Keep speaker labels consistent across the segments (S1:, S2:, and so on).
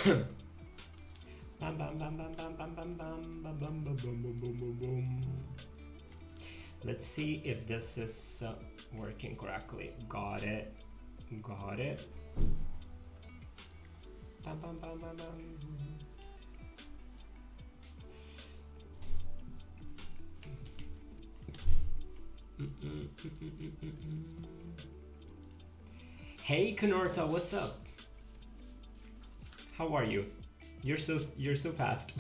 S1: Bam, bam, bam, bam, bam, bam, bam, bam, bam, bam, bam, bam, bam, bam, bam, bam. Let's see if this is working correctly. Got it. Got it. Bam, bam, bam, bam, bam. Hey Kanorta, what's up? How are you? You're so fast.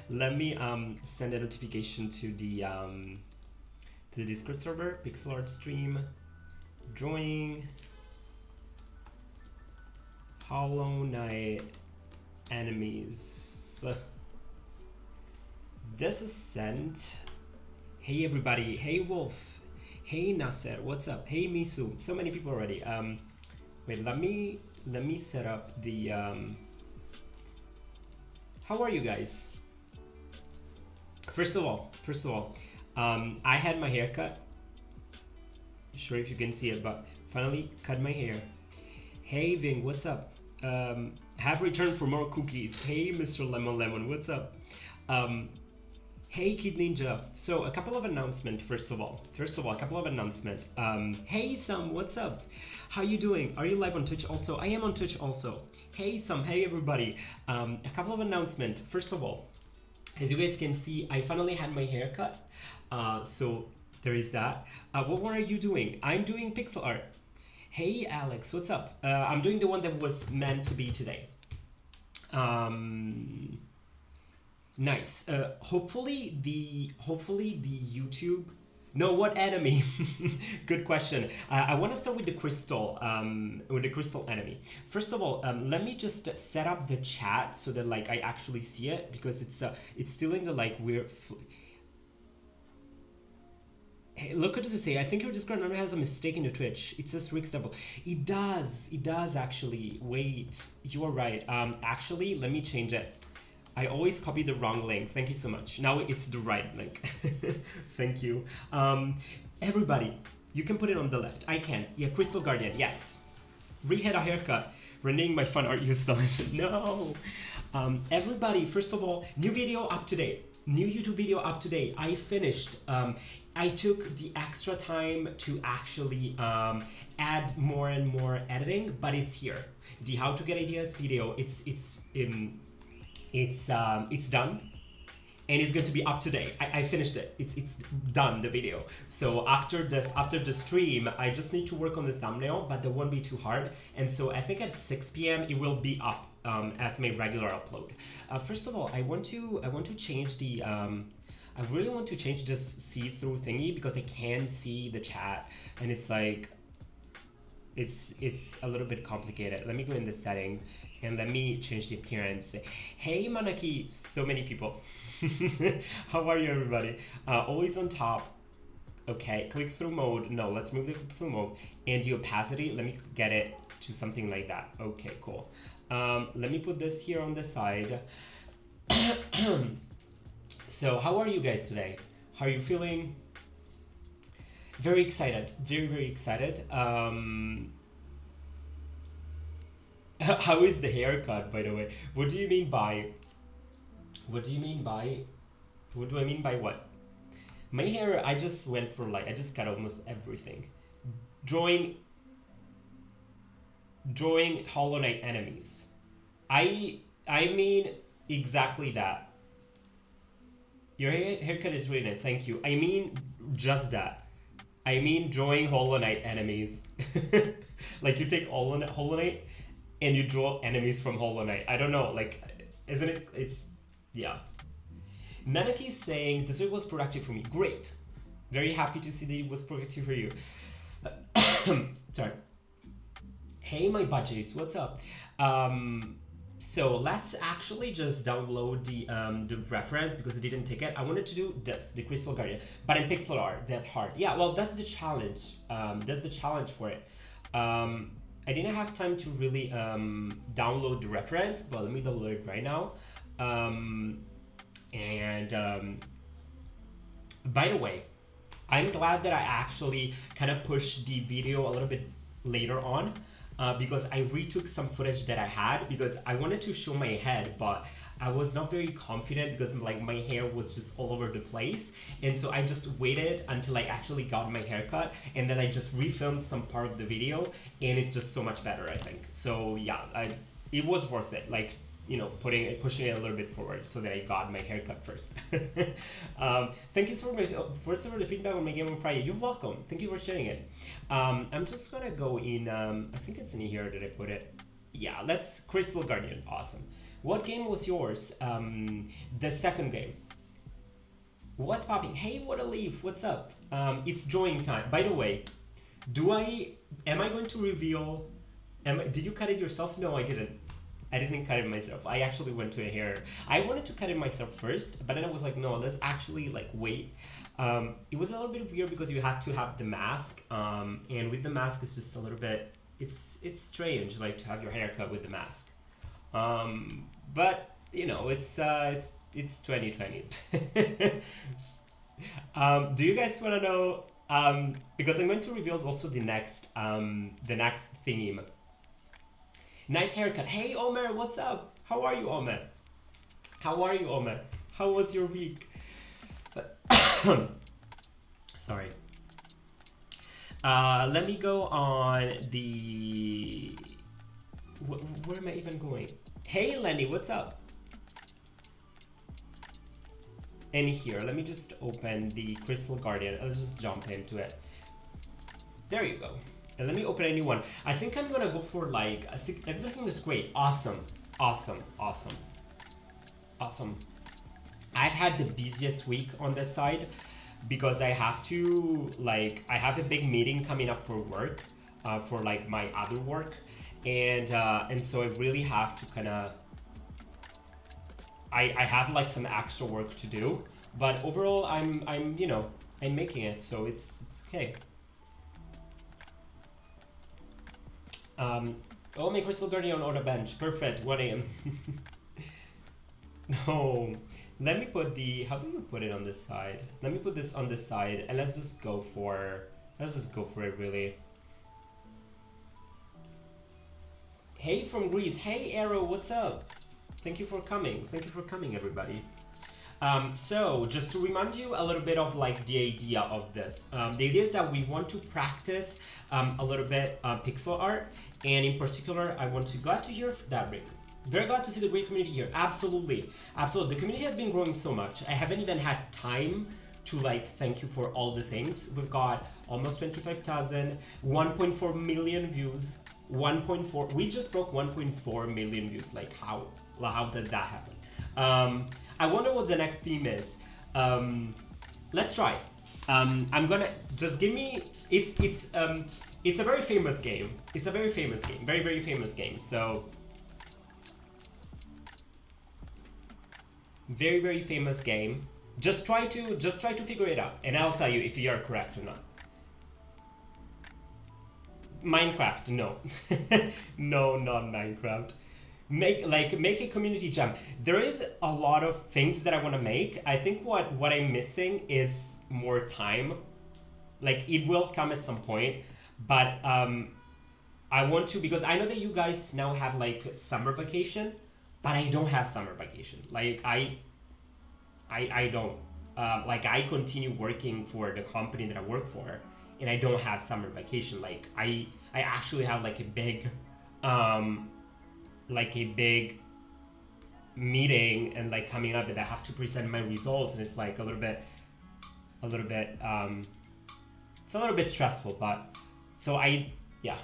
S1: Let me send a notification to the Discord server. Pixel art stream. Join. Hollow Knight enemies. This is sent. Hey everybody. Hey Wolf. Hey Nasser. What's up? Hey Misu. So many people already. Wait. Let me set up the. How are you guys? First of all, I had my hair cut. Sure if you can see it, but finally cut my hair. Hey Ving, what's up? Have returned for more cookies. Hey Mr. Lemon, what's up? Hey Kid Ninja. So a couple of announcements. First of all, a couple of announcements. Hey Sam, what's up? How you doing? Are you live on Twitch also? I am on Twitch also. Hey Sam, hey everybody. A couple of announcements. First of all, as you guys can see, I finally had my hair cut. So there is that. What are you doing? I'm doing pixel art. Hey Alex, what's up? I'm doing the one that was meant to be today. Nice. Hopefully the YouTube. No, what enemy? Good question. I want to start with the crystal enemy. First of all, let me just set up the chat so that like I actually see it, because it's still in the like weird. Hey, look what does it say? I think your Discord number has a mistake in the Twitch. It says Rick Double. It does actually. Wait, you are right. Actually, let me change it. I always copy the wrong link. Thank you so much. Now it's the right link. Thank you. Everybody, you can put it on the left. I can. Yeah, Crystal Guardian. Yes. Re-had a haircut. Renewing my fun art you still. No. Everybody, first of all, new video up to date. New YouTube video up to date. I finished. I took the extra time to actually add more and more editing, but it's here. The how to get ideas video. It's done, and it's going to be up to date. I finished it. It's done, the video. So after the stream, I just need to work on the thumbnail, but that won't be too hard. And so I think at 6 p.m. it will be up as my regular upload. First of all, I want to change the. I really want to change this see-through thingy because I can't see the chat, and it's like. It's a little bit complicated. Let me go in the setting and let me change the appearance. Hey Manaki, so many people. How are you everybody? Always on top. Okay, click through mode. No, let's move the click through mode. And the opacity, let me get it to something like that. Okay, cool. Let me put this here on the side. So how are you guys today? How are you feeling? Very excited, very excited. How is the haircut, by the way? What do you mean by? What do I mean by what? My hair, I just went for like, I just cut almost everything. Drawing Hollow Knight enemies. I mean exactly that. Your haircut is really nice, thank you. I mean just that. I mean drawing Hollow Knight enemies. Like you take Hollow Knight and you draw enemies from Hollow Knight. I don't know, like, isn't it? It's, yeah. Manaki is saying, this week was productive for me. Great. Very happy to see that it was productive for you. Sorry. Hey, my budgies, what's up? So let's actually just download the reference because I didn't take it. I wanted to do this, the Crystal Guardian, but in pixel art, that hard. Yeah, well, that's the challenge. That's the challenge for it. I didn't have time to really download the reference, but let me download it right now. By the way, I'm glad that I actually kind of pushed the video a little bit later on. because I retook some footage that I had because I wanted to show my head, but I was not very confident because like my hair was just all over the place, and so I just waited until I actually got my haircut, and then I just refilmed some part of the video, and it's just so much better, I think. So yeah, it was worth it. Like, you know, pushing it a little bit forward so that I got my haircut first. Thank you for the feedback on my game on Friday. You're welcome. Thank you for sharing it. I'm just gonna go in. I think it's in here that I put it. Yeah, let's Crystal Guardian. Awesome. What game was yours? The second game. What's popping? Hey, what a leaf. What's up? It's drawing time. By the way, am I going to reveal? Did you cut it yourself? No, I didn't. I didn't cut it myself. I actually went to a hair. I wanted to cut it myself first, but then I was like, no, let's actually like wait. It was a little bit weird because you had to have the mask, and with the mask, it's just a little bit. It's strange, like to have your hair cut with the mask. But you know, it's 2020. Do you guys want to know? Because I'm going to reveal also the next theme. Nice haircut. Hey Omer, what's up? How are you, Omer? How are you, Omer? How was your week? Sorry. Let me go on the. Where am I even going? Hey Lenny, what's up? And here, let me just open the Crystal Guardian. Let's just jump into it. There you go. And let me open a new one. I think I'm gonna go for like a six. Everything is great. Awesome. Awesome. Awesome. Awesome. I've had the busiest week on this side because I have to I have a big meeting coming up for work, for like my other work, and so I really have to kind of. I have like some extra work to do, but overall I'm you know, I'm making it, so it's okay. Oh, my Crystal Guardian on the bench. Perfect. 1 a.m. No. Let me put the. How do you put it on this side? Let me put this on this side, and let's just go for. Let's just go for it, really. Hey from Greece. Hey Arrow, what's up? Thank you for coming. Thank you for coming, everybody. So just to remind you a little bit of like the idea of this. The idea is that we want to practice a little bit pixel art, and in particular, I want to glad to hear that, Rick. Very glad to see the great community here. Absolutely, absolutely. The community has been growing so much. I haven't even had time to like thank you for all the things. We've got almost 25,000, 1.4 million views, 1.4. We just broke 1.4 million views. Like how did that happen? I wonder what the next theme is. Let's try. I'm gonna just give me. It's a very famous game. It's a very famous game. Very very famous game. So very very famous game. Just try to figure it out, and I'll tell you if you are correct or not. Minecraft, no, no, not Minecraft. Make a community jam. There is a lot of things that I want to make. I think what I'm missing is more time. Like it will come at some point, but I want to, because I know that you guys now have like summer vacation, but I don't have summer vacation. Like I don't. Like I continue working for the company that I work for, and I don't have summer vacation. Like I actually have like a big meeting and like coming up that I have to present my results, and it's like a little bit it's a little bit stressful, but so yeah.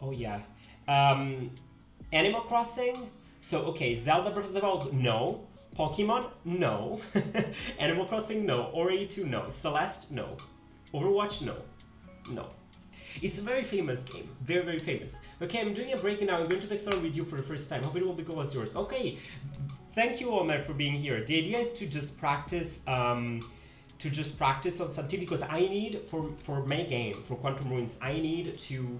S1: Oh yeah. Animal Crossing. So okay, Zelda Breath of the Wild, no. Pokemon, no. Animal Crossing, no. Ori 2, no. Celeste, no. Overwatch, no. No. It's a very famous game. Very, very famous. Okay, I'm doing a break now. I'm going to Pixar with you for the first time. Hope it will be cool as yours. Okay. Thank you, Omer, for being here. The idea is to just practice on something, because I need for my game, for Quantum Ruins, I need to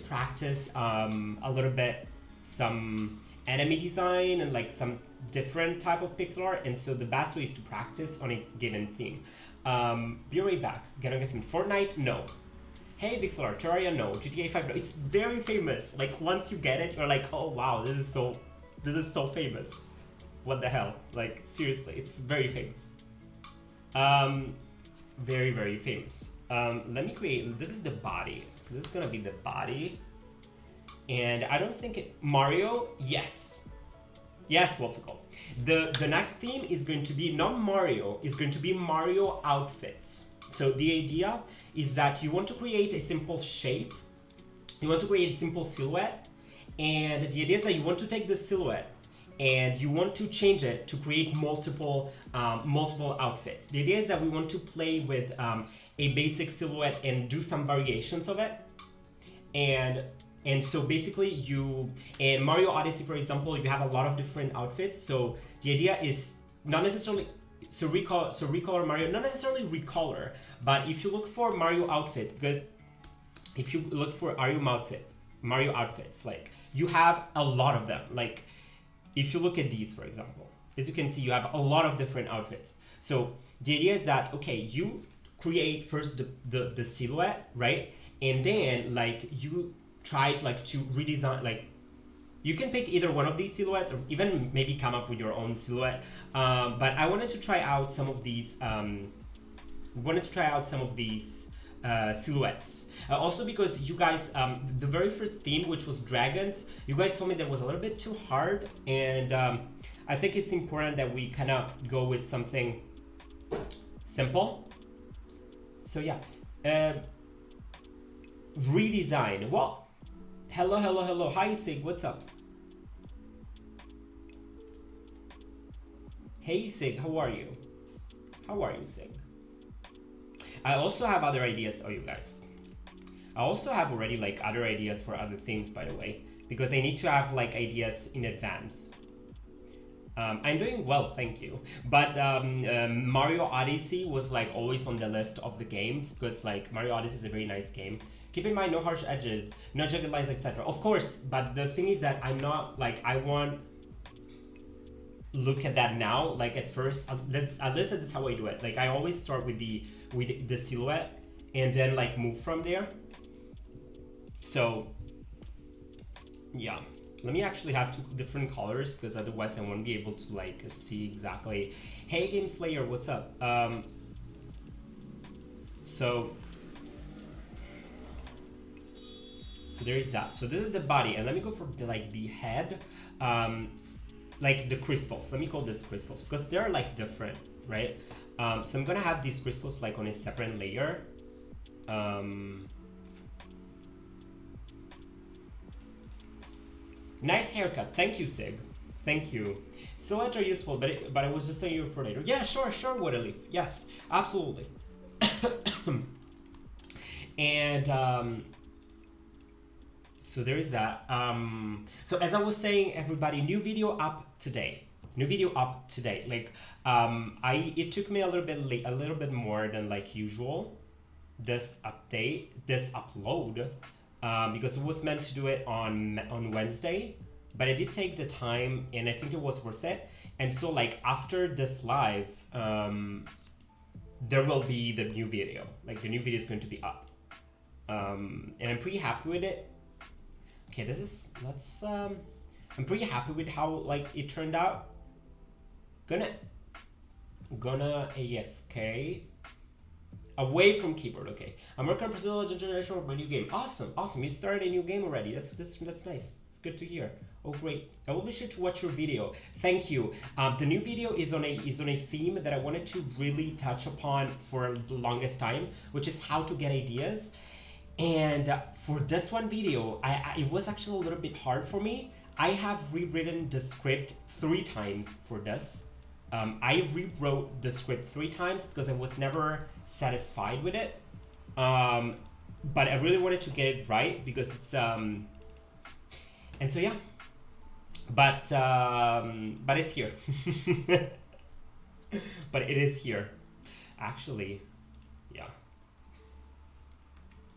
S1: practice a little bit some enemy design and like some different type of pixel art, and so the best way is to practice on a given theme. Be right back. Gonna get some Fortnite? No. Hey Vixlar, Terraria no, GTA 5 no. It's very famous. Like once you get it, you're like, oh wow, this is so famous. What the hell? Like seriously, it's very famous. Very very famous. Let me create. This is the body. So this is gonna be the body. And I don't think Mario. Yes, yes, Wolfical. The next theme is going to be not Mario. It's going to be Mario outfits. So the idea is that you want to create a simple shape, you want to create a simple silhouette, and the idea is that you want to take the silhouette and you want to change it to create multiple outfits. The idea is that we want to play with a basic silhouette and do some variations of it. And so basically in Mario Odyssey, for example, you have a lot of different outfits. So the idea is not necessarily, so recolor Mario, not necessarily recolor, but if you look for Mario outfits, because if you look for Mario outfits, like you have a lot of them. Like if you look at these, for example, as you can see, you have a lot of different outfits. So the idea is that, okay, you create first the silhouette, right? And then like you try like to redesign, like you can pick either one of these silhouettes or even maybe come up with your own silhouette. But I wanted to try out some of these. Silhouettes. Also because you guys, the very first theme, which was dragons, you guys told me that was a little bit too hard, and I think it's important that we kind of go with something simple. So yeah, redesign. Well, hello. Hi Sig, what's up? Hey Sig, how are you? How are you, Sig? I also have other ideas. Oh, you guys. I also have already like other ideas for other things, by the way, because I need to have like ideas in advance. I'm doing well, thank you. But Mario Odyssey was like always on the list of the games because like Mario Odyssey is a very nice game. Keep in mind, no harsh edges, no jagged lines, etc. Of course, but the thing is that I'm not like, I want look at that now. Like at first, at least that's how I do it. Like I always start with the silhouette and then like move from there. So yeah, let me actually have two different colors because otherwise I won't be able to like see exactly. Hey Game Slayer, what's up? So there is that. So this is the body, and let me go for the head, like the crystals. Let me call this crystals because they're like different, right? So I'm gonna have these crystals like on a separate layer. Nice haircut, thank you, Sig. Thank you. Silhouettes are useful, but I was just saying you for later. Yeah, sure, Waterleaf. Yes, absolutely. And so there is that. So as I was saying, everybody, new video up today. Like it took me a little bit more than like usual. This upload. Because it was meant to do it on Wednesday, but I did take the time and I think it was worth it. And so like after this live, there will be the new video. Like the new video is going to be up, and I'm pretty happy with it. Okay, I'm pretty happy with how like it turned out. Gonna AFK. Away from keyboard, okay. I'm working on procedural generation of my new game. Awesome. You started a new game already. That's nice. It's good to hear. Oh great. I will be sure to watch your video. Thank you. The new video is on a theme that I wanted to really touch upon for the longest time, which is how to get ideas. And for this one video, it was actually a little bit hard for me. I have rewritten the script 3 times for this. I rewrote the script 3 times because I was never satisfied with it, but I really wanted to get it right because it's and so yeah, but it's here. But it is here actually, yeah,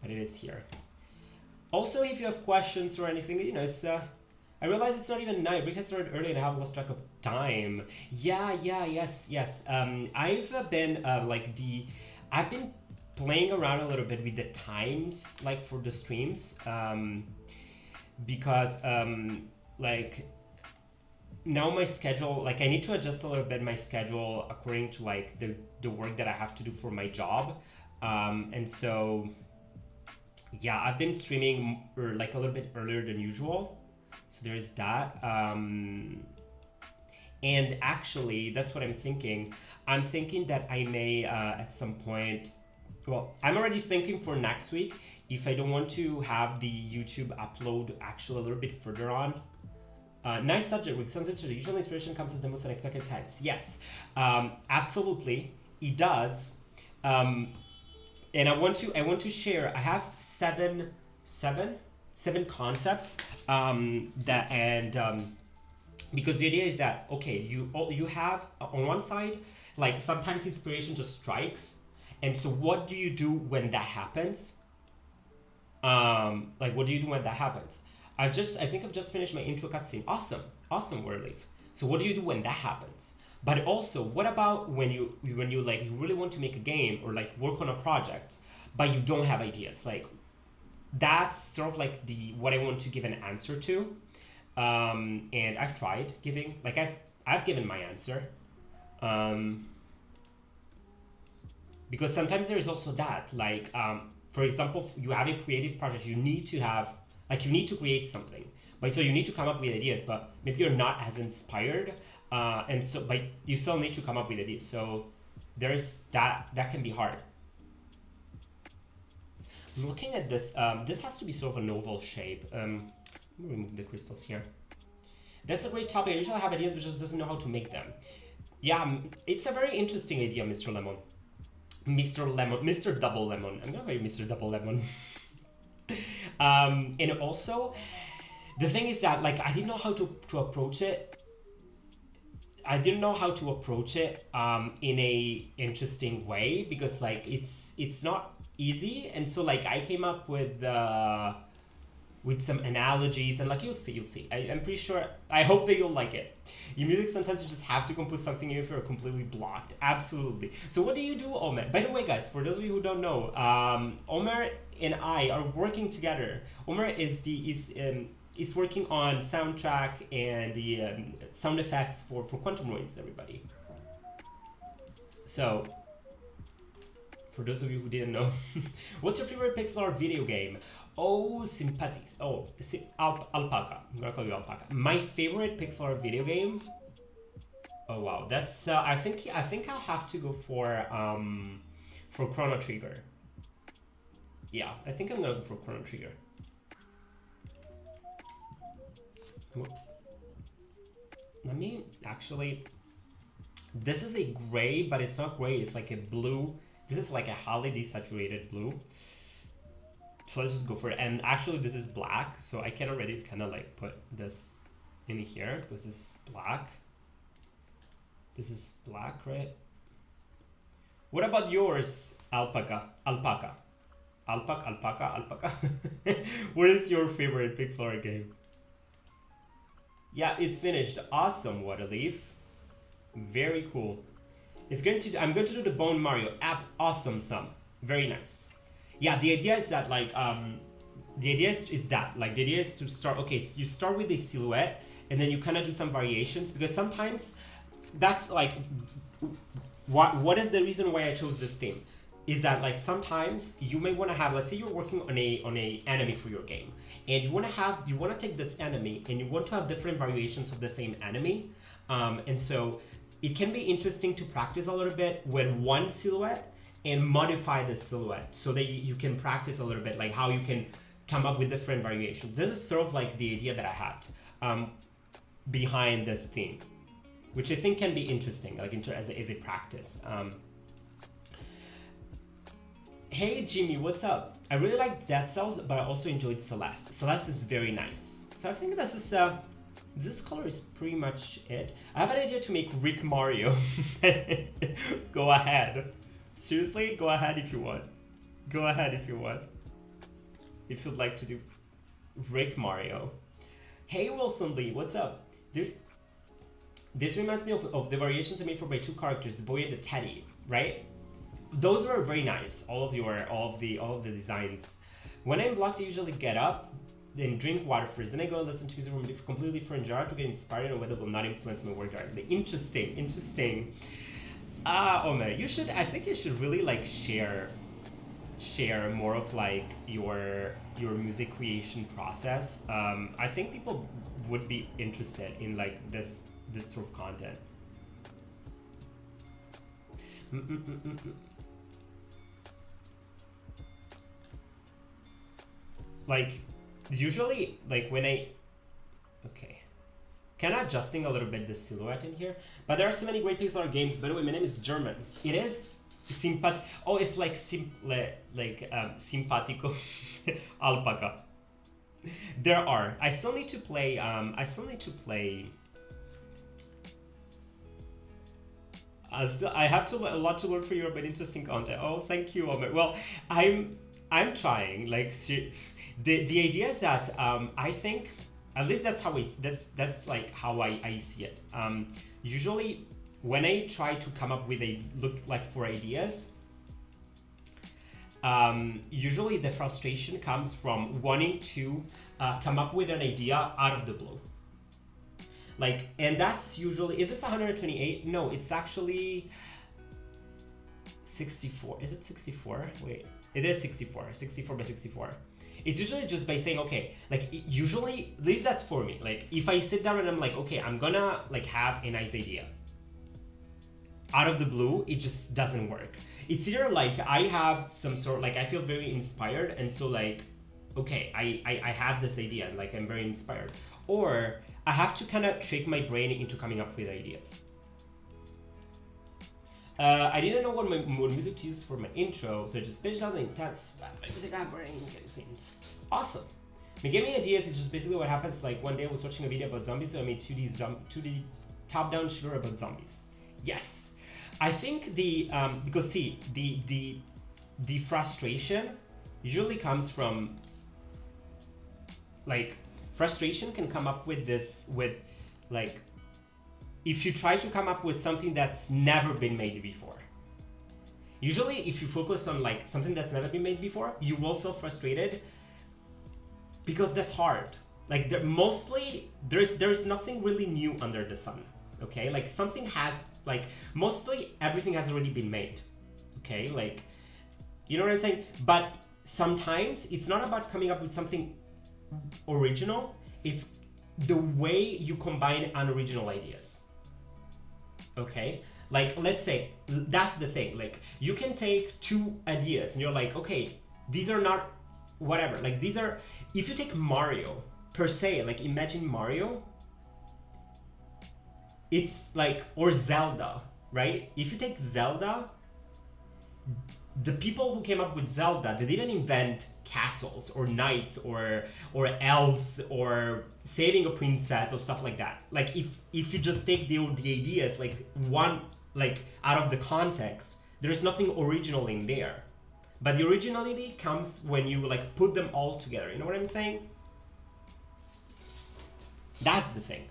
S1: but it is here. Also, if you have questions or anything, you know, it's I realize it's not even night. We can start early and I have lost track of time. Yes. I've been I've been playing around a little bit with the times, like for the streams, because like now my schedule, like I need to adjust a little bit my schedule according to like the work that I have to do for my job, and so yeah, I've been streaming like a little bit earlier than usual, so there's that. And actually, that's what I'm thinking. I'm thinking that I may at some point, well, I'm already thinking for next week, if I don't want to have the YouTube upload actually a little bit further on. Nice subject, with some the usual inspiration comes at the most unexpected times. Yes, absolutely, it does. And I want to share. I have seven concepts because the idea is that, okay, you have on one side, like sometimes inspiration just strikes, and so what do you do when that happens? Like what do you do when that happens? I think I've just finished my intro cutscene. Awesome word leaf. So what do you do when that happens? But also, what about when you like you really want to make a game or like work on a project, but you don't have ideas? Like that's sort of like what I want to give an answer to. And I've tried giving, like I've given my answer. Because sometimes there is also that, like for example, you have a creative project, you need to create something, but so you need to come up with ideas, but maybe you're not as inspired, and so but you still need to come up with ideas. So there's that can be hard. I'm looking at this. This has to be sort of an oval shape. Let me remove the crystals here. That's a great topic. I usually have ideas, but just doesn't know how to make them. Yeah, it's a very interesting idea, Mr. Lemon. Mr. Double Lemon. I'm gonna call you Mr. Double Lemon. And also, the thing is that like I didn't know how to approach it. I didn't know how to approach it in a interesting way, because like it's not easy, and so like I came up with some analogies, and like you'll see. I'm pretty sure. I hope that you'll like it. Your music, sometimes you just have to compose something if you're completely blocked. Absolutely. So what do you do, Omer? By the way, guys, for those of you who don't know, Omer and I are working together. Omer is working on soundtrack and the sound effects for Quantum Ruins, everybody. So, for those of you who didn't know, what's your favorite pixel art video game? Oh, sympathies. Oh, Alpaca. I'm gonna call you Alpaca. My favorite pixel art video game. Oh wow, that's. I think I'll have to go for Chrono Trigger. Yeah, I think I'm gonna go for Chrono Trigger. Whoops. Let me actually. This is a gray, but it's not gray. It's like a blue. This is like a highly desaturated blue. So let's just go for it. And actually this is black, so I can already kind of like put this in here because this is black. This is black, right? What about yours, Alpaca? What is your favorite pixel art game? Yeah, it's finished. Awesome, Waterleaf. Very cool. I'm going to do the Bone Mario app. Awesome, Sam. Very nice. Yeah, the idea is that like the idea is to start. Okay, so you start with a silhouette, and then you kind of do some variations, because sometimes that's like what is the reason why I chose this theme is that like sometimes you may want to have, let's say you're working on a enemy for your game, and you want to take this enemy and you want to have different variations of the same enemy, and so it can be interesting to practice a little bit with one silhouette and modify the silhouette so that you can practice a little bit, like how you can come up with different variations. This is sort of like the idea that I had behind this theme, which I think can be interesting, like as a practice. Hey Jimmy, what's up? I really liked Dead Cells, but I also enjoyed Celeste. Celeste is very nice. So I think this color is pretty much it. I have an idea to make Rick Mario. Go ahead. Seriously, go ahead if you want. Go ahead if you want. If you'd like to do Rick Mario. Hey Wilson Lee, what's up? This reminds me of the variations I made for my two characters, the boy and the teddy, right? those were very nice. All of the designs. When I'm blocked, I usually get up, then drink water first. Then I go and listen to music from a completely different genre to get inspired in a way that will not influence my work directly. Interesting. Omer, I think you should really like share more of like your music creation process. I think people would be interested in like this sort of content. Like usually like when okay, kind of adjusting a little bit the silhouette in here, but there are so many great pixel art games. By the way, my name is German. It is it's like simpatico alpaca. There are. I still need to play I have a lot to learn for you, but interesting content. Oh, thank you, Omer. Well, I'm trying. Like the idea is that I think at least that's like how I see it. Usually when I try to come up with for ideas, usually the frustration comes from wanting to come up with an idea out of the blue. Like, and that's usually, is this 128? No, it's actually 64. Is it 64? Wait, it is 64 by 64. It's usually just by saying, okay, like usually, at least that's for me. Like if I sit down and I'm like, okay, I'm gonna like have a nice idea. Out of the blue, it just doesn't work. It's either like I have some sort, like I feel very inspired, and so like, okay, I have this idea and like I'm very inspired. Or I have to kind of trick my brain into coming up with ideas. I didn't know what music to use for my intro, so I just pitched out the intense music Gamberino scenes. Awesome. My gaming ideas is just basically what happens. Like one day I was watching a video about zombies, so I made 2D top-down shooter about zombies. Yes, I think because see the frustration usually comes from like frustration can come up with like if you try to come up with something that's never been made before. Usually if you focus on like something that's never been made before, you will feel frustrated because that's hard. Like there's nothing really new under the sun. Okay, like something has, like mostly everything has already been made. Okay, like you know what I'm saying? But sometimes it's not about coming up with something original, it's the way you combine unoriginal ideas. Okay, like let's say that's the thing, like you can take two ideas and you're like, okay, these are not whatever, like these are, if you take Mario per se, like imagine Mario, it's like, or Zelda, right? If you take Zelda, the people who came up with Zelda, they didn't invent castles or knights or elves or saving a princess or stuff like that. Like if you just take the ideas like one, like out of the context, there's nothing original in there. But the originality comes when you like put them all together. You know what I'm saying? That's the thing.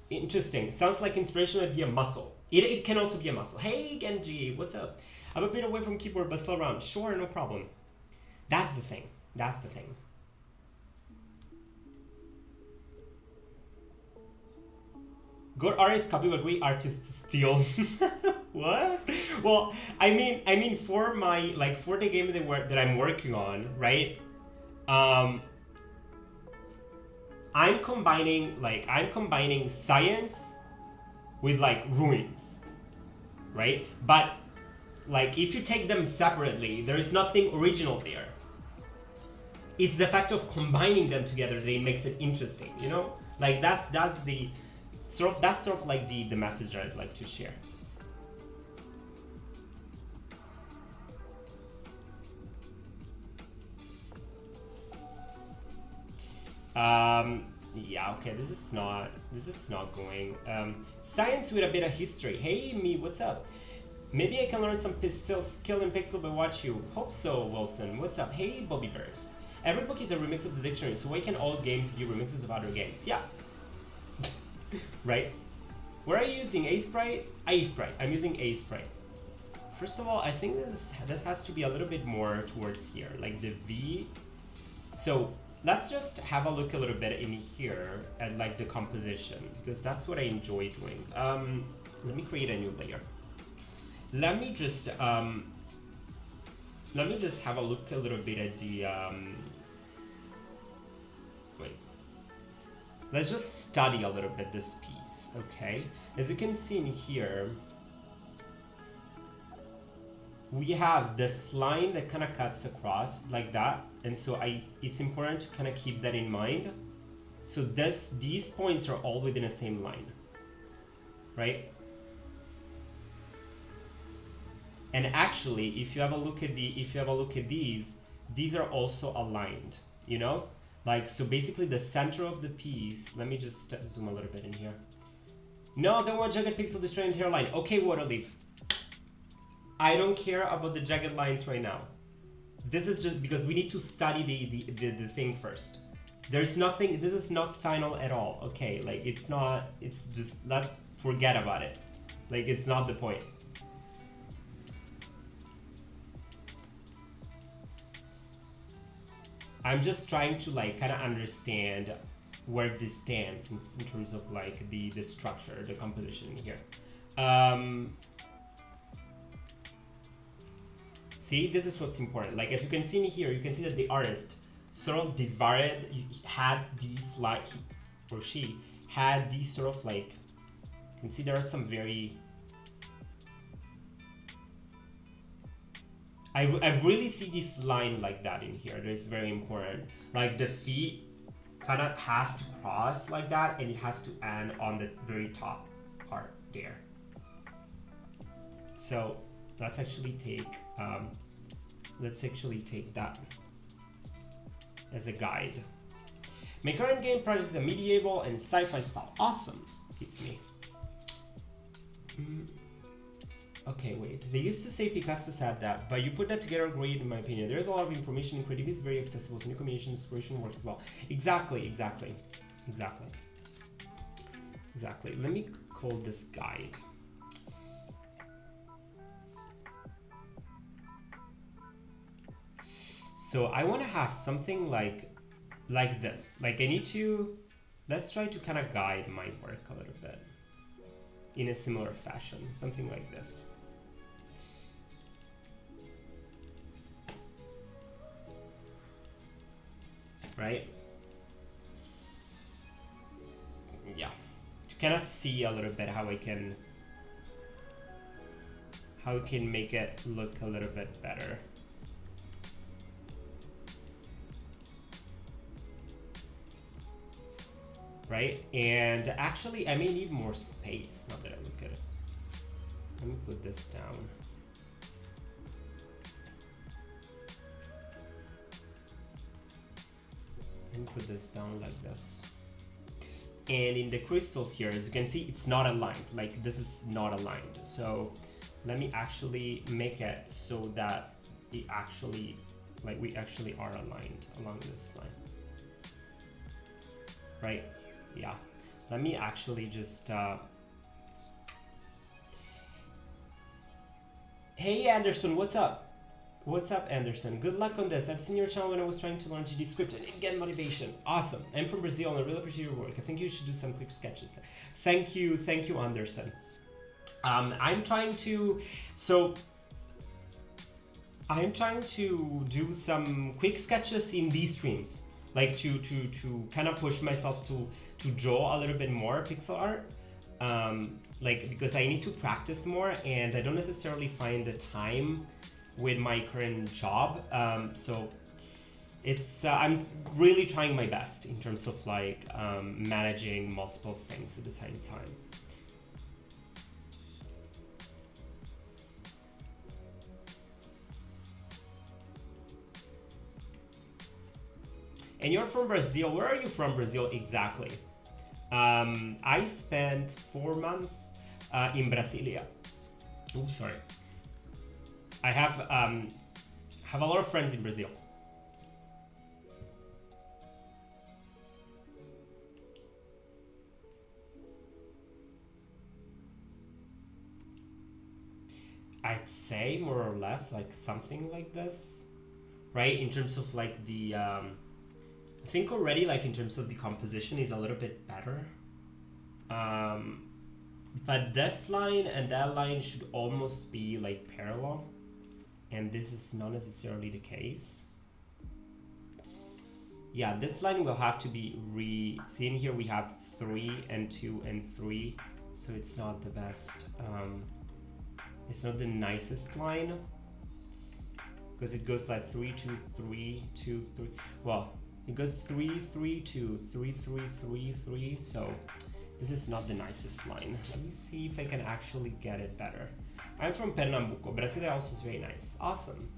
S1: Interesting. Sounds like inspiration would be a muscle. It can also be a muscle. Hey Genji, what's up? I'm a bit away from keyboard, but still around. Sure, no problem. That's the thing. That's the thing. Good artists copy what great artists steal. What? Well, I mean, for my for the game that I'm working on, right? I'm combining science with like ruins, right? But like if you take them separately, there is nothing original there. It's the fact of combining them together that makes it interesting, you know? Like that's the sort of like the message I'd like to share. Yeah, okay, this is not going. Science with a bit of history. Hey, me, what's up? Maybe I can learn some skill in Pixel by watch you. Hope so, Wilson. What's up? Hey, Bobby Bears. Every book is a remix of the dictionary, so why can all games be remixes of other games? Yeah. Right? What are you using? Aseprite? Aseprite. I'm using Aseprite. First of all, I think this has to be a little bit more towards here, like the V. So let's just have a look a little bit in here at like the composition, because that's what I enjoy doing. Let me create a new layer. Let me just have a look a little bit at the wait. Let's just study a little bit this piece, okay? As you can see in here, we have this line that kind of cuts across like that, and so it's important to kind of keep that in mind. So these points are all within the same line, right? And actually, if you have a look at these are also aligned, you know? Like, so basically the center of the piece, let me just zoom a little bit in here. No, don't want jagged pixel destroy entire line. Okay, Waterleaf. I don't care about the jagged lines right now. This is just because we need to study the thing first. There's nothing, this is not final at all, okay? Like, it's not, it's just, forget about it. Like, it's not the point. I'm just trying to like kind of understand where this stands in terms of like the structure, the composition here. See, this is what's important. Like, as you can see in here, you can see that the artist sort of had these like, or she had these sort of like, you can see there are some very, I really see this line like that in here. That is very important. Like the feet kind of has to cross like that, and it has to end on the very top part there. So let's actually take that as a guide. My current game project is a medieval and sci-fi style. Awesome, it's me. Okay, wait. They used to say Picasso said that, but you put that together great in my opinion. There's a lot of information and creativity is very accessible, so new combination inspiration works well. Exactly. Let me call this guide. So I want to have something like this. Like let's try to kind of guide my work a little bit in a similar fashion, something like this. Right? Yeah. To kind of see a little bit how I can make it look a little bit better. Right? And actually, I may need more space now that I look at it. Let me put this down. And put this down like this. And in the crystals here, as you can see, it's not aligned. Like, this is not aligned. So let me actually make it so that it actually, like, we actually are aligned along this line. Right? Yeah. Let me actually just Hey Anderson, what's up? What's up, Anderson? Good luck on this. I've seen your channel when I was trying to learn GD script and get motivation. Awesome. I'm from Brazil and I really appreciate your work. I think you should do some quick sketches. Thank you, Anderson. I'm trying to do some quick sketches in these streams, like to kind of push myself to draw a little bit more pixel art. Like, because I need to practice more and I don't necessarily find the time with my current job, so it's I'm really trying my best in terms of like managing multiple things at the same time. And you're from Brazil. Where are you from, Brazil exactly? I spent 4 months in Brasilia. Oh, sorry. I have a lot of friends in Brazil. say more or less like something like this, right? In terms of like the I think already like in terms of the composition is a little bit better. But this line and that line should almost be like parallel, and this is not necessarily the case. Yeah, this line will have to be see in here we have 3 and 2 and 3, so it's not the best. It's not the nicest line because it goes like 3 2 3 2 3. Well, it goes 3 3 2 3 3 3 3. So this is not the nicest line. Let me see if I can actually get it better. I'm from Pernambuco. Brazil also is very nice. Awesome.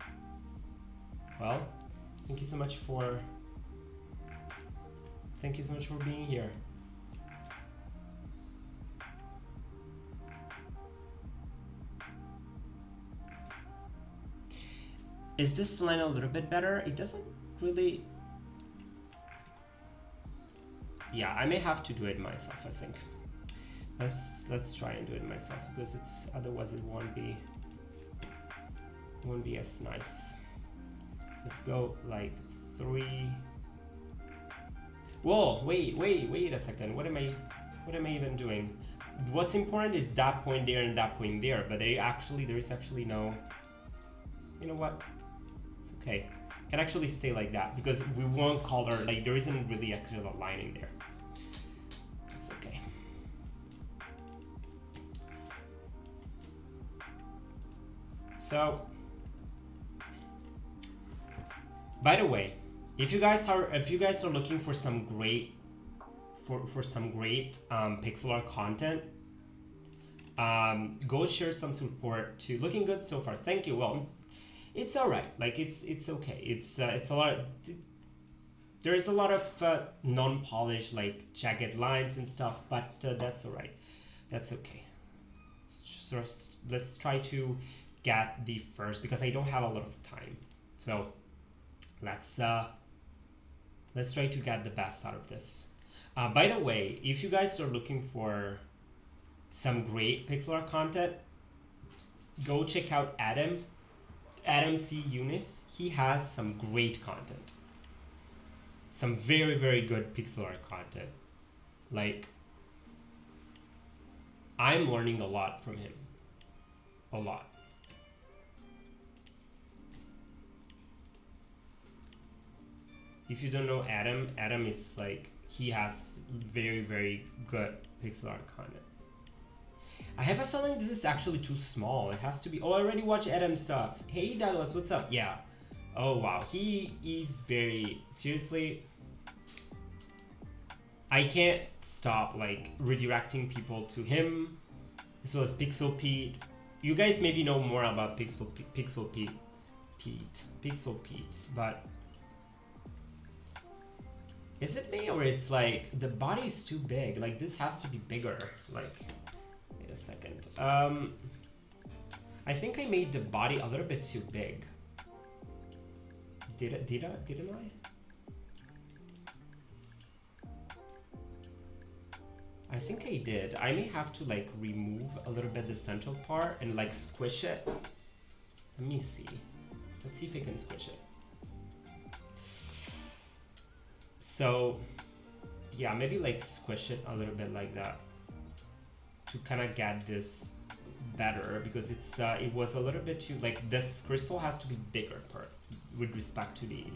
S1: Well, thank you so much for being here. Is this line a little bit better? It doesn't really. Yeah, I may have to do it myself, I think. Let's try and do it myself because it's otherwise it won't be as nice. Let's go like 3. Whoa, wait a second. What am I even doing? What's important is that point there and that point there, but there is actually no. You know what? It's okay. Can actually stay like that because we won't color, like there isn't really actually a lining there. It's okay. So, by the way, if you guys are looking for some great pixel art content, go share some support to Looking Good so far. Thank you. Well, it's all right. Like it's okay. It's a lot. There is a lot of non-polished like jagged lines and stuff, but that's all right. That's okay. Let's try to get the first because I don't have a lot of time. So let's try to get the best out of this. By the way, if you guys are looking for some great pixel art content, go check out Adam C. Eunice. He has some great content. Some very, very good pixel art content. Like, I'm learning a lot from him. A lot. If you don't know Adam is like, he has very, very good pixel art content. I have a feeling this is actually too small. It has to be. Oh, I already watched Adam's stuff. Hey Douglas, what's up? Yeah. Oh wow, he is very seriously. I can't stop like redirecting people to him, as well as Pixel Pete. You guys maybe know more about Pixel Pete, but is it me or it's like the body is too big? Like this has to be bigger. Like. A second. I think I made the body a little bit too big. Didn't I? I think I did. I may have to like remove a little bit the central part and like squish it. Let me see. Let's see if I can squish it. So yeah, maybe like squish it a little bit like that. To kind of get this better because it's it was a little bit too like this crystal has to be bigger part with respect to the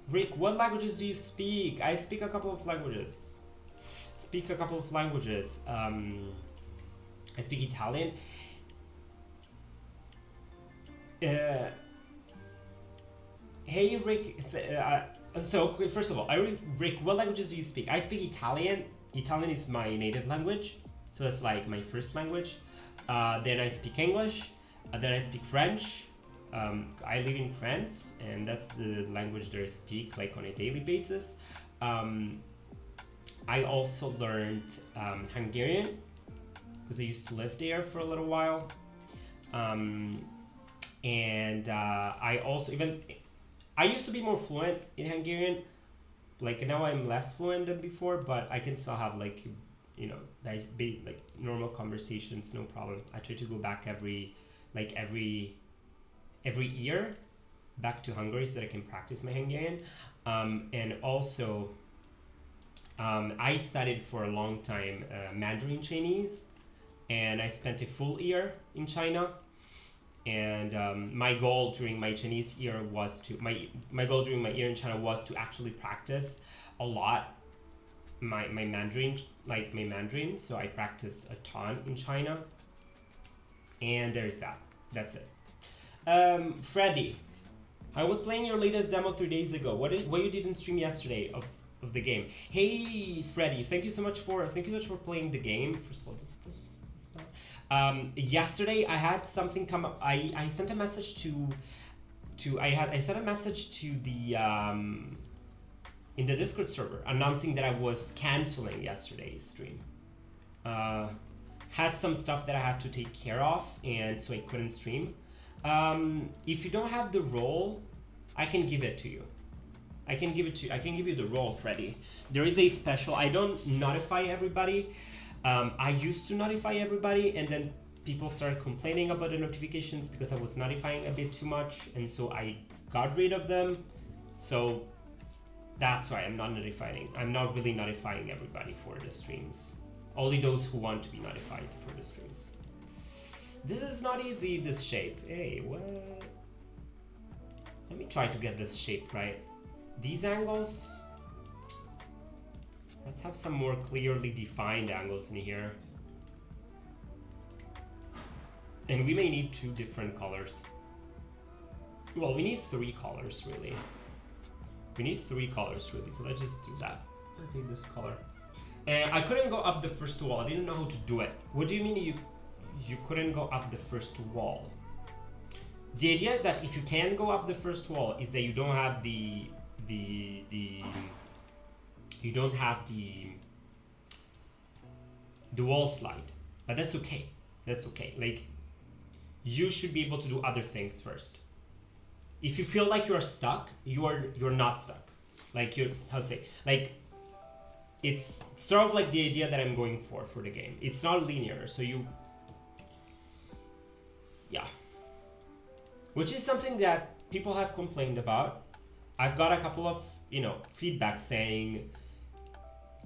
S1: Rick, what languages do you speak? I speak a couple of languages. I speak Italian. Hey Rick, so first of all, Rick, what languages do you speak? I speak Italian. Italian is my native language, so that's like my first language. Then I speak English. Then I speak French. I live in France, and that's the language that I speak like on a daily basis. I also learned Hungarian because I used to live there for a little while. And I also I used to be more fluent in Hungarian, like now I'm less fluent than before, but I can still have like you know, nice big like normal conversations, no problem. I try to go back every year back to Hungary so that I can practice my Hungarian. And also, I studied for a long time Mandarin Chinese, and I spent a full year in China. And my goal during my Chinese year was to my goal during my year in China was to actually practice a lot my Mandarin, like my Mandarin. So I practiced a ton in China, and there's that. That's it. Freddy, I was playing your latest demo 3 days ago. What you didn't stream yesterday of the game? Hey Freddy, thank you so much for playing the game. First of all, this yesterday I had something come up. I sent a message I sent a message to the in the Discord server announcing that I was canceling yesterday's stream. Had some stuff that I had to take care of, and so I couldn't stream. If you don't have the role, I can give it to you. I can give you the role, Freddy. There is a special. I don't notify everybody. I used to notify everybody, and then people started complaining about the notifications because I was notifying a bit too much, and so I got rid of them. So that's why I'm not notifying. I'm not really notifying everybody for the streams. Only those who want to be notified for the streams. This is not easy, this shape. Hey, what? Let me try to get this shape right. These angles. Let's have some more clearly defined angles in here. And we may need 2 different colors. Well, we need 3 colors really. We need 3 colors really, so let's just do that. I'll take this color. And I couldn't go up the first wall. I didn't know how to do it. What do you mean you couldn't go up the first wall? The idea is that if you can go up the first wall, is that you don't have the wall slide. But that's okay. That's okay. Like, you should be able to do other things first. If you feel like you're stuck, you're not stuck. Like, how to say, like, it's sort of like the idea that I'm going for the game. It's not linear, so yeah. Which is something that people have complained about. I've got a couple of, feedback saying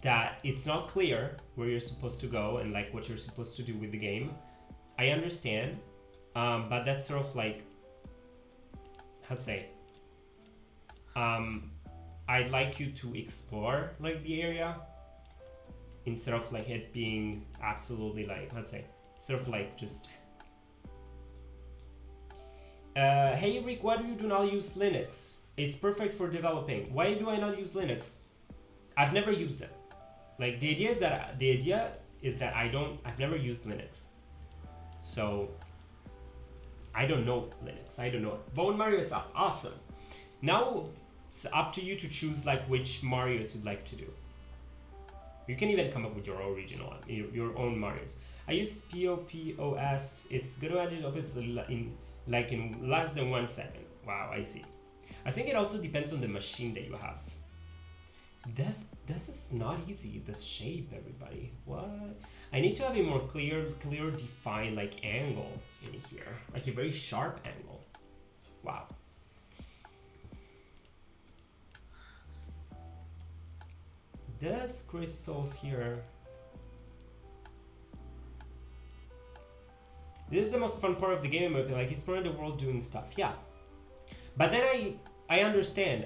S1: that it's not clear where you're supposed to go and like what you're supposed to do with the game. I understand, but that's sort of like, how to say, I'd like you to explore like the area instead of like it being absolutely like, how to say, sort of like just. Hey Rick, why do you do not use Linux? It's perfect for developing. Why do I not use Linux? I've never used it. Like the idea is that I've never used Linux. So I don't know Linux. I don't know it. Bone Mario is up. Awesome. Now it's up to you to choose like which Marios you'd like to do. You can even come up with your original, your own Marios. I use POPOS. It's Godot edit opens in less than 1 second. Wow, I see. I think it also depends on the machine that you have. This is not easy, this shape, everybody. What? I need to have a more clear defined like angle in here. Like a very sharp angle. Wow. This crystals here. This is the most fun part of the game, like exploring the world, doing stuff. Yeah. But then I understand.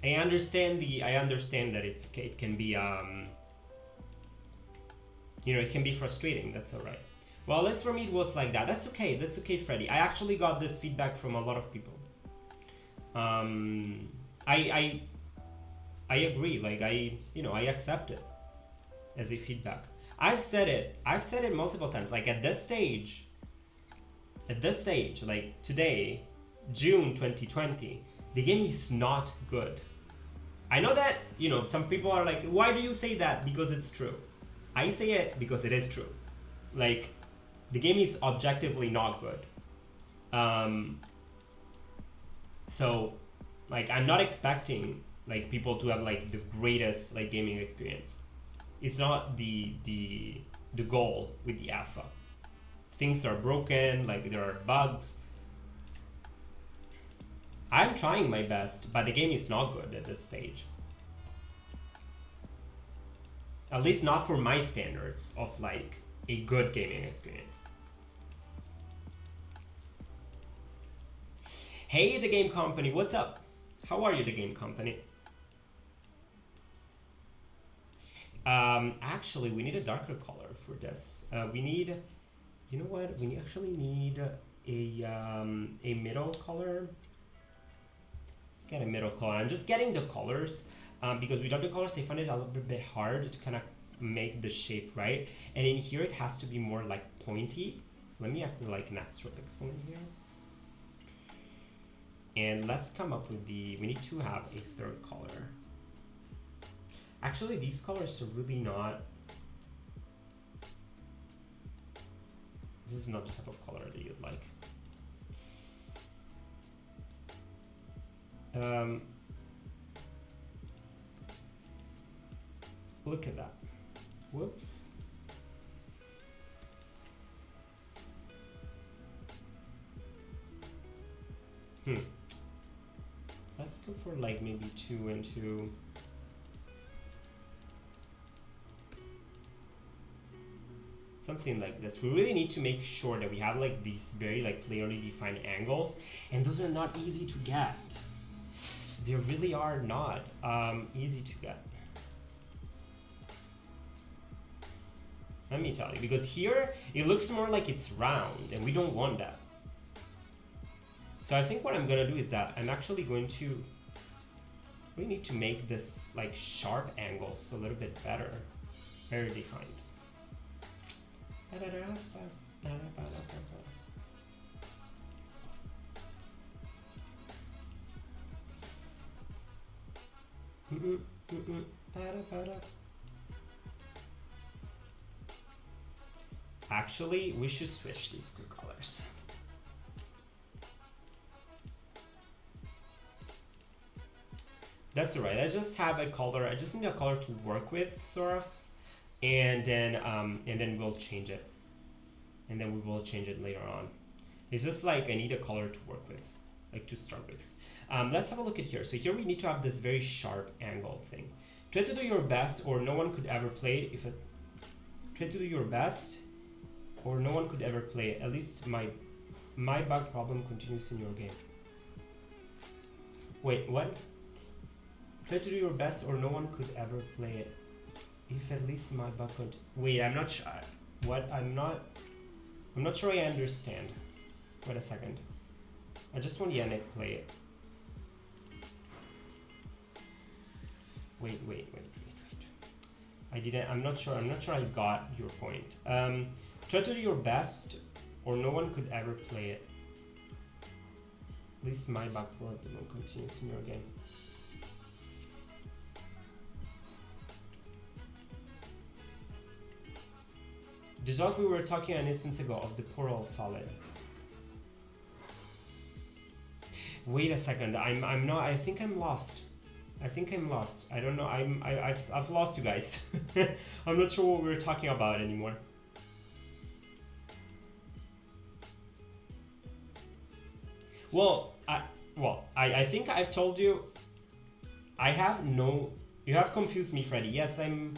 S1: I understand that it can be it can be frustrating. That's all right. Well, at least for me it was like that. That's okay. That's okay, Freddy. I actually got this feedback from a lot of people. I agree. Like I accept it as a feedback. I've said it multiple times. Like at this stage, like today, June 2020, the game is not good. I know that, some people are like, why do you say that? Because it's true. I say it because it is true. Like, the game is objectively not good. So, like, I'm not expecting, like, people to have, like, the greatest, like, gaming experience. It's not the goal with the alpha. Things are broken, like there are bugs. I'm trying my best, but the game is not good at this stage. At least not for my standards of like a good gaming experience. Hey, the game company, what's up? How are you, the game company? Actually, we need a darker color for this. We need, you know what? We actually need a middle color. Let's get a middle color. I'm just getting the colors because without the colors, I find it a little bit hard to kind of make the shape right. And in here, it has to be more like pointy. So let me add like an extra pixel in here. And let's come up with we need to have a third color. Actually, these colors are really not, this is not the type of color that you'd like. Look at that. Whoops. Let's go for like maybe 2 and 2. Something like this. We really need to make sure that we have like these very like clearly defined angles, and those are not easy to get. They really are not easy to get. Let me tell you, because here it looks more like it's round, and we don't want that. So I think what I'm gonna do is that I'm actually going to, we need to make this like sharp angles a little bit better, very defined. Actually, we should switch these two colors. That's alright. I just have a color. I just need a color to work with, sort of, and then we'll change it, and then we will change it later on. It's just like I need a color to work with, like to start with. Let's have a look at here. So here we need to have this very sharp angle thing. Try to do your best, or no one could ever play it. Try to do your best, or no one could ever play it. At least my bug problem continues in your game. Wait, what? Try to do your best, or no one could ever play it. If at least my bug could. Wait, I'm not sure. What? I'm not sure I understand. Wait a second. I just want Yannick to play it. Wait. I'm not sure I got your point. Try to do your best, or no one could ever play it. At least my bug problem continues in your game. The dog we were talking an instant ago of the plural solid. Wait a second. I'm not. I think I'm lost. I don't know. I've lost you guys. I'm not sure what we were talking about anymore. Well, I think I've told you. You have confused me, Freddy. Yes, I'm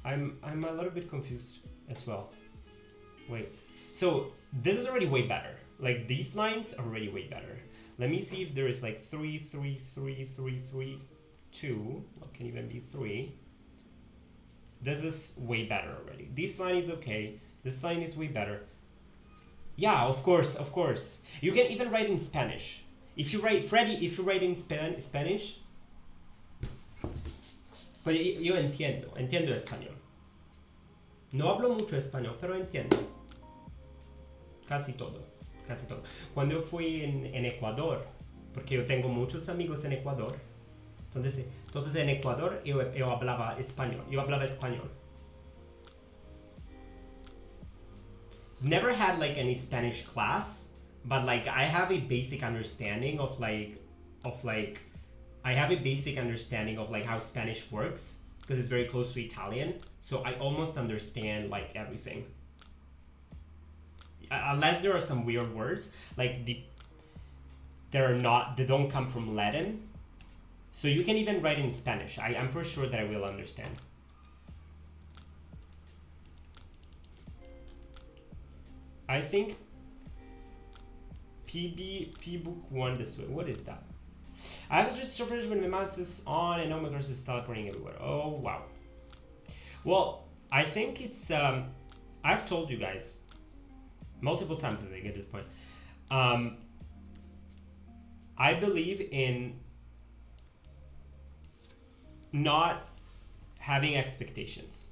S1: a little bit confused as well. Wait, so this is already way better. Like these lines are already way better. Let me see if there is like 3, 3, 3, 3, 3, 2. What can even be 3? This is way better already. This line is okay. This line is way better. Yeah, of course. You can even write in Spanish. If you write, Freddy, if you write in Spanish, pues yo entiendo español. No hablo mucho español, pero entiendo. Casi todo. Cuando yo fui en Ecuador, porque yo tengo muchos amigos en Ecuador, entonces en Ecuador yo hablaba español. Never had like any Spanish class, but like I have a basic understanding of how Spanish works, because it's very close to Italian, so I almost understand like everything. Unless there are some weird words, like they don't come from Latin. So you can even write in Spanish. I'm pretty sure that I will understand. I think P book 1 this way. What is that? I have switched surface when my mouse is on and now my cursor is teleporting everywhere. Oh wow. Well, I think it's I've told you guys multiple times I think at this point. I believe in not having expectations.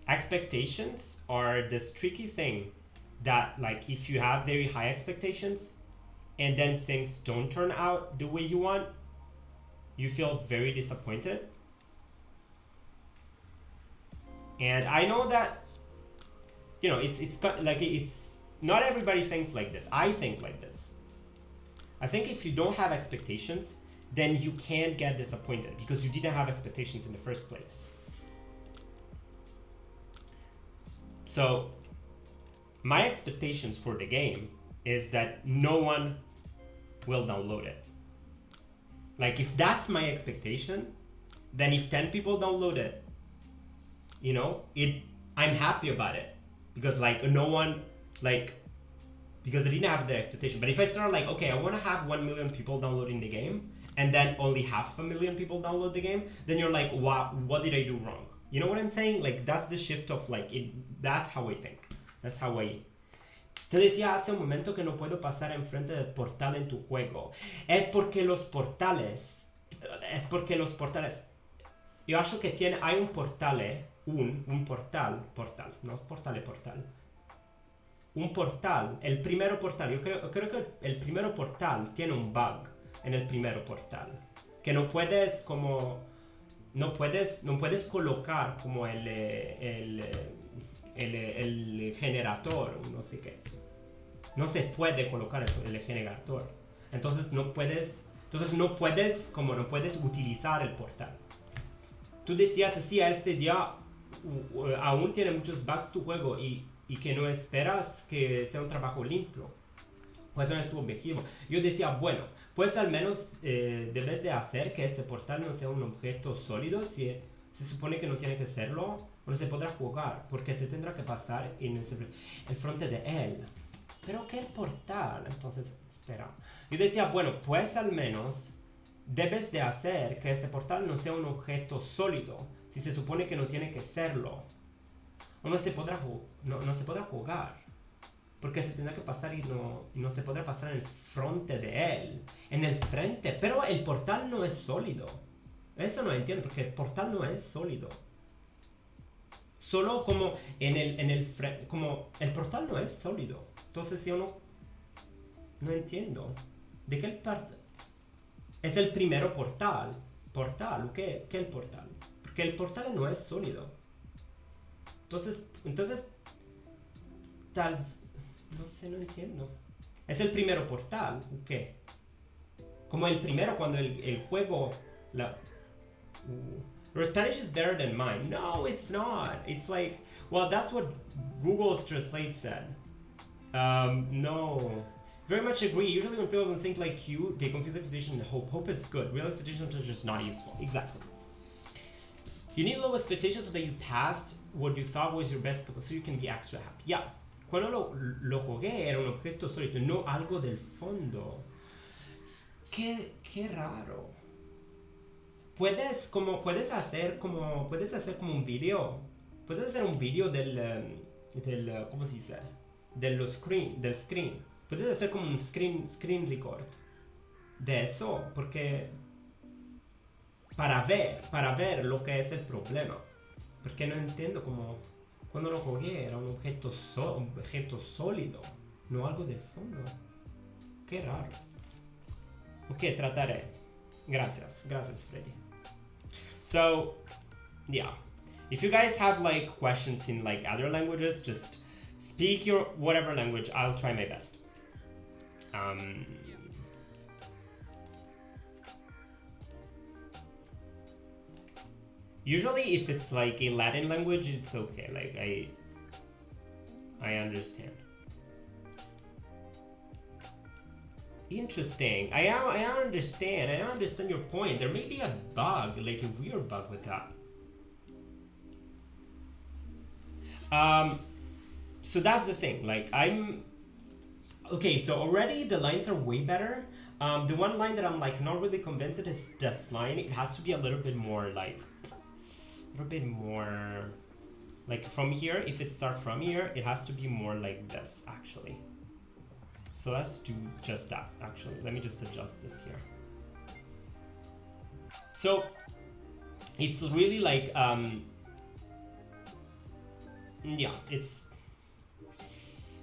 S1: Expectations are this tricky thing that, like, if you have very high expectations and then things don't turn out the way you want, you feel very disappointed. And I know that, you know, it's not everybody thinks like this. I think like this. I think if you don't have expectations, then you can't get disappointed because you didn't have expectations in the first place. So my expectations for the game is that no one will download it. Like, if that's my expectation, then if 10 people download it, you know, I'm happy about it because, like, no one, like, because I didn't have the expectation. But if I start like, okay, I want to have 1 million people downloading the game and then only 500,000 people download the game, then you're like, wow, what did I do wrong? You know what I'm saying? Like, that's the shift of like, that's how I think. That's how I... Te decía hace un momento que no puedo pasar enfrente del portal en tu juego. Es porque los portales... Yo acho que hay un portal, un portal, no portal. Un portal, el primero portal, yo creo que el primero portal tiene un bug en el primero portal. Que no puedes colocar como el generador, no sé qué. No se puede colocar el generador. Entonces no puedes utilizar el portal. Tú decías así, a este día aún tiene muchos bugs tu juego y que no esperas que sea un trabajo limpio. Pues no es tu objetivo. Yo decía, bueno, pues al menos debes de hacer que este portal no sea un objeto sólido. Si se supone que no tiene que serlo, no se podrá jugar, porque se tendrá que pasar en el frente de él. Pero ¿qué portal? Entonces, espera. Yo decía, bueno, pues al menos debes de hacer que este portal no sea un objeto sólido, si se supone que no tiene que serlo. O no se podrá jugar, porque se tendrá que pasar y no se podrá pasar en el frente de él. En el frente, pero el portal no es sólido. Eso no entiendo, porque el portal no es sólido. Solo como como el portal no es sólido. Entonces yo no entiendo. ¿De qué parte? Es el primero portal. ¿Portal? ¿Qué el portal? Porque el portal no es sólido. Entonces no sé, no entiendo. ¿Es el primero portal? ¿O qué? Como el primero cuando el juego... Your Spanish is better than mine. No, it's not. It's like... Well, that's what Google's Translate said. No. Very much agree. Usually when people don't think like you, they confuse expectation and hope. Hope is good. Real expectations are just not useful. Exactly. You need low expectations so that you passed what you thought was your best, so you can be extra happy. Yeah. Cuando lo jugué era un objeto sólido, no algo del fondo. Qué raro. Puedes hacer como un video. Puedes hacer un video del ¿cómo se dice? Del screen. Puedes hacer como un screen record de eso, porque para ver lo que es el problema. Porque no entiendo cómo cuando lo jugué era un objeto sólido, no algo del fondo. Qué raro. Ok, trataré. Gracias, Freddy. So, yeah. If you guys have like questions in like other languages, just speak your whatever language. I'll try my best. Usually if it's like a Latin language, it's okay. Like I understand. Interesting. I understand. I understand your point. There may be a bug, like a weird bug with that. So that's the thing. Like I'm okay. So already the lines are way better. The one line that I'm like not really convinced is this line. It has to be a little bit more like, like from here. If it starts from here, it has to be more like this actually. So let's do just that actually. Let me just adjust this here. So it's really like yeah, it's,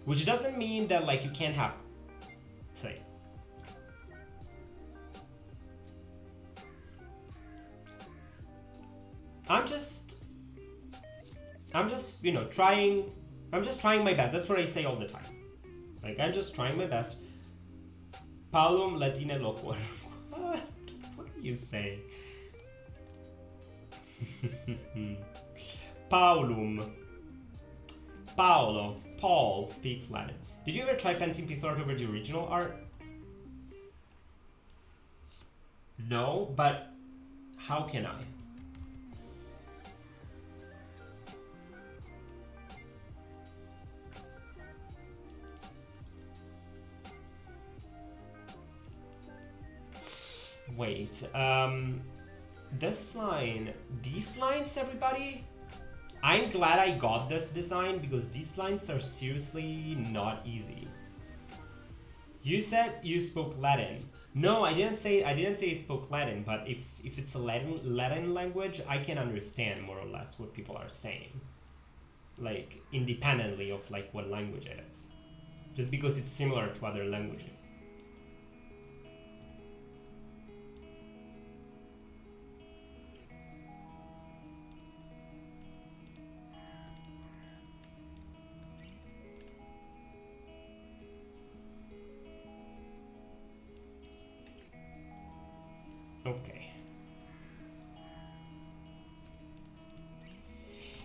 S1: which doesn't mean that like you can't have, say, I'm just you know trying. I'm just trying my best. That's what I say all the time. Like I'm just trying my best. Paulum Latine loquor. What are you saying? Paulum. Paul speaks Latin. Did you ever try painting pixel art over the original art? No, but how can I? Wait, this line, these lines, everybody? I'm glad I got this design because these lines are seriously not easy. You said you spoke Latin. No, I didn't say I spoke Latin, but if it's a Latin language, I can understand more or less what people are saying. Like independently of like what language it is. Just because it's similar to other languages. Okay.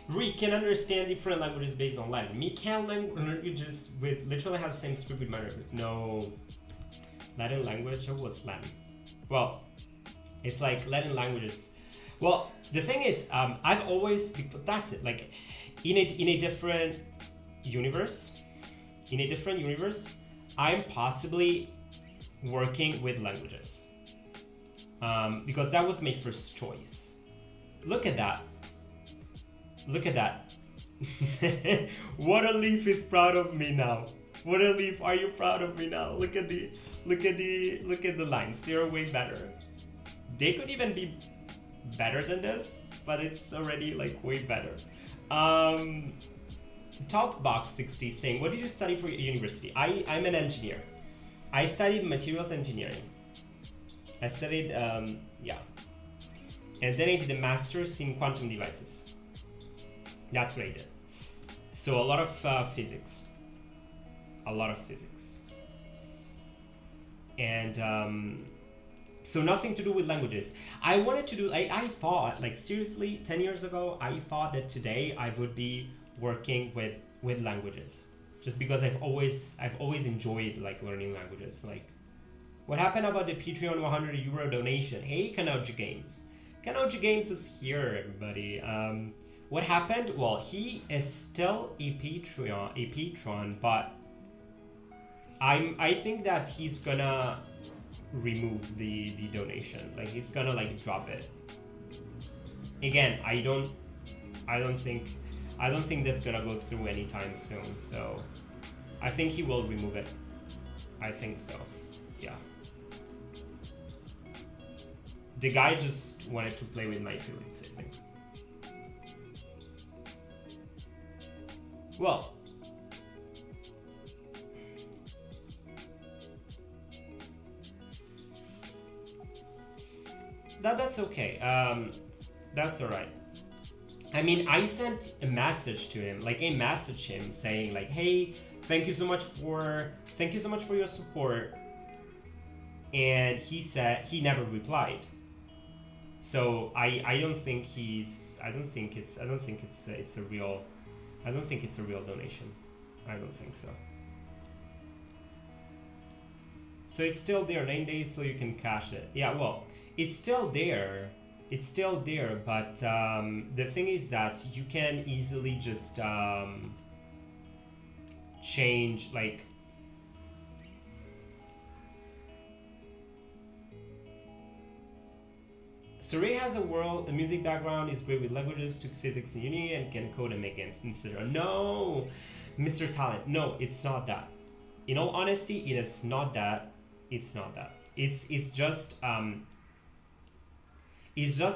S1: We can understand different languages based on Latin. Me can languages with literally has the same script with my language. No, Latin language. What was Latin? Well, it's like Latin languages. Well, the thing is, I've always, that's it. Like in a different universe, I'm possibly working with languages. Because that was my first choice. Look at that. Look at that. Waterleaf is proud of me now. Waterleaf, are you proud of me now? Look at the lines. They're way better. They could even be better than this, but it's already like way better. Talkbox60 saying, what did you study for university? I'm an engineer. I studied materials engineering. I studied, yeah. And then I did a master's in quantum devices. That's what I did. So a lot of physics. And so nothing to do with languages. I wanted to do, I thought, like seriously, 10 years ago, I thought that today I would be working with languages. Just because I've always enjoyed like learning languages. Like, what happened about the Patreon €100 donation? Hey, Kanauji Games. Kanauji Games is here, everybody. What happened? Well, he is still a patron, but I think that he's gonna remove the donation. Like he's gonna like drop it. Again, I don't think that's gonna go through anytime soon. So I think he will remove it. I think so. Yeah. The guy just wanted to play with my feelings, I think. Well, that's okay. That's all right. I mean, I sent a message to him, like I messaged him saying like, hey, thank you so much for your support. And he said he never replied. So I don't think he's I don't think it's it's a real donation. I don't think so. So it's still there, 9 days till you can cash it. Yeah, well, it's still there. It's still there, but the thing is that you can easily just change, like, Sara has a music background, is great with languages, took physics in uni, and can code and make games, etc. No, Mr. Talent, no, it's not that. In all honesty, it is not that. It's not that. It's just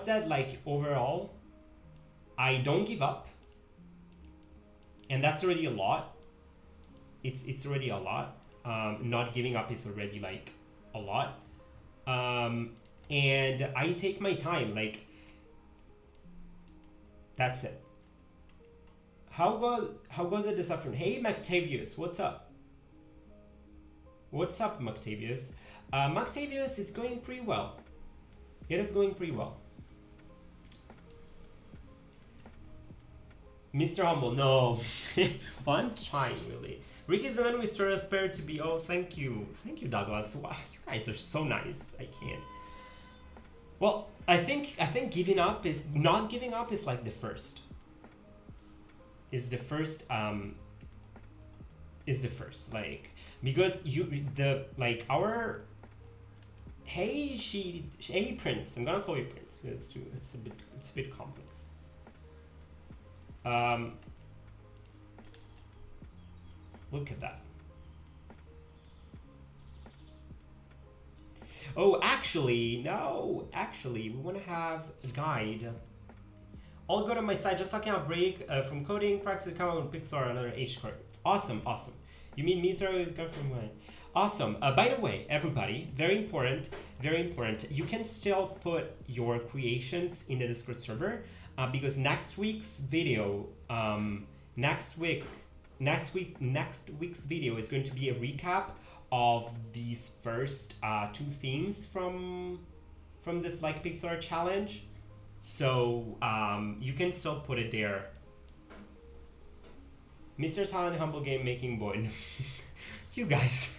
S1: that, like, overall, I don't give up, and that's already a lot. It's already a lot. Not giving up is already, like, a lot. And I take my time, like, that's it. How goes it this afternoon? Hey, Mactavius, what's up? What's up, Mactavius? Mactavius, it's going pretty well. It is going pretty well. Mr. Humble, no. Well, I'm trying, really. Ricky's the man we sort of aspire to be. Oh, thank you. Thank you, Douglas. Wow, you guys are so nice. I can't. Well, I think not giving up is like the first. Is the first, like, because our, hey Prince, I'm gonna call you Prince. It's a bit complex. Look at that. Oh, actually, no. Actually, we want to have a guide. I'll go to my site, just talking about break from coding, practice account on Pixar, another H card. Awesome, awesome. You mean me, Sarah, is going from mine. Awesome. By the way, everybody, very important. You can still put your creations in the Discord server because next week's video, next week's video is going to be a recap of these first 2 themes from this, like, Pixar challenge. So you can still put it there. Mr. Talent, humble game making boy. You guys.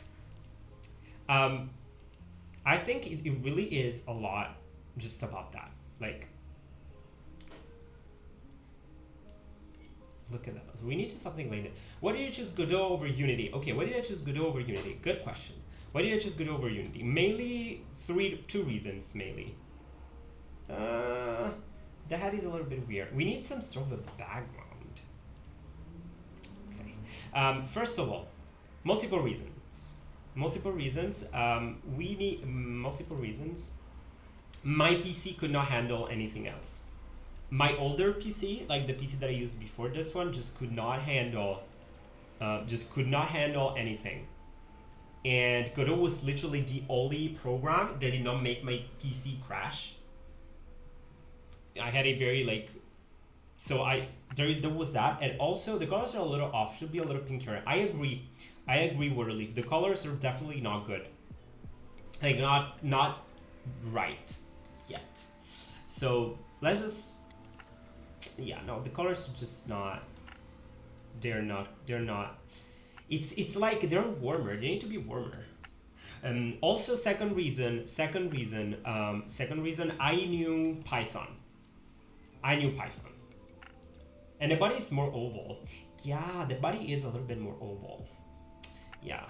S1: I think it really is a lot just about that. Like, look at that. We need to something like that. Why did you choose Godot over Unity? Okay, why did I choose Godot over Unity? Good question. Why did I choose Godot over Unity? Mainly 2 reasons, mainly. That is a little bit weird. We need some sort of a background. Okay. First of all, multiple reasons. We need multiple reasons. My PC could not handle anything else. My older PC, like the PC that I used before this one, just could not handle anything. And Godot was literally the only program that did not make my PC crash. I had a very, like, so there was that, and also the colors are a little off. Should be a little pinkier. I agree, Waterleaf. The colors are definitely not good. Like, not right yet. So let's just, yeah, no, the colors are just not. They're not. It's like they're warmer. They need to be warmer. Also, second reason. I knew Python. And the body is more oval. Yeah, the body is a little bit more oval. Yeah.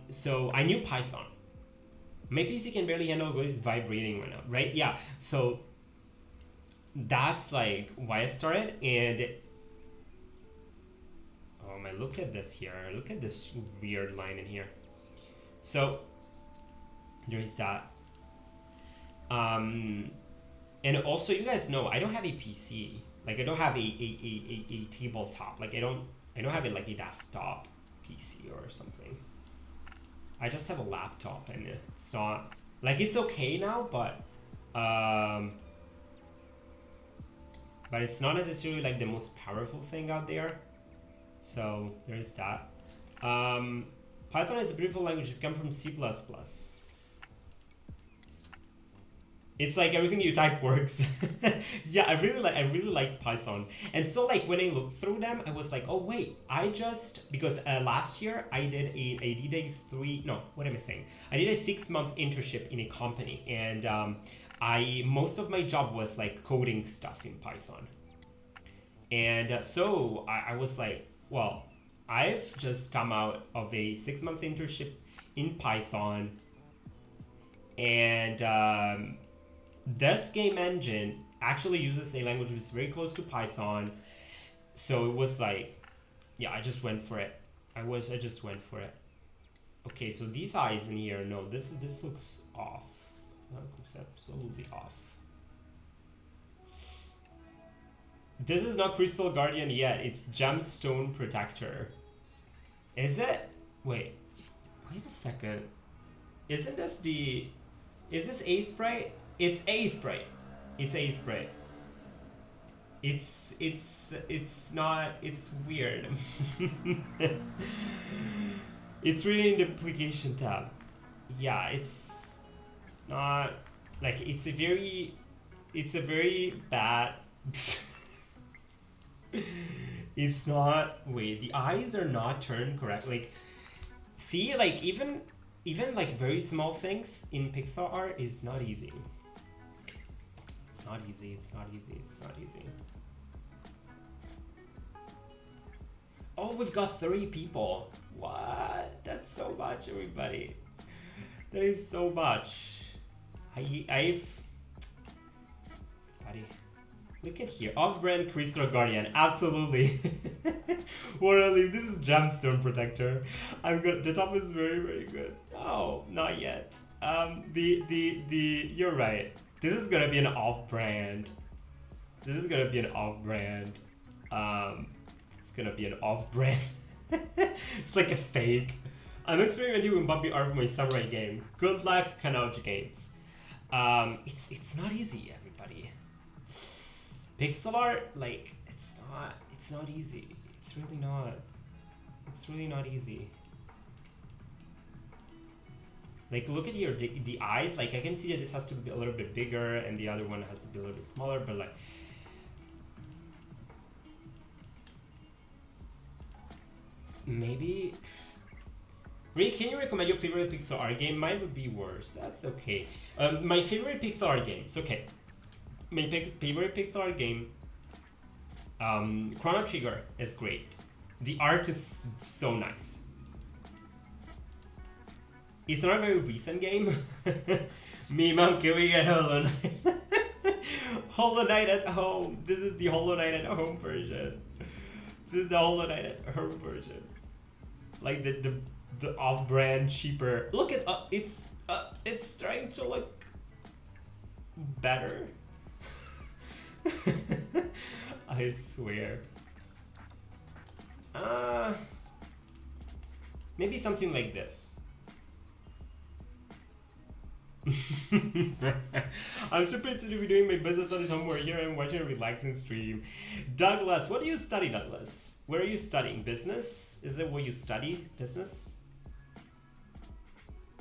S1: So I knew Python. My PC can barely handle Go, is vibrating right now, right? Yeah. So that's like why I started. And oh my, look at this here. Look at this weird line in here. So there is that. And also, you guys know I don't have a PC. Like, I don't have a tabletop. Like, I don't have it like a desktop PC or something. I just have a laptop, and it's not like, it's okay now, but it's not necessarily like the most powerful thing out there. So there's that. Python is a beautiful language. It comes from C++. It's like everything you type works. Yeah, I really like Python. And so like when I looked through them, I was like, oh wait, I just because last year I did a three no what am I saying? I did a 6 month internship in a company, and I most of my job was like coding stuff in Python. And so I was like, well, I've just come out of a 6 month internship in Python, and this game engine actually uses a language which is very close to Python. So it was like, yeah, I just went for it. I just went for it. Okay, so these eyes in here, no, this looks off. Looks absolutely off. This is not Crystal Guardian yet. It's Gemstone Protector. Is it? Wait a second. Isn't this the? Is this Aseprite? It's Aseprite. It's Aseprite. It's not. It's weird. It's really in the application tab. Yeah, it's not like it's a very bad. It's not. Wait, the eyes are not turned correct. Like, see, like even like very small things in pixel art is not easy. It's not easy. It's not easy. It's not easy. Oh, we've got 3 people. What? That's so much, everybody. That is so much. I've. Buddy. Look at here. Off-brand Crystal Guardian. Absolutely. What I leave. This is Gemstone Protector. I'm good. The top is very, very good. Oh, not yet. You're right. This is gonna be an off-brand. This is gonna be an off-brand. It's gonna be an off-brand. It's like a fake. I'm experimenting with Bobby art for my samurai game. Good luck, Kanauji Games. It's not easy, everybody. Pixel art, like, it's not easy. It's really not. It's really not easy. Like, look at here, the eyes, like, I can see that this has to be a little bit bigger and the other one has to be a little bit smaller, but like, maybe, Rick, can you recommend your favorite pixel art game? Mine would be worse. That's okay. My favorite pixel art games, okay. My favorite pixel art game, Chrono Trigger is great. The art is so nice. It's not a very recent game. Me, Mom, Kiwi, and Hollow Knight. Hollow Knight at home. This is the Hollow Knight at home version. This is the Hollow Knight at home version. Like the off-brand cheaper. Look at it's trying to look better. I swear. Maybe something like this. I'm super excited to be doing my business studies homework here and watching a relaxing stream. Douglas, what do you study, Douglas? Where are you studying? Business? Is it what you study? Business?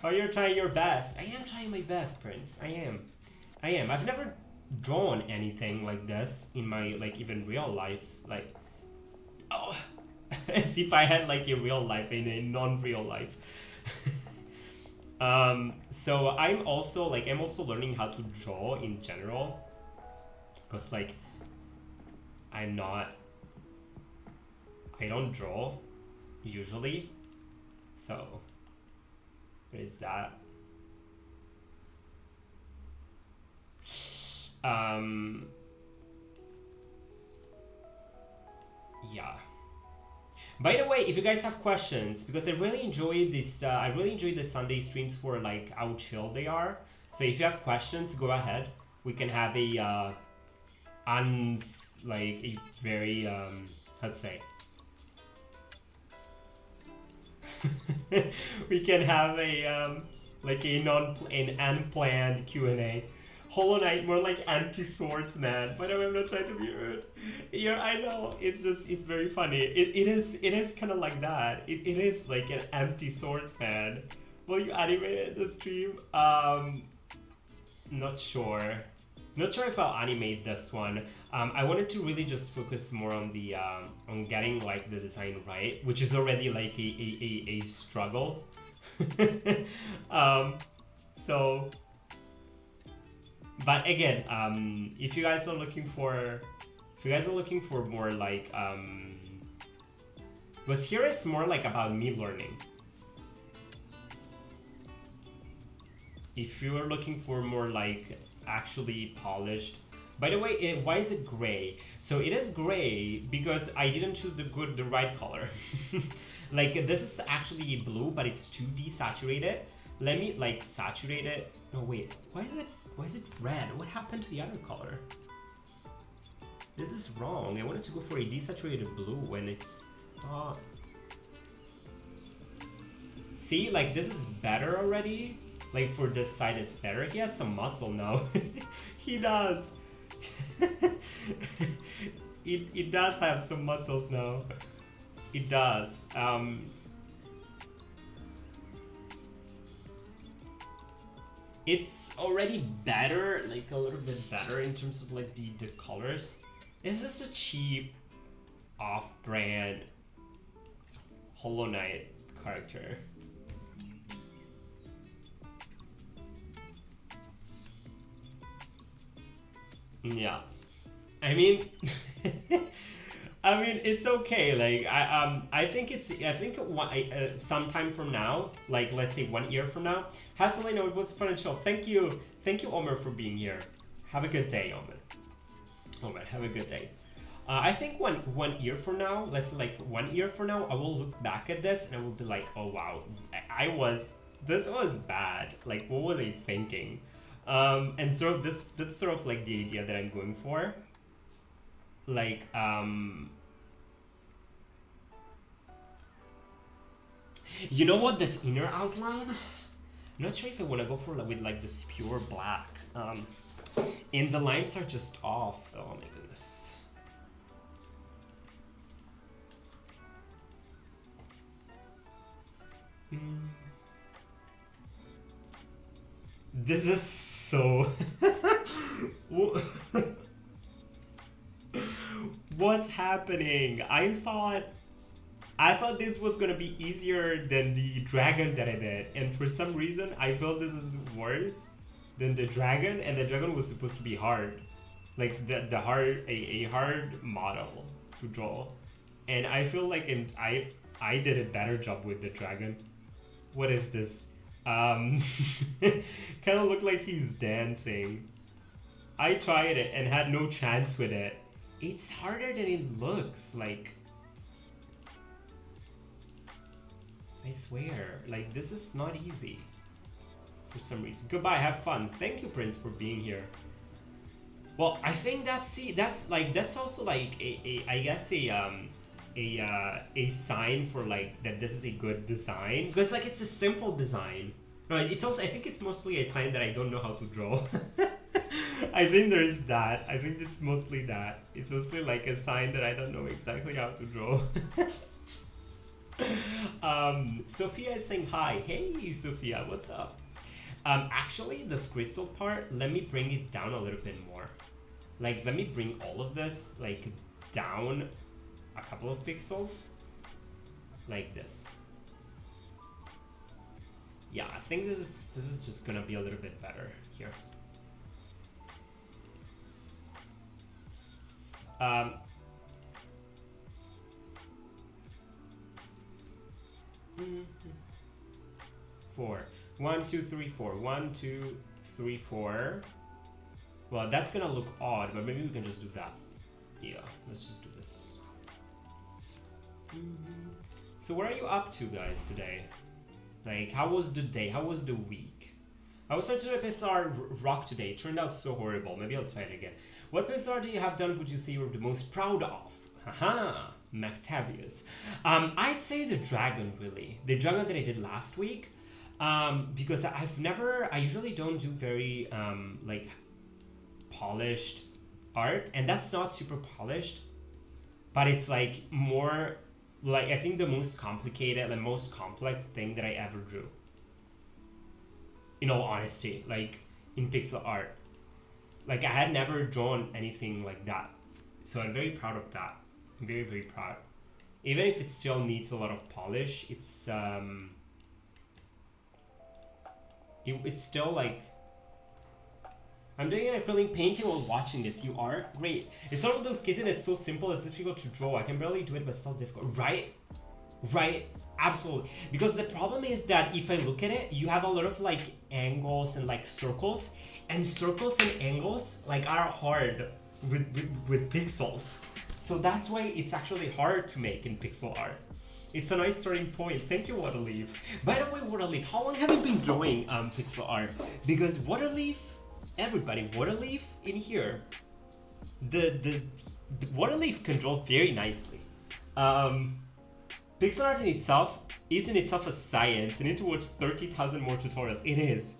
S1: Oh, you're trying your best. I am trying my best, Prince. I am. I've never drawn anything like this in my, like, even real life. Like, oh, as if I had like a real life in a non-real life. So I'm also learning how to draw in general, because like I don't draw usually, so there is that. Yeah. By the way, if you guys have questions, because I really enjoy this, I really enjoy the Sunday streams for like how chill they are. So if you have questions, go ahead. We can have a a very let's say we can have a like an unplanned Q&A. Hollow Knight, more like anti-swordsman. By the way, I'm not trying to be rude. Yeah, I know. It's very funny. It is kind of like that. It is like an anti-swordsman. Will you animate it in the stream? not sure. Not sure if I'll animate this one. I wanted to really just focus more on the on getting like the design right, which is already like a struggle. So, but again, if you guys are looking for, more like, but here it's more like about me learning. If you are looking for more like actually polished. By the way, why is it gray? So it is gray because I didn't choose the right color. Like this is actually blue, but it's too desaturated. Let me like saturate it. No wait, why is it red? What happened to the other color? This is wrong. I wanted to go for a desaturated blue when it's see, like this is better already. Like for this side it's better. He has some muscle now. He does. It does have some muscles now. It does. It's already better, like a little bit better in terms of like the colors. It's just a cheap off-brand Hollow Knight character. Yeah, I mean, I mean it's okay. Like I think sometime from now, like let's say 1 year from now. Hatsalino, it was a fun show. Thank you, Omer, for being here. Have a good day, Omer. Omer, have a good day. I think 1 year from now, let's say like 1 year from now, I will look back at this and I will be like, oh wow, this was bad. Like what was I thinking? And sort of that's sort of like the idea that I'm going for. Like, you know what, this inner outline? I'm not sure if I want to go for with like this pure black. And the lines are just off. Oh my goodness. This is so what's happening? I thought this was gonna be easier than the dragon that I did, and for some reason I felt this is worse than the dragon, and the dragon was supposed to be hard, like the hard a hard model to draw, and I feel like I did a better job with the dragon. What is this? Kind of looked like he's dancing. I tried it and had no chance with it. It's harder than it looks, like. I swear, like this is not easy for some reason. Goodbye, have fun. Thank you, Prince, for being here. Well, I think that's also like I guess a sign for like that this is a good design, because like it's a simple design. No, it's also, I think it's mostly a sign that I don't know how to draw. I think there is that. I think it's mostly that. It's mostly like a sign that I don't know exactly how to draw. Sophia is saying hi. Hey Sophia, what's up? Actually this crystal part, let me bring it down a little bit more. Like let me bring all of this like down a couple of pixels. Like this. Yeah, I think this is just gonna be a little bit better here. Four. 1, 2, 3, 4. 1, 2, 3, 4. Well, that's gonna look odd, but maybe we can just do that. Yeah, let's just do this. So what are you up to, guys, today? Like, how was the day? How was the week? I was trying to do a PSR rock today. It turned out so horrible. Maybe I'll try it again. What PSR do you have done would you say you were the most proud of? Haha, Mactavius. I'd say the dragon, really. The dragon that I did last week. Because I usually don't do very, like, polished art. And that's not super polished. But it's, like, more... Like, I think the most complicated, the most complex thing that I ever drew. In all honesty. Like, in pixel art. Like I had never drawn anything like that. So I'm very proud of that. I'm very, very proud. Even if it still needs a lot of polish, it's still like, I'm doing an acrylic painting while watching this. You are? Great. It's one of those cases that's so simple, it's difficult to draw. I can barely do it, but it's still difficult. Right? Right? Absolutely. Because the problem is that if I look at it, you have a lot of like angles and like circles. And circles and angles like are hard with pixels. So that's why it's actually hard to make in pixel art. It's a nice starting point. Thank you, Waterleaf. By the way, Waterleaf, how long have you been drawing pixel art? Because Waterleaf, everybody, Waterleaf in here, the Waterleaf can draw very nicely. Pixel art in itself is in itself a science. You need to watch 30,000 more tutorials. It is.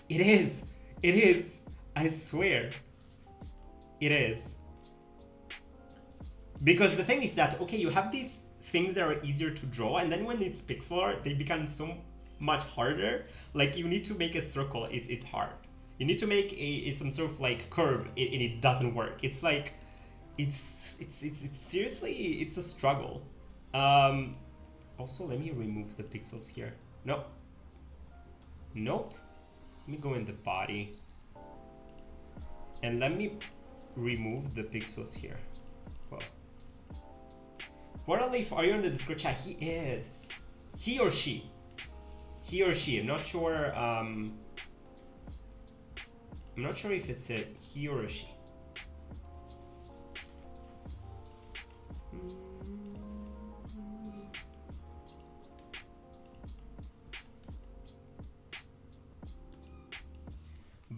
S1: It is. It is. I swear. It is. Because the thing is that, okay, you have these things that are easier to draw, and then when it's pixel art, they become so much harder. Like you need to make a circle, it's hard. You need to make some sort of like curve, and it doesn't work. It's like, it's seriously, it's a struggle. Also, let me remove the pixels here. Nope. Nope. Let me go in the body. And let me remove the pixels here. Well. Waterleaf, are you in the Discord chat? He is. He or she. He or she. I'm not sure. I'm not sure if it's a he or a she.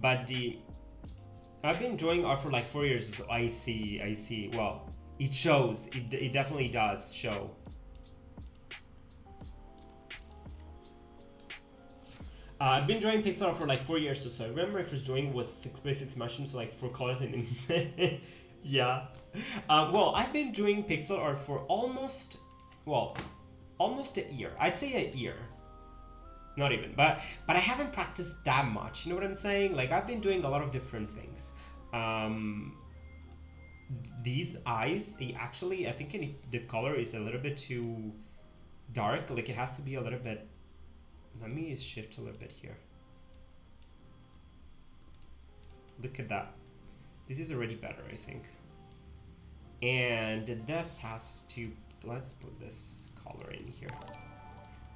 S1: But I've been drawing art for like 4 years, so I see. Well, it shows. It definitely does show. I've been drawing pixel art for like 4 years or so. I remember my first drawing was 6x6 mushrooms, so like 4 colors and yeah. Well, I've been doing pixel art for almost a year. I'd say a year. Not even, but I haven't practiced that much. You know what I'm saying? Like I've been doing a lot of different things. These eyes, they actually, I think the color is a little bit too dark. Like it has to be a little bit. Let me shift a little bit here. Look at that. This is already better, I think. And this has to, let's put this color in here.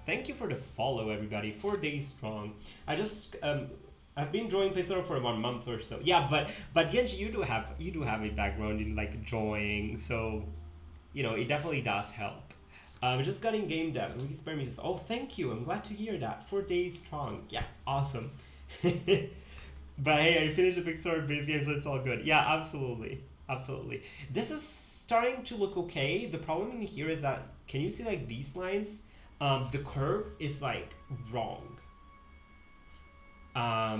S1: Thank you for the follow, everybody. 4 days strong. I've been drawing pixel art for 1 month or so. Yeah, but Genji, you do have a background in like drawing, so you know it definitely does help. Just got in game dev. We spare me just. Oh, thank you. I'm glad to hear that. 4 days strong. Yeah, awesome. But hey, I finished the pixel art base game, so it's all good. Yeah, absolutely, absolutely. This is starting to look okay. The problem in here is that, can you see like these lines? The curve is like wrong.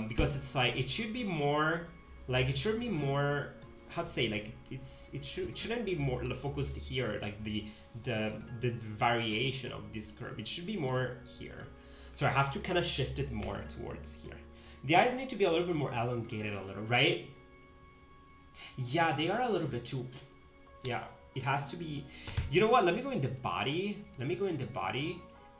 S1: Because it's like it should be more how to say, like it shouldn't be more focused here, like the variation of this curve. It should be more here. So I have to kind of shift it more towards here. The eyes need to be a little bit more elongated a little, right? Yeah, they are a little bit too. Yeah, it has to be. You know what? Let me go in the body.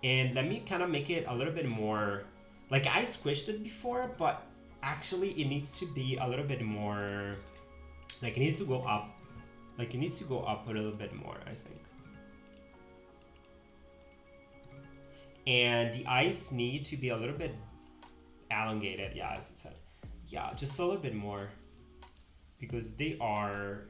S1: And let me kind of make it a little bit more. Like I squished it before, but actually it needs to be a little bit more. Like it needs to go up. Like it needs to go up a little bit more, I think. And the eyes need to be a little bit elongated. Yeah, as I said. Yeah, just a little bit more. Because they are.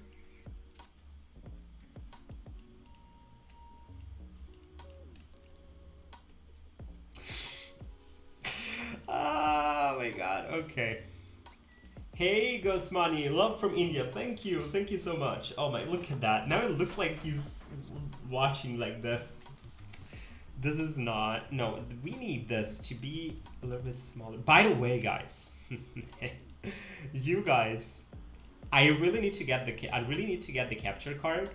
S1: Oh my god, okay. Hey Ghost Money, love from India. Thank you so much. Oh my, look at that. Now it looks like he's watching like this. This is not, no, we need this to be a little bit smaller. By the way, guys, you guys, I really need to get the capture card,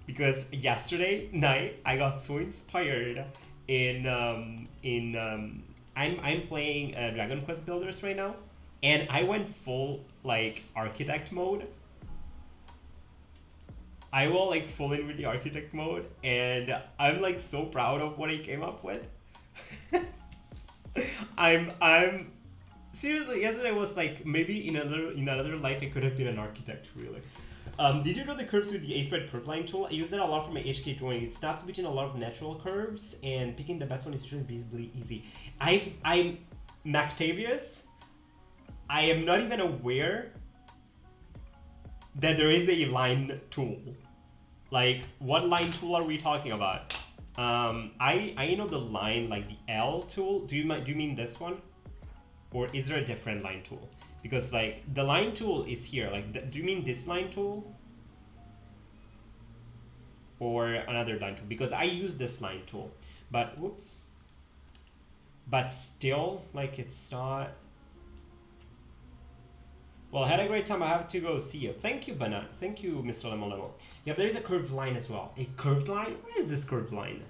S1: because yesterday night I got so inspired I'm playing Dragon Quest Builders right now, and I went full like architect mode. I will like full in with the architect mode, and I'm like so proud of what I came up with. I'm seriously, yesterday was like maybe in another life I could have been an architect, really. Did you draw the curves with the Aseprite curve line tool? I use it a lot for my HK drawing. It snaps between a lot of natural curves, and picking the best one is usually visibly easy. I'm Mactavius. I am not even aware that there is a line tool. Like, what line tool are we talking about? I know the line, like the L tool. Do you mean this one, or is there a different line tool? Because like the line tool is here. Like, do you mean this line tool, or another line tool? Because I use this line tool, but whoops. But still, like, it's not. Well, I had a great time. I have to go see you. Thank you, Banat. Thank you, Mr. Lemon Lemon. Yeah, there is a curved line as well. A curved line? Where is this curved line?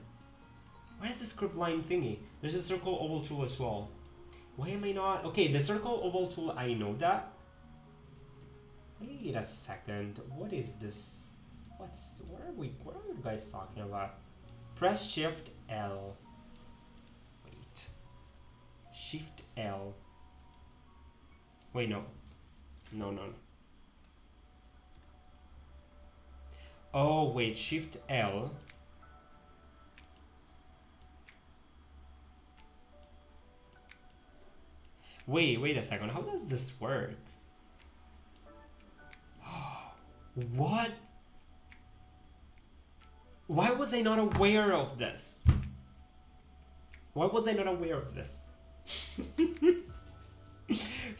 S1: Where is this curved line thingy? There's a circle oval tool as well. Why am I not? Okay, the circle oval tool, I know that. Wait a second. What is this? What are you guys talking about? Press Shift L. Wait. Shift L. Wait, no. No. Oh, wait, Shift L. Wait a second. How does this work? What? Why was I not aware of this? Why was I not aware of this?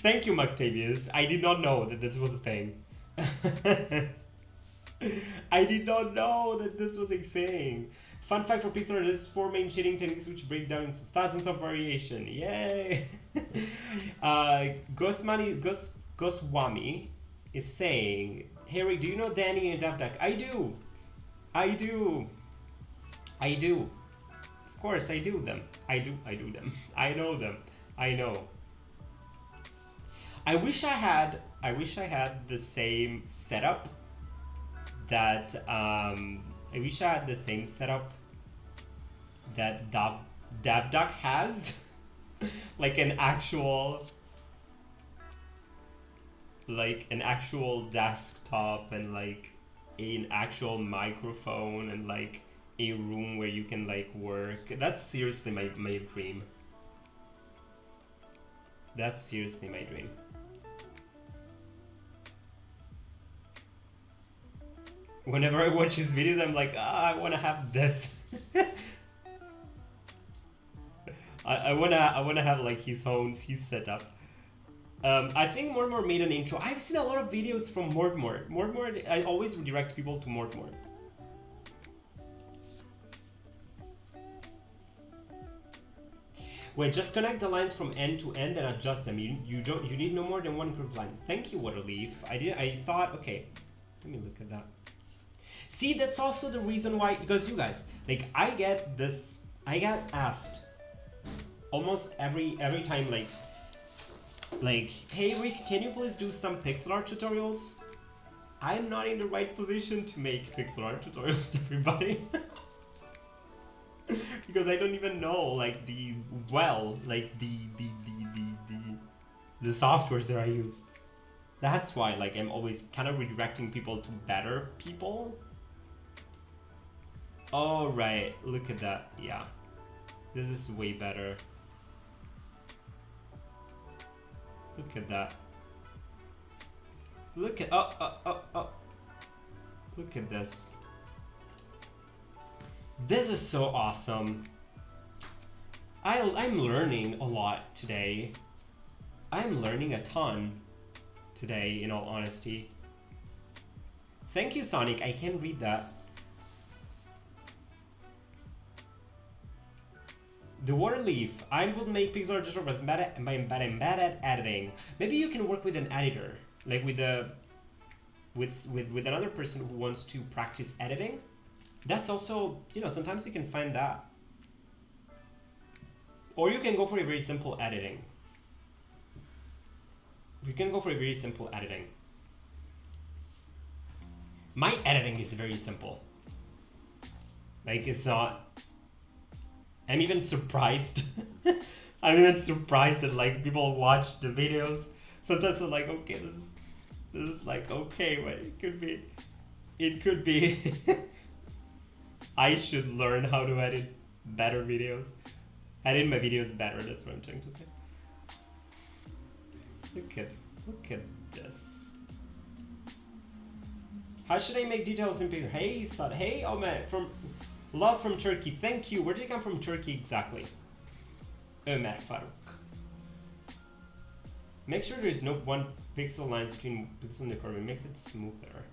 S1: Thank you, Mactavius. I did not know that this was a thing. I did not know that this was a thing. Fun fact for Pixar, there's 4 main shading techniques which break down into thousands of variation. Yay! Goswami is saying, hey Rick, do you know Danny and DevDuck? I do. Of course I do them. I do them. I know them. I know. I wish I had the same setup that DevDuck has. Like an actual desktop, and like an actual microphone, and like a room where you can like work. That's seriously my dream. That's seriously my dream. Whenever I watch his videos, I'm like, I want to have this. I wanna have like his setup. I think Mortmore made an intro. I've seen a lot of videos from Mortmore. Mortmore, I always redirect people to Mortmore. Wait, just connect the lines from end to end and adjust them. You need no more than one curved line. Thank you, Waterleaf. I thought, okay, let me look at that. See, that's also the reason why, because you guys, like, I get asked almost every time, like, hey Rick, can you please do some pixel art tutorials? I'm not in the right position to make pixel art tutorials, everybody. Because I don't even know like the softwares that I use. That's why like I'm always kind of redirecting people to better people. All right, look at that. Yeah, this is way better. Look at that. Look at Look at this. This is so awesome. I'm learning a lot today. I'm learning a ton today, in all honesty. Thank you, Sonic. I can read that. The Waterleaf. I will make pixel art just but I'm bad at editing. Maybe you can work with an editor, like with another person who wants to practice editing. That's also, you know, sometimes you can find that. Or you can go for a very simple editing. We can go for a very simple editing. My editing is very simple. Like, it's not... I'm even surprised. I'm even surprised that like people watch the videos. Sometimes I'm like, okay, this is like okay, but it could be I should learn how to edit better videos. Edit my videos better, that's what I'm trying to say. Look at this. How should I make details in picture? Hey, Sara. Hey, Omer, from love from Turkey. Thank you. Where did you come from, Turkey exactly? Ömer Faruk. Make sure there is no one pixel line between pixel and the curve. It makes it smoother.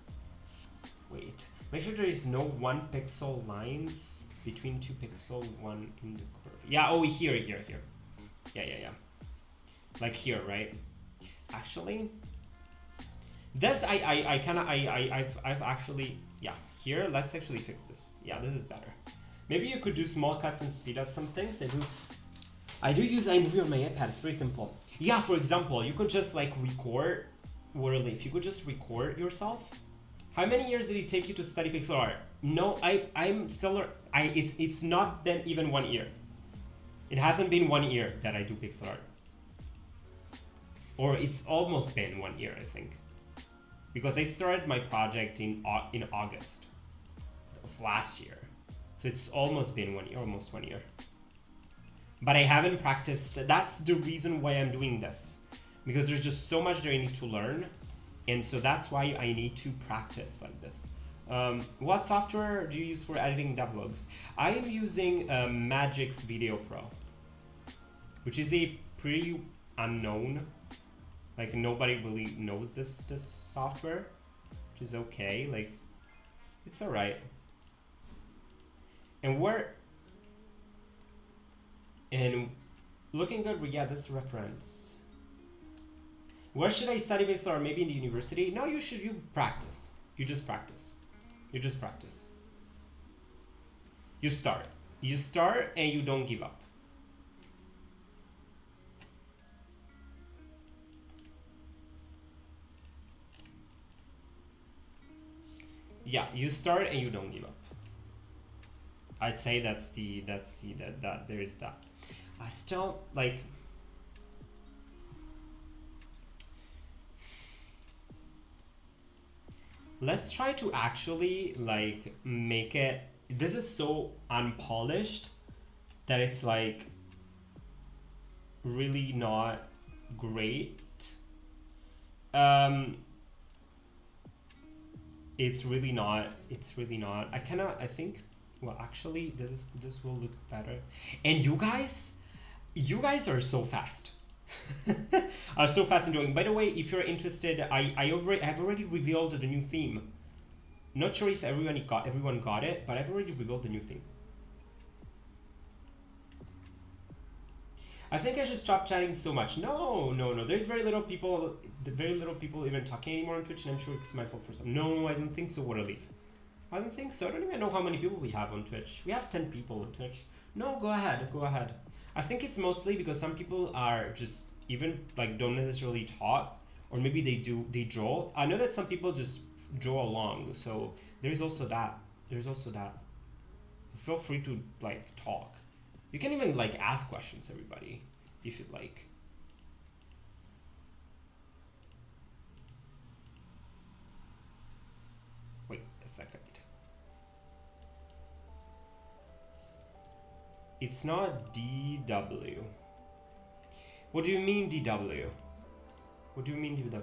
S1: Wait. Make sure there is no one pixel lines between two pixel, one in the curve. Yeah. Oh, here. Yeah. Like here, right? Actually, this I've actually, yeah. Here, let's actually fix this. Yeah, this is better. Maybe you could do small cuts and speed up some things. I do use iMovie on my iPad. It's very simple. Yeah, for example, you could just like record. If you could just record yourself. How many years did it take you to study pixel art? No, I'm still. It's not been even 1 year. It hasn't been 1 year that I do pixel art. Or it's almost been 1 year, I think. Because I started my project in August of last year. So it's almost been 1 year, almost 1 year. But I haven't practiced. That's the reason why I'm doing this. Because there's just so much that I need to learn. And so that's why I need to practice like this. What software do you use for editing devlogs? I'm using Magix Video Pro, which is a pretty unknown. Like nobody really knows this software, which is okay. Like it's all right. And looking good. Yeah, this reference. Where should I study pixel art? Maybe in the university? No, you practice. You just practice. You start and you don't give up. Yeah, you start and you don't give up. I'd say that there is that. I still like. Let's try to actually like make it. This is so unpolished that it's like really not great. It's really not. I think. Well, actually, this will look better. And you guys are so fast. Are so fast enjoying. By the way, if you're interested, I've already revealed the new theme. Not sure if everyone got it, but I've already revealed the new theme. I think I should stop chatting so much. No. There's very little people even talking anymore on Twitch, and I'm sure it's my fault for some. No, I don't think so. What a leaf. I don't think so. I don't even know how many people we have on Twitch. We have 10 people on Twitch. No, go ahead. I think it's mostly because some people are just even like don't necessarily talk, or maybe they draw. I know that some people just draw along, so there's also that. Feel free to like talk. You can even like ask questions, everybody, if you'd like. Wait a second. It's not DW. What do you mean DW? What do you mean DW?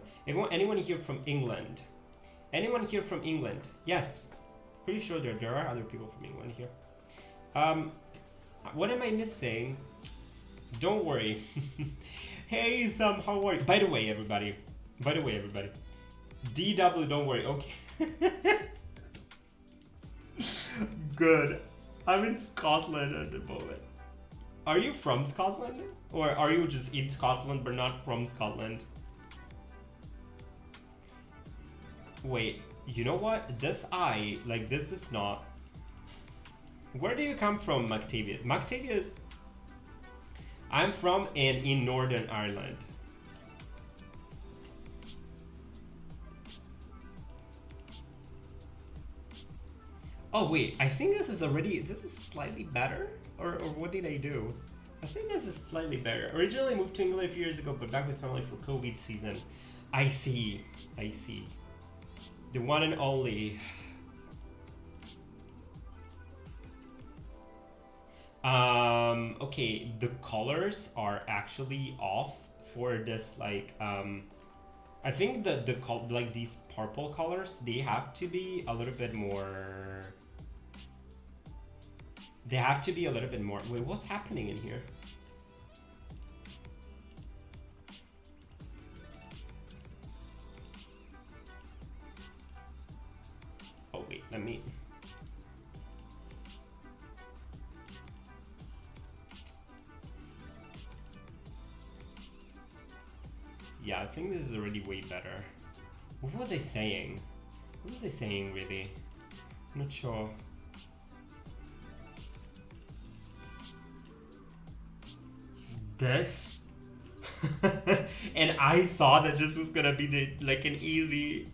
S1: Anyone here from England? Anyone here from England? Yes. Pretty sure there are other people from England here. What am I missing? Don't worry. Hey, Sam, how are you? By the way, everybody. DW, don't worry. Okay. Good. I'm in Scotland at the moment. Are you from Scotland? Or are you just in Scotland but not from Scotland? Wait, you know what? This is not... Where do you come from, Mactavius? Mactavius? I'm from in Northern Ireland. Oh wait, I think this is slightly better? Or what did I do? I think this is slightly better. Originally moved to England a few years ago, but back with family for COVID season. I see. The one and only. Okay, the colors are actually off for this, like, I think like these purple colors, they have to be a little bit more. They have to be a little bit more. Wait, what's happening in here? Oh wait, let me. Yeah, I think this is already way better. What was I saying? What was I saying, really? I'm not sure. This? And I thought that this was gonna be like an easy...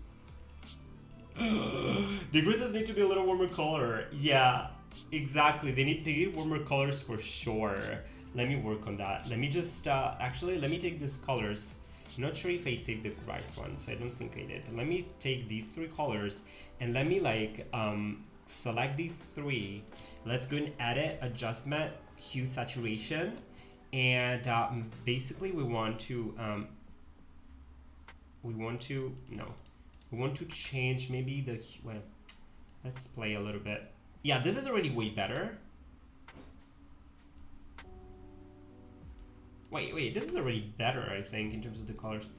S1: The crystals need to be a little warmer color. Yeah, exactly. They need warmer colors for sure. Let me work on that. Let me just, actually, let me take these colors. I'm not sure if I saved the right ones. I don't think I did. Let me take these 3 colors and let me like select these 3. Let's go and edit, adjustment, hue, saturation, and basically we want to change maybe the, well, let's play a little bit. Yeah, this is already way better. Wait, this is already better, I think, in terms of the colors.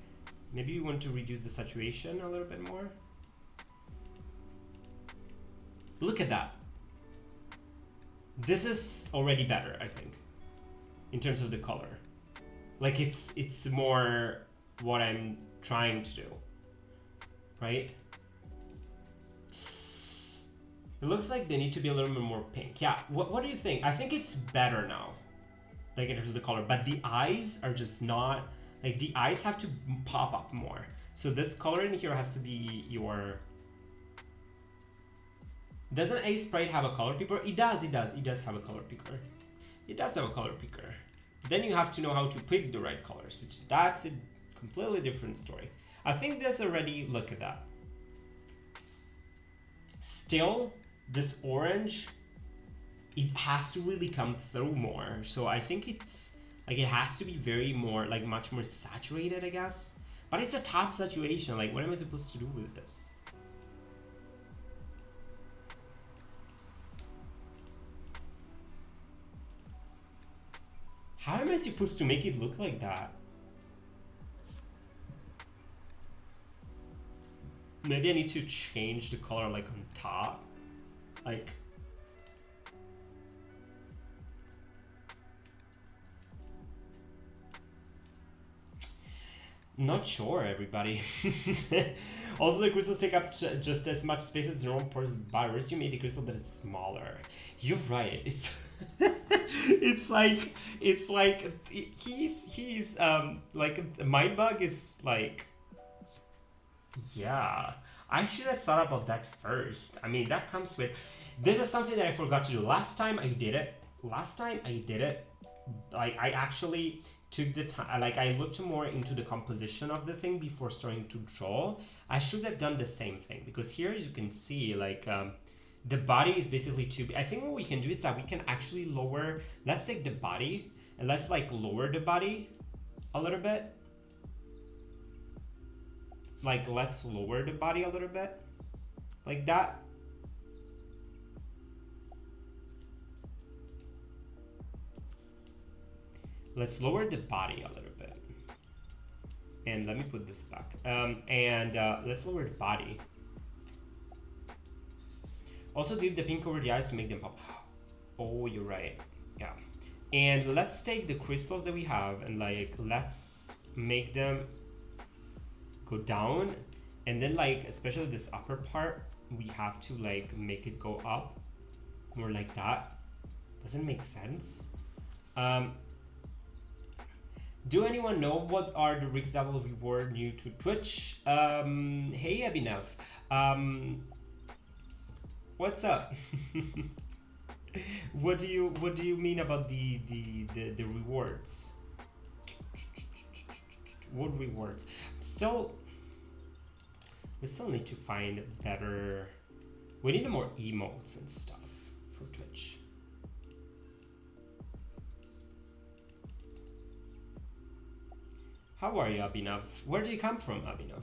S1: Maybe we want to reduce the saturation a little bit more. Look at that. This is already better, I think, in terms of the color. Like it's more what I'm trying to do, right? It looks like they need to be a little bit more pink. Yeah, what do you think? I think it's better now, like in terms of the color, but the eyes are just not, like the eyes have to pop up more. So this color in here has to be your... Doesn't Aseprite have a color picker? It does have a color picker. It does have a color picker. Then you have to know how to pick the right colors, which that's a completely different story. I think there's already, look at that. Still, this orange, it has to really come through more. So I think it's like, it has to be very more, like much more saturated, I guess. But it's a top saturation. Like, what am I supposed to do with this? How am I supposed to make it look like that? Maybe I need to change the color like on top. Like, not sure, everybody. Also, the crystals take up just as much space as the normal virus. You made the crystal, but it's smaller. You're right. It's it's like he's like my bug is like, yeah, I should have thought about that first. I mean, that comes with, this is something that I forgot to do last time I did it. Like, I actually took the time, like I looked more into the composition of the thing before starting to draw. I should have done the same thing, because here, as you can see, like the body is basically too big. I think what we can do is that we can actually lower, let's take the body and let's like lower the body a little bit. Like, let's lower the body a little bit like that. Let's lower the body a little bit. And let me put this back. Let's lower the body. Also leave the pink over the eyes to make them pop. Oh, you're right. Yeah. And let's take the crystals that we have and like, let's make them go down. And then like, especially this upper part, we have to like make it go up more like that. Doesn't make sense. Do anyone know what are the Rick's Double reward new to Twitch? Hey Abhinav. What's up? What do you mean about the rewards? What rewards? Still, we still need to find better. We need more emotes and stuff for Twitch. How are you, Abhinav? Where do you come from, Abhinav?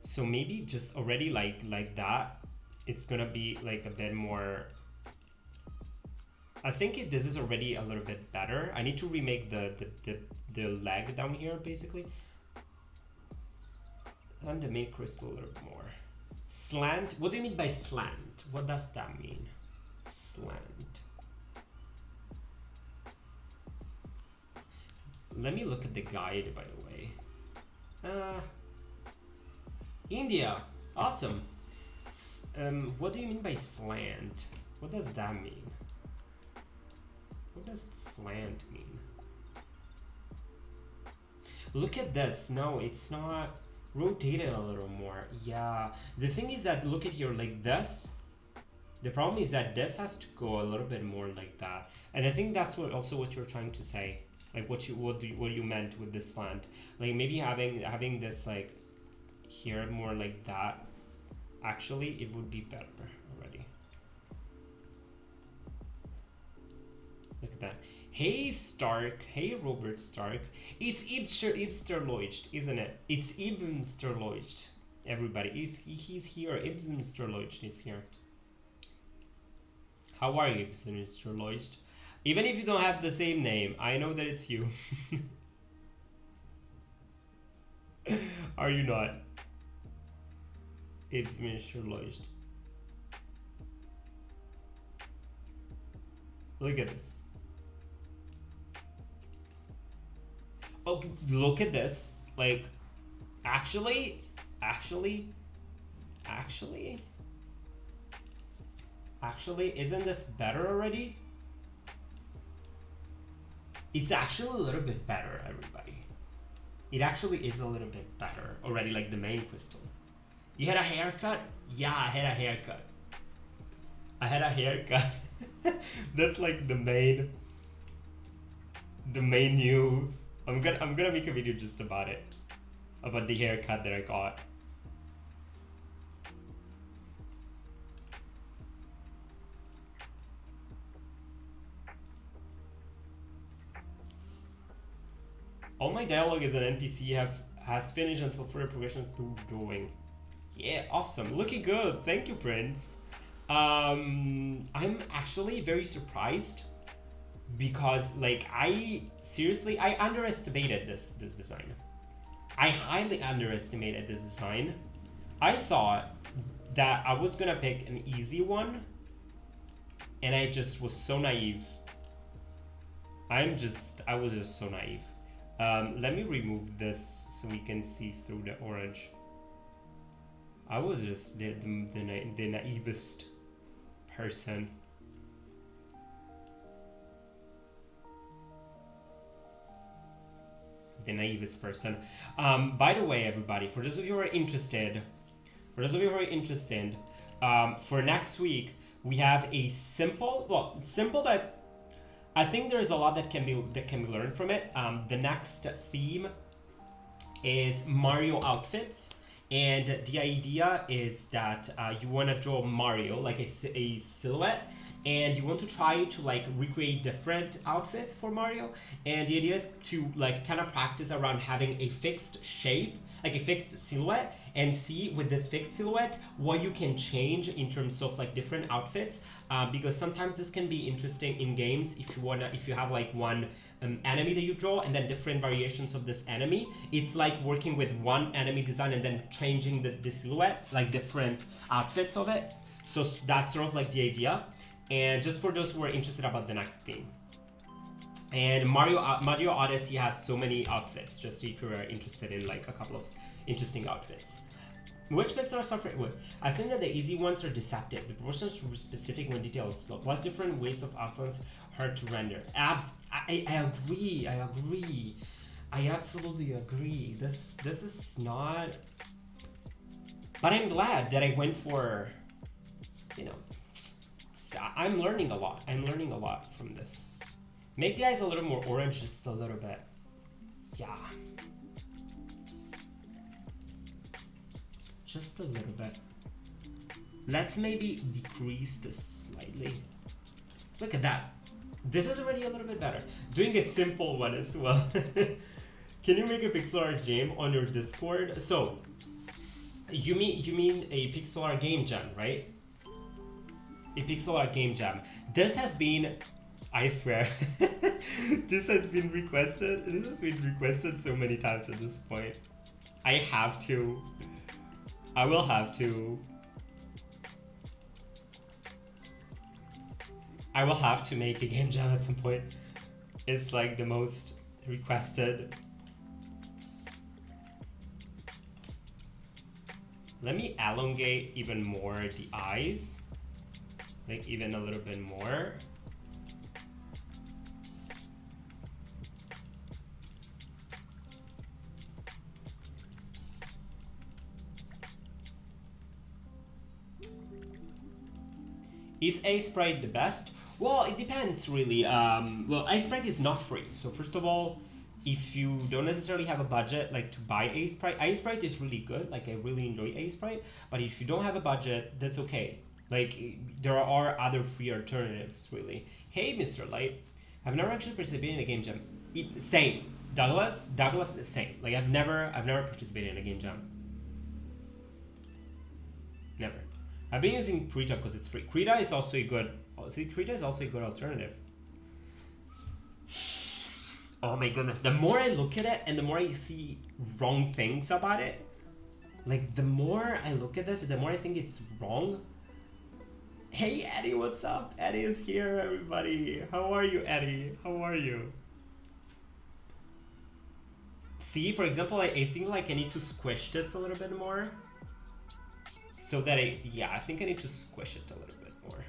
S1: So maybe just already like that, it's gonna be like a bit more. I think this is already a little bit better. I need to remake the leg down here basically. And the main crystal a little bit more. Slant. What do you mean by slant? What does that mean? Slant. Let me look at the guide, by the way. India, awesome. What do you mean by slant? What does that mean? What does slant mean? Look at this. No, it's not. Rotate it a little more. Yeah. The thing is that look at here like this. The problem is that this has to go a little bit more like that. And I think that's what you're trying to say. Like what you meant with this slant. Like maybe having this like here more like that. Actually, it would be better already. Look at that. Hey Stark, hey Robert Stark. It's Ibsterleucht, isn't it? It's Ibsterleucht. Everybody, he's here. Ibsterleucht is here. How are you, Ibsterleucht? Even if you don't have the same name, I know that it's you. Are you not? Ibsterleucht. Look at this. Oh, look at this. Like, actually, isn't this better already? It's actually a little bit better, everybody. It actually is a little bit better already, like the main crystal. You had a haircut? Yeah, I had a haircut. That's like the main news. I'm gonna make a video just about it. About the haircut that I got. All my dialogue as an NPC has finished until further progression through drawing. Yeah, awesome. Looking good. Thank you, Prince. I'm actually very surprised because like I underestimated this design. I highly underestimated this design. I thought that I was gonna pick an easy one and I just was so naive. I was just so naive. Let me remove this so we can see through the orange. I was just the naivest person. The naivest person. By the way, everybody, for those of you who are interested, for next week we have a simple, but I think there's a lot that can be learned from it. The next theme is Mario outfits. And the idea is that you want to draw Mario like a silhouette, and you want to try to like recreate different outfits for Mario. And the idea is to like kind of practice around having a fixed shape, like a fixed silhouette, and see with this fixed silhouette what you can change in terms of like different outfits. Because sometimes this can be interesting in games if you have like one enemy that you draw and then different variations of this enemy. It's like working with one enemy design and then changing the silhouette, like different outfits of it. So that's sort of like the idea. And just for those who are interested about the next theme. And Mario Odyssey has so many outfits, just if you're interested in like a couple of interesting outfits. Which bits are suffering with? I think that the easy ones are deceptive. The proportions are specific when detail is slow. Plus different weights of outlines hard to render. I agree. I absolutely agree. This is not. But I'm glad that I went for, you know, I'm learning a lot. I'm learning a lot from this. Make the eyes a little more orange, just a little bit. Yeah. Just a little bit. Let's maybe decrease this slightly. Look at that. This is already a little bit better. Doing a simple one as well. Can you make a pixel art jam on your Discord? So, you mean a pixel art game jam, right? A pixel art game jam. This has been, I swear, this has been requested. This has been requested so many times at this point. I have to. I will have to. I will have to make a game jam at some point. It's like the most requested. Let me elongate even more the eyes. Like even a little bit more. Is Aseprite the best? Well, it depends really. Well, Aseprite is not free. So first of all, if you don't necessarily have a budget like to buy Aseprite, Aseprite is really good. Like I really enjoy Aseprite. But if you don't have a budget, that's okay. Like there are other free alternatives really. Hey, Mr. Light, I've never actually participated in a game jam. Same, Douglas. Douglas, same. Like I've never participated in a game jam. Never. I've been using Krita because it's free. Krita is also a good. See, Krita is also a good alternative. Oh my goodness! The more I look at it, and the more I see wrong things about it, like the more I look at this, the more I think it's wrong. Hey Eddie, what's up? Eddie is here, everybody. How are you, Eddie? How are you? See, for example, I think like I need to squish this a little bit more. So that I think I need to squish it a little bit more.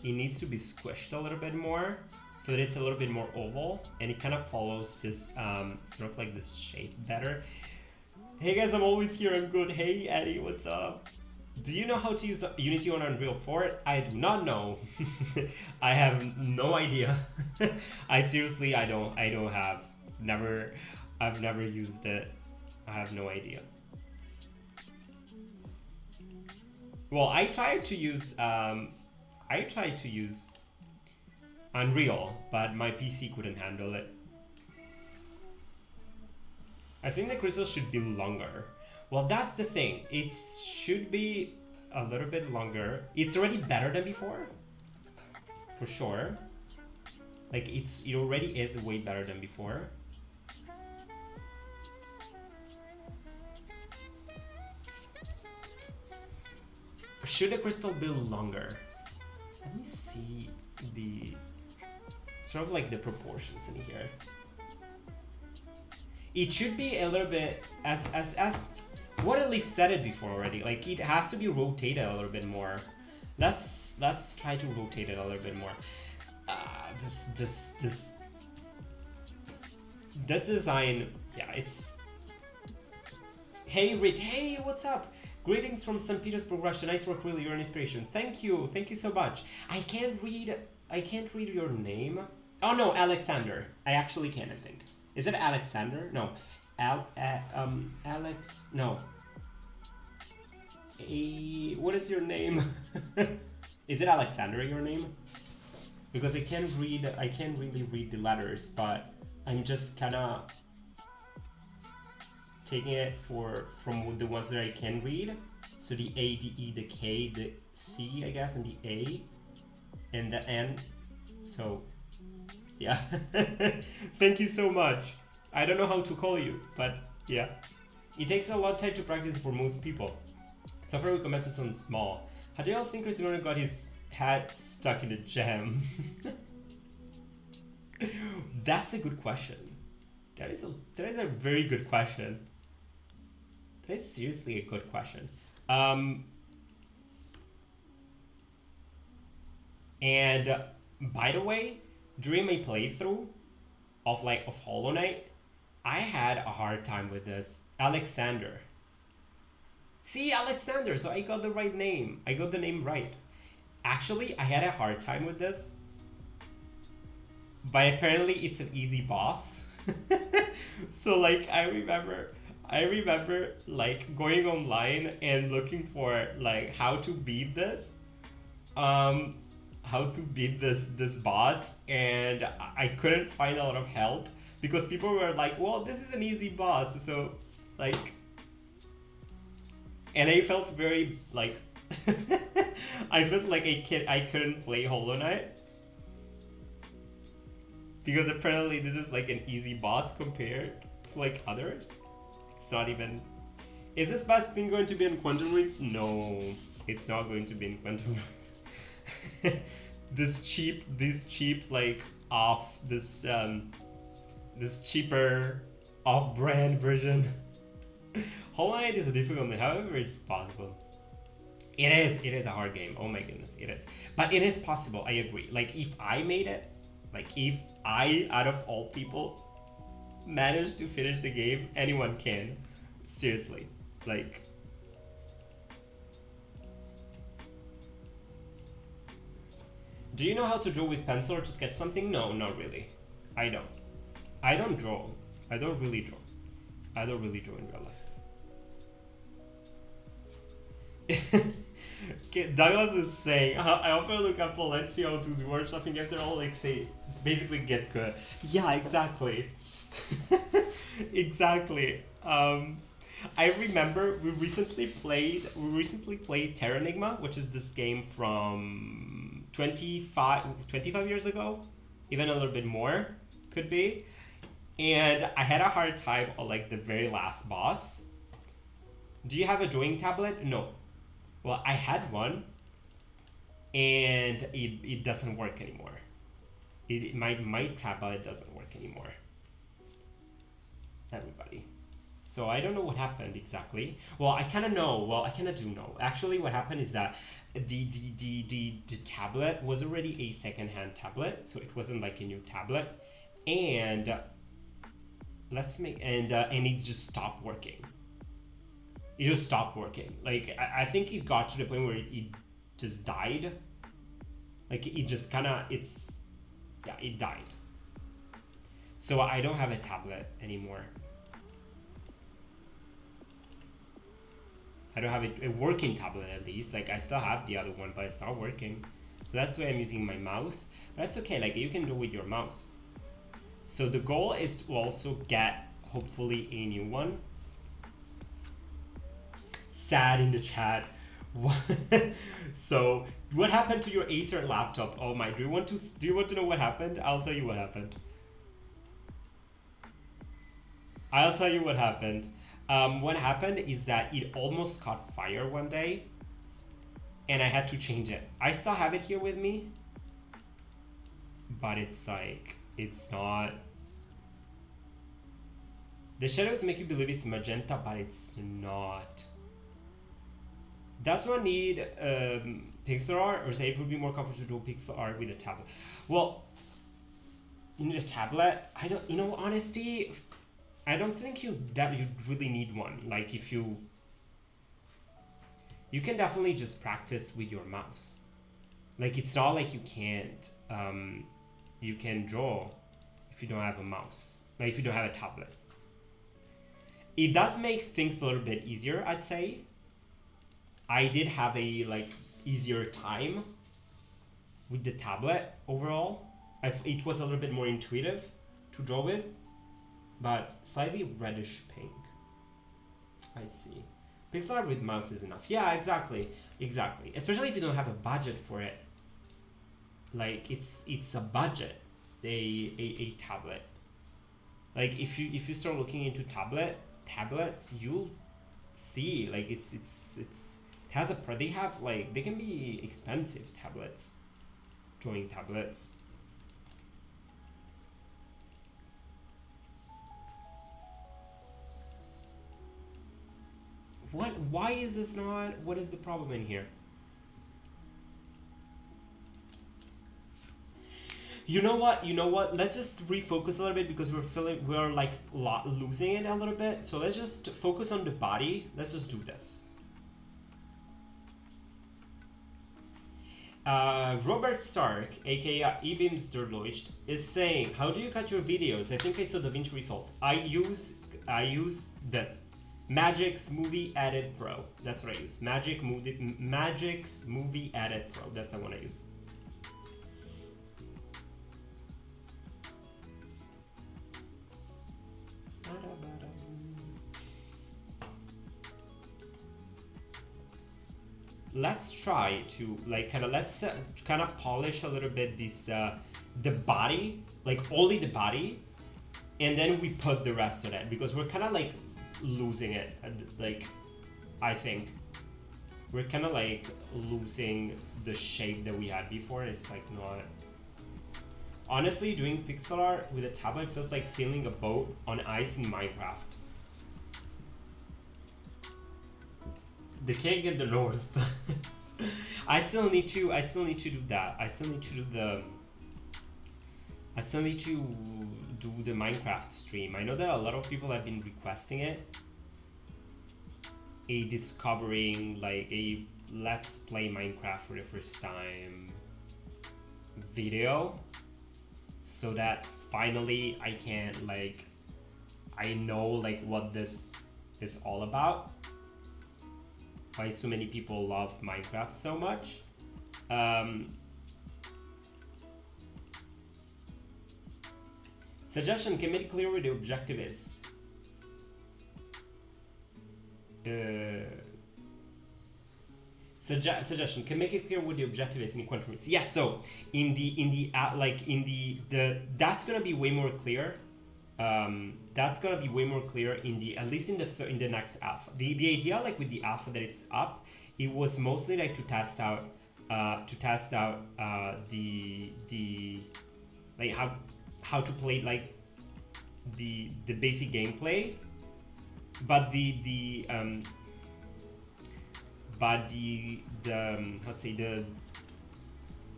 S1: It needs to be squished a little bit more so that it's a little bit more oval and it kind of follows this sort of like this shape better. Hey guys, I'm always here, I'm good. Hey Eddie, what's up? Do you know how to use Unity on Unreal 4? I do not know. I have no idea. I don't have. I've never used it. I have no idea. Well, I tried to use Unreal, but my PC couldn't handle it. I think the crystals should be longer. Well, that's the thing. It should be a little bit longer. It's already better than before, for sure. Like it already is way better than before. Should the crystal be longer? Let me see the sort of like the proportions in here. It should be a little bit as what Leaf said it before already. Like it has to be rotated a little bit more. Let's try to rotate it a little bit more. This design, yeah, it's. Hey Rick, hey, what's up? Greetings from St. Petersburg, Russia. Nice work, really. You're an inspiration. Thank you so much. I can't read your name. Oh no, Alexander. I actually can. I think. Is it Alexander? No, Alex. No. What is your name? Is it Alexander your name? Because I can't really read the letters, but I'm just kind of taking it from the ones that I can read. So the A, the E, the K, the C, I guess, and the A, and the N. So, yeah. Thank you so much. I don't know how to call you, but yeah. It takes a lot of time to practice for most people. So far we recommend to sound small. How do y'all think Cristiano got his head stuck in a jam? That's a good question. That is a very good question. That is seriously a good question. And by the way, during my playthrough of Hollow Knight, I had a hard time with this. Alexander. See, Alexander, so I got the right name. I got the name right. Actually, I had a hard time with this, but apparently it's an easy boss. So like I remember like going online and looking for like how to beat this. Um how to beat this boss, and I couldn't find a lot of help because people were like, well, this is an easy boss, so like, and I felt very like I felt like I couldn't play Hollow Knight because apparently this is like an easy boss compared to like others. It's not even. Is this boss thing going to be in Quantum Rings? No, it's not going to be in Quantum Rings. This cheap like off this cheaper off-brand version. Hollow Knight is a difficult game, however, it's possible. It is a hard game. Oh my goodness, it is. But it is possible, I agree. Like if I made it, like if I, out of all people, managed to finish the game, anyone can. Seriously. Like, do you know how to draw with pencil or to sketch something? No, not really. I don't. I don't draw. I don't really draw. I don't really draw in real life. Okay, Douglas is saying, I often look at Valencia to do something against it all, like say, basically get good. Yeah, exactly. Exactly. I remember we recently played Terranigma, which is this game from 25 years ago, even a little bit more, could be. And I had a hard time on like the very last boss. Do you have a drawing tablet? No. Well, I had one, and it doesn't work anymore. My tablet doesn't work anymore. Everybody. So I don't know what happened exactly. Well, I kind of know. Well, I kind of do know. Actually, what happened is that the tablet was already a second-hand tablet, so it wasn't like a new tablet, and and it just stopped working. It just stopped working. Like I think it got to the point where it just died. Like it just kind of it died. So I don't have a tablet anymore. I don't have a working tablet at least. Like I still have the other one, but it's not working. So that's why I'm using my mouse. But that's okay. Like you can do with your mouse. So the goal is to also get hopefully a new one. Sad in the chat. So what happened to your Acer laptop? Oh my, do you want to know what happened? I'll tell you what happened. What happened is that it almost caught fire one day, and I had to change it. I still have it here with me, but it's like, it's not. The shadows make you believe it's magenta, but it's not. Does one need pixel art, or say it would be more comfortable to do pixel art with a tablet? Well, you need a tablet. I don't. Honesty, I don't think you really need one. Like if you can definitely just practice with your mouse. Like it's not like you can't. You can draw if you don't have a mouse. Like if you don't have a tablet. It does make things a little bit easier, I'd say. I did have a like easier time with the tablet overall. It was a little bit more intuitive to draw with, but slightly reddish pink. I see. Pixel art with mouse is enough. Yeah, exactly. Especially if you don't have a budget for it. Like it's a budget, a tablet. Like if you start looking into tablets, you'll see like it has they have like, they can be expensive tablets, drawing tablets. Why is this not, what is the problem in here? You know what? You know what? Let's just refocus a little bit because we're like losing it a little bit. So let's just focus on the body. Let's just do this. Robert Stark, aka Ibims Derlocht, is saying, "How do you cut your videos? I think I saw DaVinci Resolve. I use this Magic's Movie Edit Pro. That's what I use. Magic's Movie Edit Pro. That's the one I use." Let's try to like let's kind of polish a little bit this the body, like only the body, and then we put the rest of it because we're kind of like losing it. Like I think we're kind of like losing the shape that we had before. It's like not. Honestly, doing pixel art with a tablet feels like sailing a boat on ice in Minecraft. The king in the north. I still need to do that. I still need to do the Minecraft stream. I know that a lot of people have been requesting it. A discovering like a let's play Minecraft for the first time video, so that finally I can like I know like what this is all about. Why so many people love Minecraft so much. Suggestion, can make it clear what the objective is. Suggestion, can make it clear what the objective is in quantum physics. Yeah, so in the that's gonna be way more clear. That's gonna be way more clear in the at least in the next alpha. The idea like with the alpha that it's up, it was mostly like to test out the like how to play like the basic gameplay, but the let's say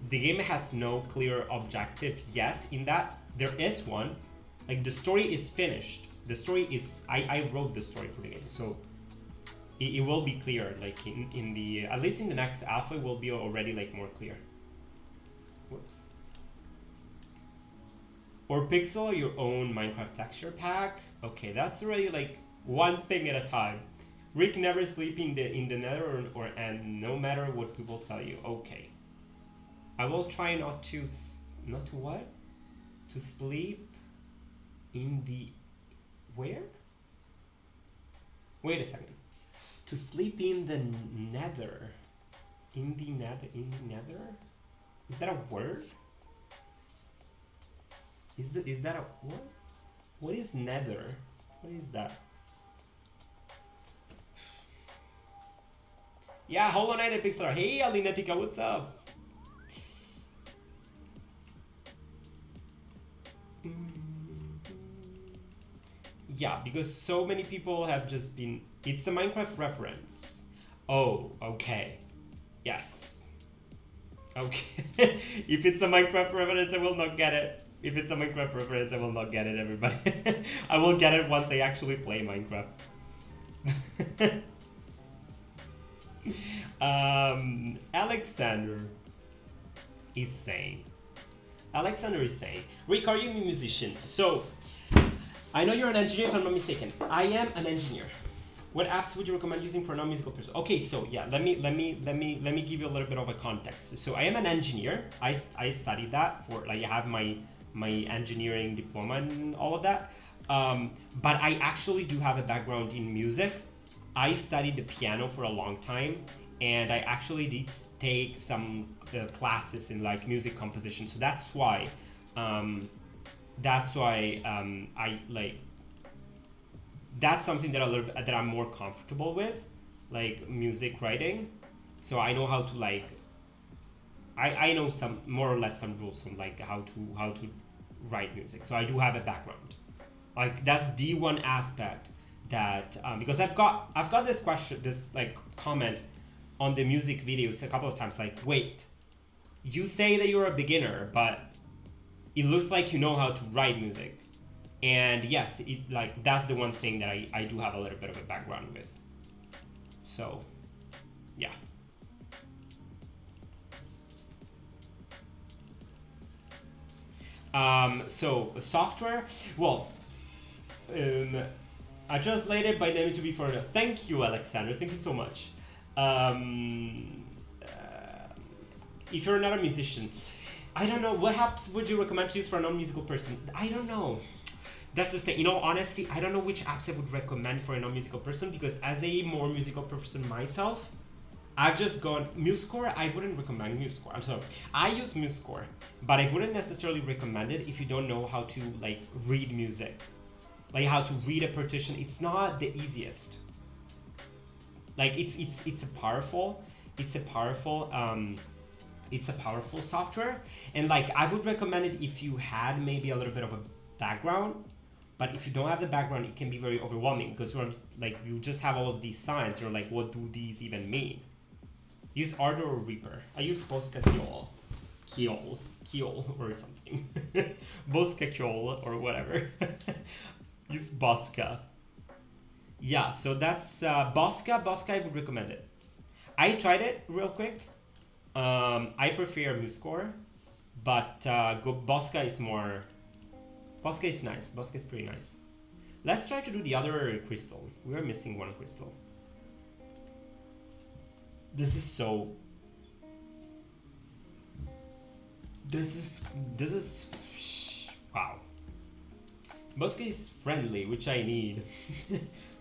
S1: the game has no clear objective yet. In that there is one. Like the story is finished. The story is I wrote the story for the game, so it will be clear. Like in the at least in the next alpha, it will be already like more clear. Whoops. Or pixel your own Minecraft texture pack. Okay, that's already like one thing at a time. Rick never sleeping in the nether or and no matter what people tell you. Okay, I will try not to what? To sleep in the where? Wait a second. To sleep in the nether. In the nether? Is that a word? Is that a what? What is nether? What is that? Yeah, Hollow Knight and Pixar. Hey Alinetica, what's up? Yeah, because so many people have just been... It's a Minecraft reference. Oh, okay. Yes. Okay. If it's a Minecraft reference, I will not get it. If it's a Minecraft reference, I will not get it, everybody. I will get it once I actually play Minecraft. Alexander is saying, Rick, are you a musician? So, I know you're an engineer if I'm not mistaken. I am an engineer. What apps would you recommend using for a non-musical person? Okay, so yeah, let me give you a little bit of a context. So I am an engineer. I studied that for like I have my engineering diploma and all of that. But I actually do have a background in music. I studied the piano for a long time, and I actually did take some classes in like music composition. So that's why I like. That's something that that I'm more comfortable with, like music writing. So I know how to like. I know some more or less some rules on like how to write music. So I do have a background. Like that's the one aspect that because I've got this question, this like comment on the music videos a couple of times. Like, wait, you say that you're a beginner, but it looks like you know how to write music. And yes, that's the one thing that I do have a little bit of a background with. So, yeah. So software, well, I translated by name to be for. Thank you, Alexander. Thank you so much. If you're not a musician, I don't know what apps would you recommend to use for a non-musical person. I don't know. That's the thing. You know, honestly, I don't know which apps I would recommend for a non-musical person, because as a more musical person myself, I've just gone MuseScore. I wouldn't recommend MuseScore. I'm sorry. I use MuseScore, but I wouldn't necessarily recommend it if you don't know how to like read music, like how to read a partition. It's not the easiest. Like it's a powerful software, and like I would recommend it if you had maybe a little bit of a background. But if you don't have the background, it can be very overwhelming, because you're like, you just have all of these signs. You're like, what do these even mean? Use Ardor or Reaper. I use Bosca Kiol or something. Bosca Kiol or whatever. Use Bosca. Yeah, so that's Bosca. Bosca, I would recommend it. I tried it real quick. I prefer MuseScore, but Bosca is more. Bosca is nice. Bosca is pretty nice. Let's try to do the other crystal. We are missing one crystal. This is so. This is. Wow. Bosca is friendly, which I need.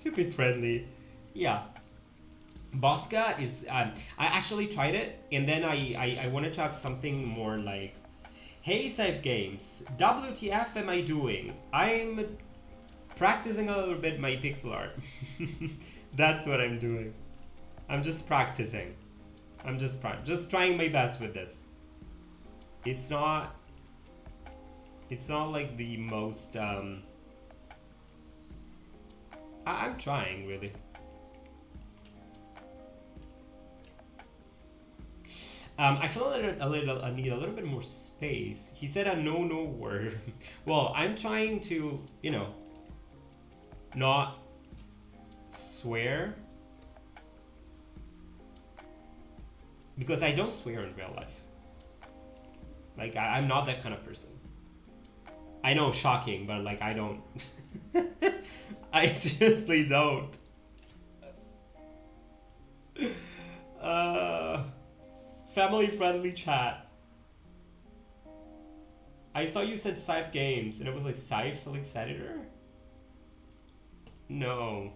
S1: Keep it friendly. Yeah. Bosca is. I actually tried it, and then I wanted to have something more like. Hey, Save Games, WTF am I doing? I'm practicing a little bit my pixel art. That's what I'm doing. I'm just practicing. I'm just trying my best with this. It's not like the most I'm trying, really. I feel I need a little bit more space. He said a no word. Well, I'm trying to, you know, not swear. Because I don't swear in real life. Like, I'm not that kind of person. I know, shocking, but like, I don't. I seriously don't. Family-friendly chat. I thought you said Scythe Games, and it was like Scythe Felix Editor? No.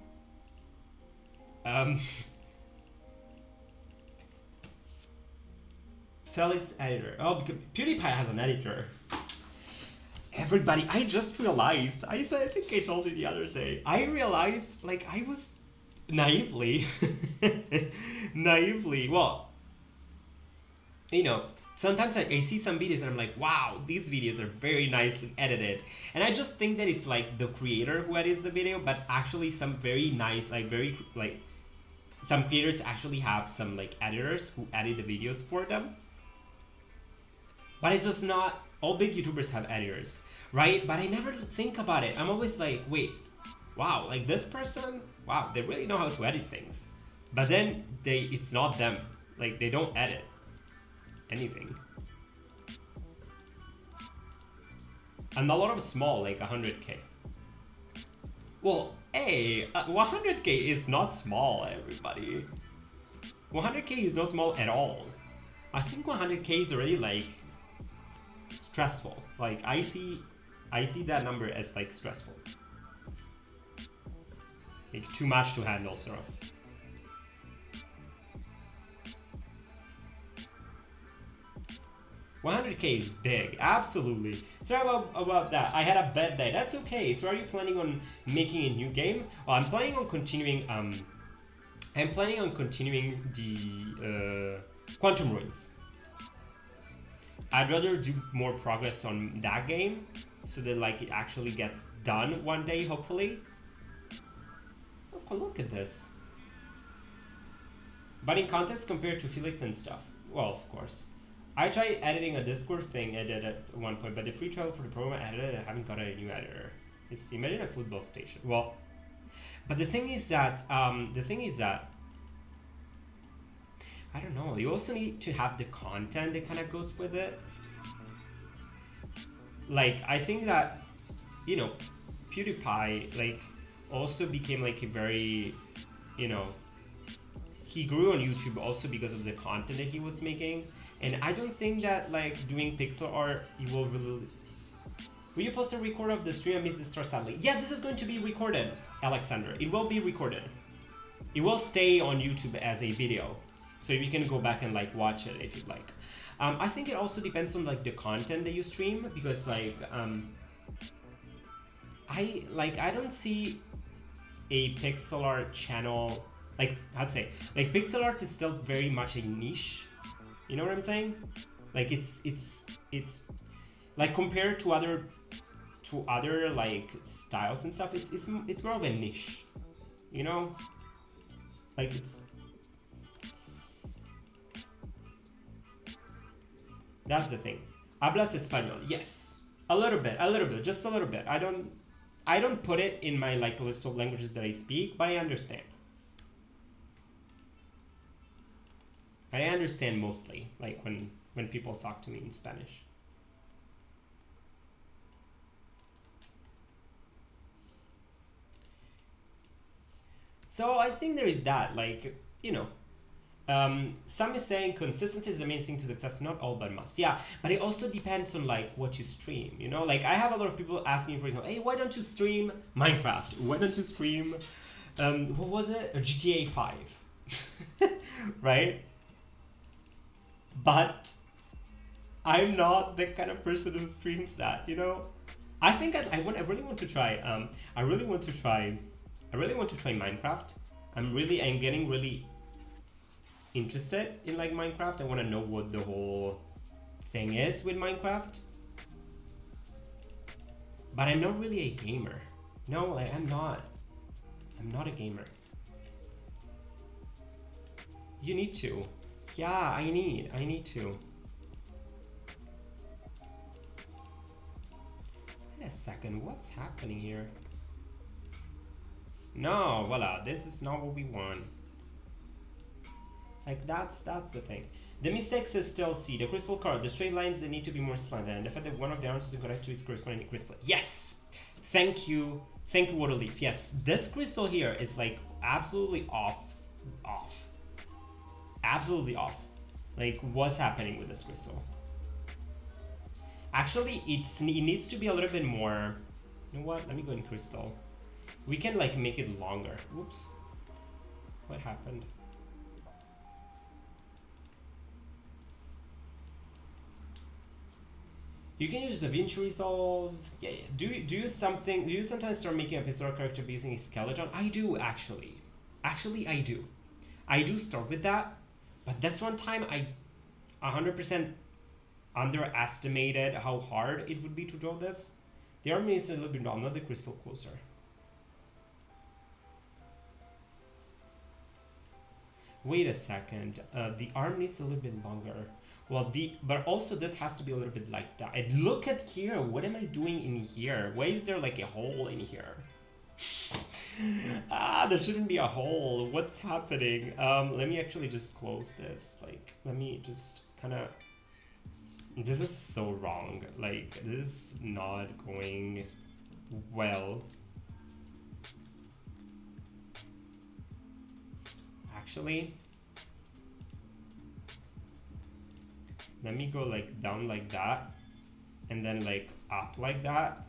S1: Felix Editor. Oh, because PewDiePie has an editor. Everybody, I just realized, I think I told you the other day, I realized, like, I was naively, well, you know, sometimes I see some videos and I'm like, wow, these videos are very nicely edited. And I just think that it's like the creator who edits the video, but actually some very nice, some creators actually have some like editors who edit the videos for them. But it's just not, all big YouTubers have editors, right? But I never think about it. I'm always like, wait, wow, like this person, wow, they really know how to edit things. But then it's not them. Like, they don't edit anything. And a lot of small, like 100K. Well, hey, 100K is not small, everybody. 100K is not small at all. I think 100K is already like stressful. Like, I see that number as like stressful. Like, too much to handle, sort of. $100K is big, absolutely. Sorry about that. I had a bad day. That's okay. So, are you planning on making a new game? Well, I'm planning on continuing. I'm planning on continuing the Quantum Ruins. I'd rather do more progress on that game, so that like it actually gets done one day, hopefully. Oh, look at this. But in context compared to Felix and stuff, well, of course. I tried editing a Discord thing I did at one point, but the free trial for the program I edited, I haven't got a new editor. It's imagine a football station. Well, but the thing is that I don't know. You also need to have the content that kind of goes with it. Like I think that you know, PewDiePie like also became like a very, you know, he grew on YouTube also because of the content that he was making. And I don't think that like doing pixel art, you will really... Will you post a record of the stream? I missed the start sadly. Yeah, this is going to be recorded, Alexander. It will be recorded. It will stay on YouTube as a video. So you can go back and like watch it if you'd like. I think it also depends on like the content that you stream, because like I don't see a pixel art channel like, I'd say like pixel art is still very much a niche. You know what I'm saying? Like it's like compared to other like styles and stuff, it's more of a niche. You know? Like it's... That's the thing. Hablas español? Yes. A little bit, just a little bit. I don't put it in my like list of languages that I speak, but I understand. I understand mostly, like when people talk to me in Spanish. So I think there is that, like, you know, some is saying consistency is the main thing to success, not all but must. Yeah, but it also depends on like what you stream, you know? Like I have a lot of people asking me, for example, hey, why don't you stream Minecraft? Why don't you stream, what was it? GTA 5, right? But I'm not the kind of person who streams that, you know? I think I really want to try, I really want to try Minecraft. I'm getting really interested in like Minecraft. I want to know what the whole thing is with Minecraft. But I'm not really a gamer. No, like I'm not a gamer. You need to. Yeah, I need to. Wait a second, what's happening here? No, voila, this is not what we want. Like that's the thing. The mistakes is still C. The crystal card, the straight lines, they need to be more slanted, and the fact that one of the arms is correct to its corresponding crystal. Yes! Thank you, Waterleaf. Yes, this crystal here is like absolutely off. Absolutely off. Like what's happening with this crystal? Actually, it needs to be a little bit more. You know what? Let me go in crystal. We can like make it longer. Whoops. What happened? You can use DaVinci Resolve. Yeah. Do you sometimes start making a pixel character by using a skeleton? I do actually. Actually, I do. I do start with that. But this one time I 100% underestimated how hard it would be to draw this. The arm is a little bit long, not the crystal closer. Wait a second, the arm needs a little bit longer. Well, but also this has to be a little bit like that. And look at here, what am I doing in here? Why is there like a hole in here? There shouldn't be a hole. What's happening? Let me actually just close this. Like, let me just kind of... This is so wrong. Like, this is not going well. Actually, let me go like down like that and then like up like that,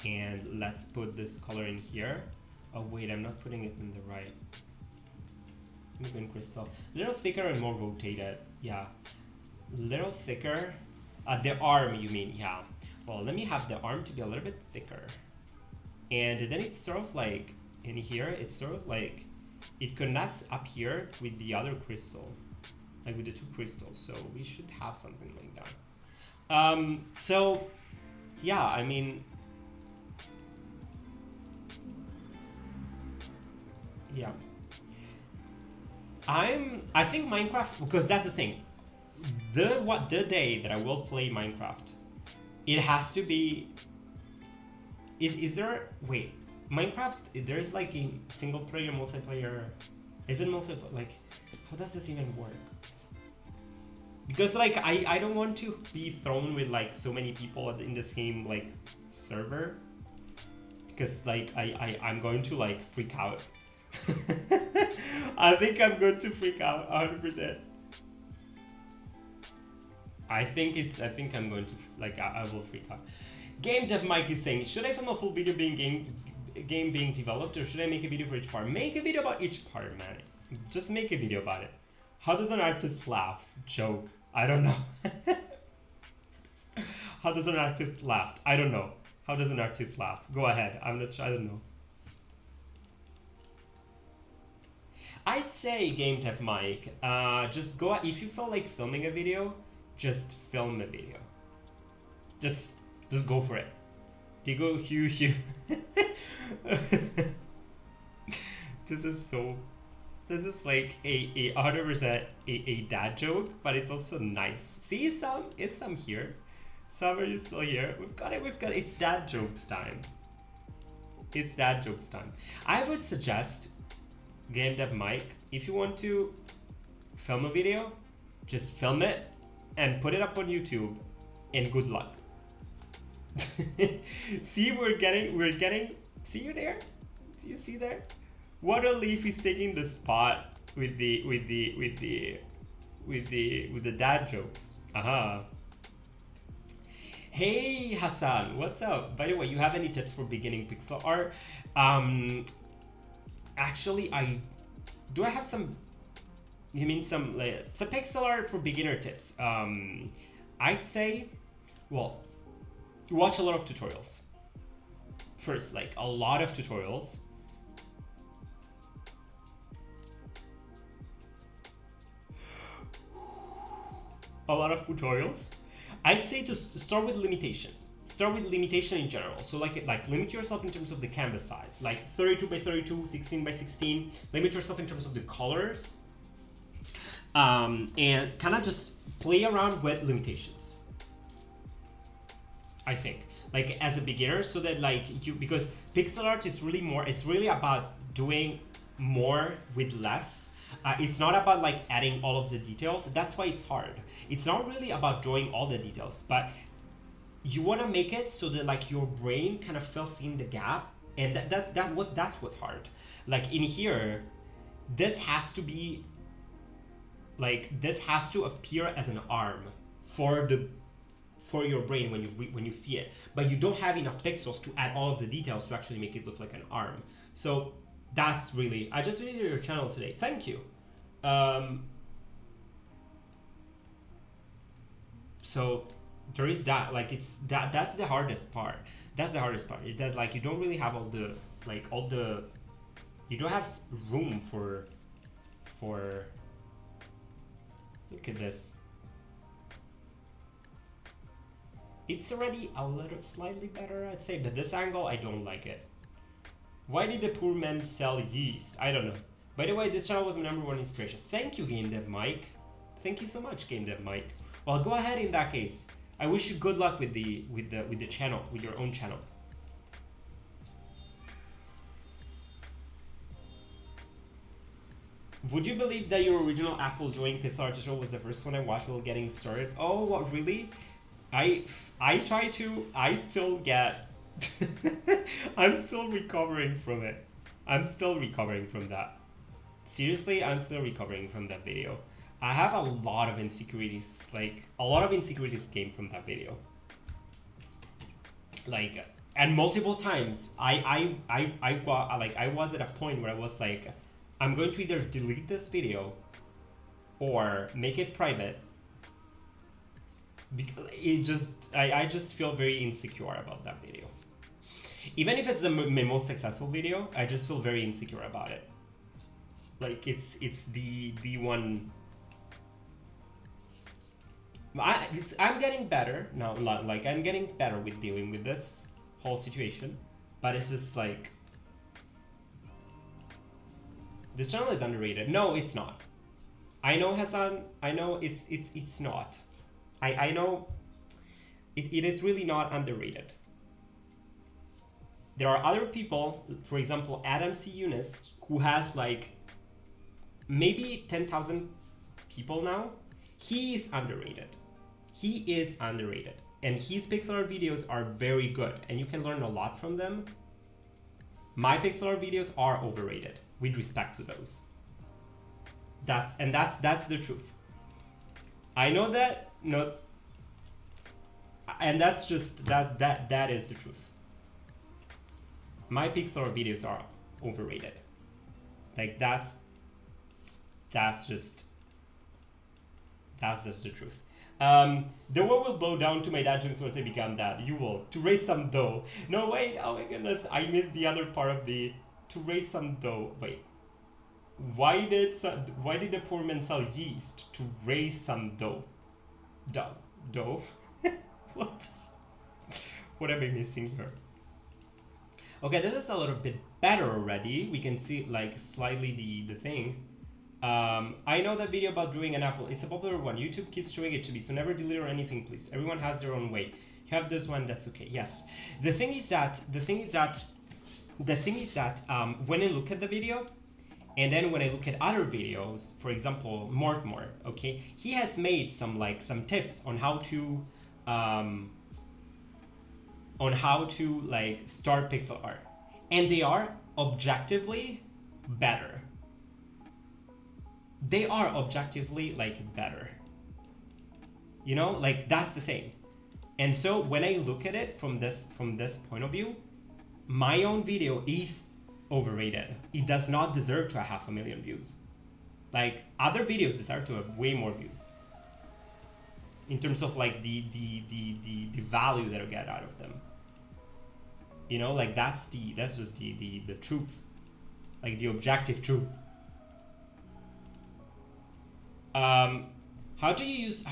S1: and let's put this color in here. Oh wait, I'm not putting it in the right. Let me go in crystal. A little thicker and more rotated. Yeah, little thicker. The arm, you mean? Yeah. Well, let me have the arm to be a little bit thicker, and then it's sort of like in here, it's sort of like it connects up here with the other crystal, like with the two crystals. So we should have something like that. So yeah, I mean, yeah. I think Minecraft, because that's the thing. the day that I will play Minecraft, it has to be. Is there wait Minecraft? There's like a single player, multiplayer. Is it multiplayer? Like, how does this even work? Because like I don't want to be thrown with like so many people in the same like server. Because like I'm going to like freak out. I think I'm going to freak out 100%. I think I'm going to like I will freak out. Game Dev Mike is saying, should I film a full video game being developed, or should I make a video for each part? Make a video about each part, man. Just make a video about it. How does an artist laugh? Joke. I don't know. How does an artist laugh? I don't know. How does an artist laugh? Go ahead. I don't know. I'd say Game Dev Mike, just go, if you feel like filming a video, just film a video. Just go for it. Digo Hugh. This is like a 100% a dad joke, but it's also nice. See, is some here. Some are you still here? We've got it. It's dad jokes time. It's dad jokes time. I would suggest, Game Dev Mike, if you want to film a video, just film it and put it up on YouTube, and good luck. See, we're getting. See you there? You see there? Water Leaf is taking the spot with the dad jokes. Hey Hassan, what's up? By the way, you have any tips for beginning pixel art? Actually, I have some. You mean some pixel art for beginner tips? I'd say, well, watch a lot of tutorials. First, like a lot of tutorials. I'd say to start with limitation. Start with limitation in general. So like limit yourself in terms of the canvas size, like 32 by 32, 16 by 16. Limit yourself in terms of the colors, and kind of just play around with limitations. I think, like as a beginner, so that like because pixel art is really more. It's really about doing more with less. It's not about like adding all of the details. That's why it's hard. It's not really about drawing all the details, but you want to make it so that like your brain kind of fills in the gap, and that's what's hard. Like in here, this has to be like, this has to appear as an arm for your brain when you see it, but you don't have enough pixels to add all of the details to actually make it look like an arm. So that's really, I just visited your channel today. Thank you. So there is that, like that's the hardest part. That's the hardest part. Is that like you don't really have you don't have room for look at this. It's already a little slightly better, I'd say, but this angle, I don't like it. Why did the poor man sell yeast? I don't know. By the way, this channel was my #1 inspiration. Thank you, Game Dev Mike. Thank you so much, Game Dev Mike. Well, go ahead in that case. I wish you good luck with the channel, with your own channel. Would you believe that your original Apple drawing pixel art tutorial was the first one I watched while getting started? Oh, what, really? I try to. I still get. I'm still recovering from it. I'm still recovering from that. Seriously, I'm still recovering from that video. I have a lot of insecurities. Like, a lot of insecurities came from that video. Like, and multiple times, I was at a point where I was like, I'm going to either delete this video or make it private. Because it just, I just feel very insecure about that video. Even if it's my most successful video, I just feel very insecure about it. Like it's the one. I'm getting better now. Like I'm getting better with dealing with this whole situation, but it's just like this channel is underrated. No, it's not. I know, Hassan. I know it's not. I know it is really not underrated. There are other people, for example, Adam C. Yunus, who has like maybe 10,000 people now. He is underrated. He is underrated. And his pixel art videos are very good, and you can learn a lot from them. My pixel art videos are overrated, with respect to those. That's the truth. I know that, no, and that's just that is the truth. My pixel art videos are overrated. Like that's just the truth. The world will bow down to my dad jokes once I become dad. You will. To raise some dough. No, wait. Oh my goodness. I missed the other part of the to raise some dough. Wait. Why did the poor man sell yeast? To raise some dough. Dough? What? What am I missing here? Okay, this is a little bit better already. We can see like slightly the thing. I know that video about drawing an apple. It's a popular one. YouTube keeps showing it to me, so never delete or anything, please. Everyone has their own way. You have this one, that's okay. Yes. The thing is that when I look at the video, and then when I look at other videos, for example, Mortmore, okay, he has made some tips on how to start pixel art, and they are objectively better. They are objectively better. You know, like that's the thing. And so when I look at it from this point of view, my own video is overrated. It does not deserve to have 500,000 views. Like other videos deserve to have way more views. In terms of like the value that I get out of them. You know, like that's just the truth. Like the objective truth. How to use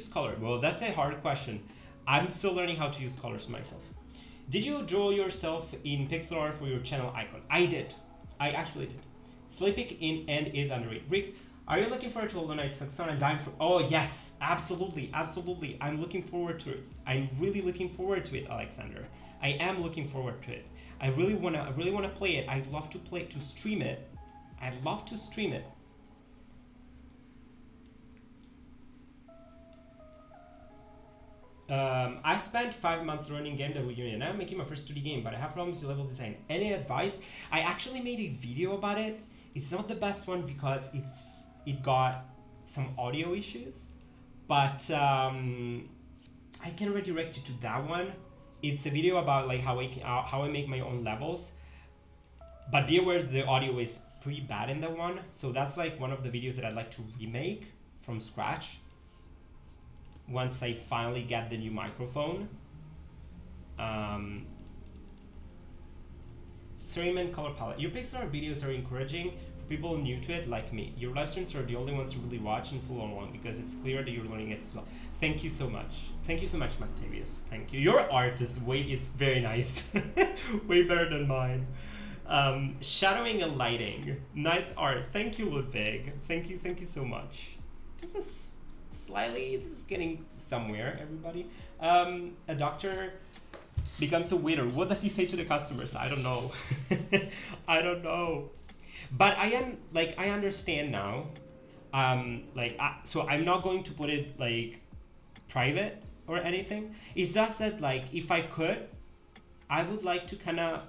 S1: color? Well, that's a hard question. I'm still learning how to use colors myself. Did you draw yourself in pixel art for your channel icon? I did. I actually did. Sleeping in End is underrated. Rick, are you looking forward to Hollow Knight Saxon? I'm dying for. Oh yes, absolutely. I'm looking forward to it. I'm really looking forward to it, Alexander. I am looking forward to it. I really wanna play it. I'd love to stream it. I'd love to stream it. I spent 5 months learning game dev union. Now I'm making my first 2D game, but I have problems with level design. Any advice? I actually made a video about it. It's not the best one because it got some audio issues, but I can redirect you to that one. It's a video about like how I make my own levels, but be aware the audio is pretty bad in that one. So that's like one of the videos that I'd like to remake from scratch. Once I finally get the new microphone. Storyman color palette. Your pixel art videos are encouraging for people new to it like me. Your live streams are the only ones who really watch and follow along because it's clear that you're learning it as well. Thank you so much. Thank you so much, Mactavius. Thank you. Your art is it's very nice. Way better than mine. Shadowing and lighting. Nice art. Thank you, Ludwig. Thank you so much. This is getting somewhere, everybody. A doctor becomes a waiter. What does he say to the customers? I don't know. I don't know. But I understand now. So I'm not going to put it like private or anything. It's just that like if I could, I would like to kind of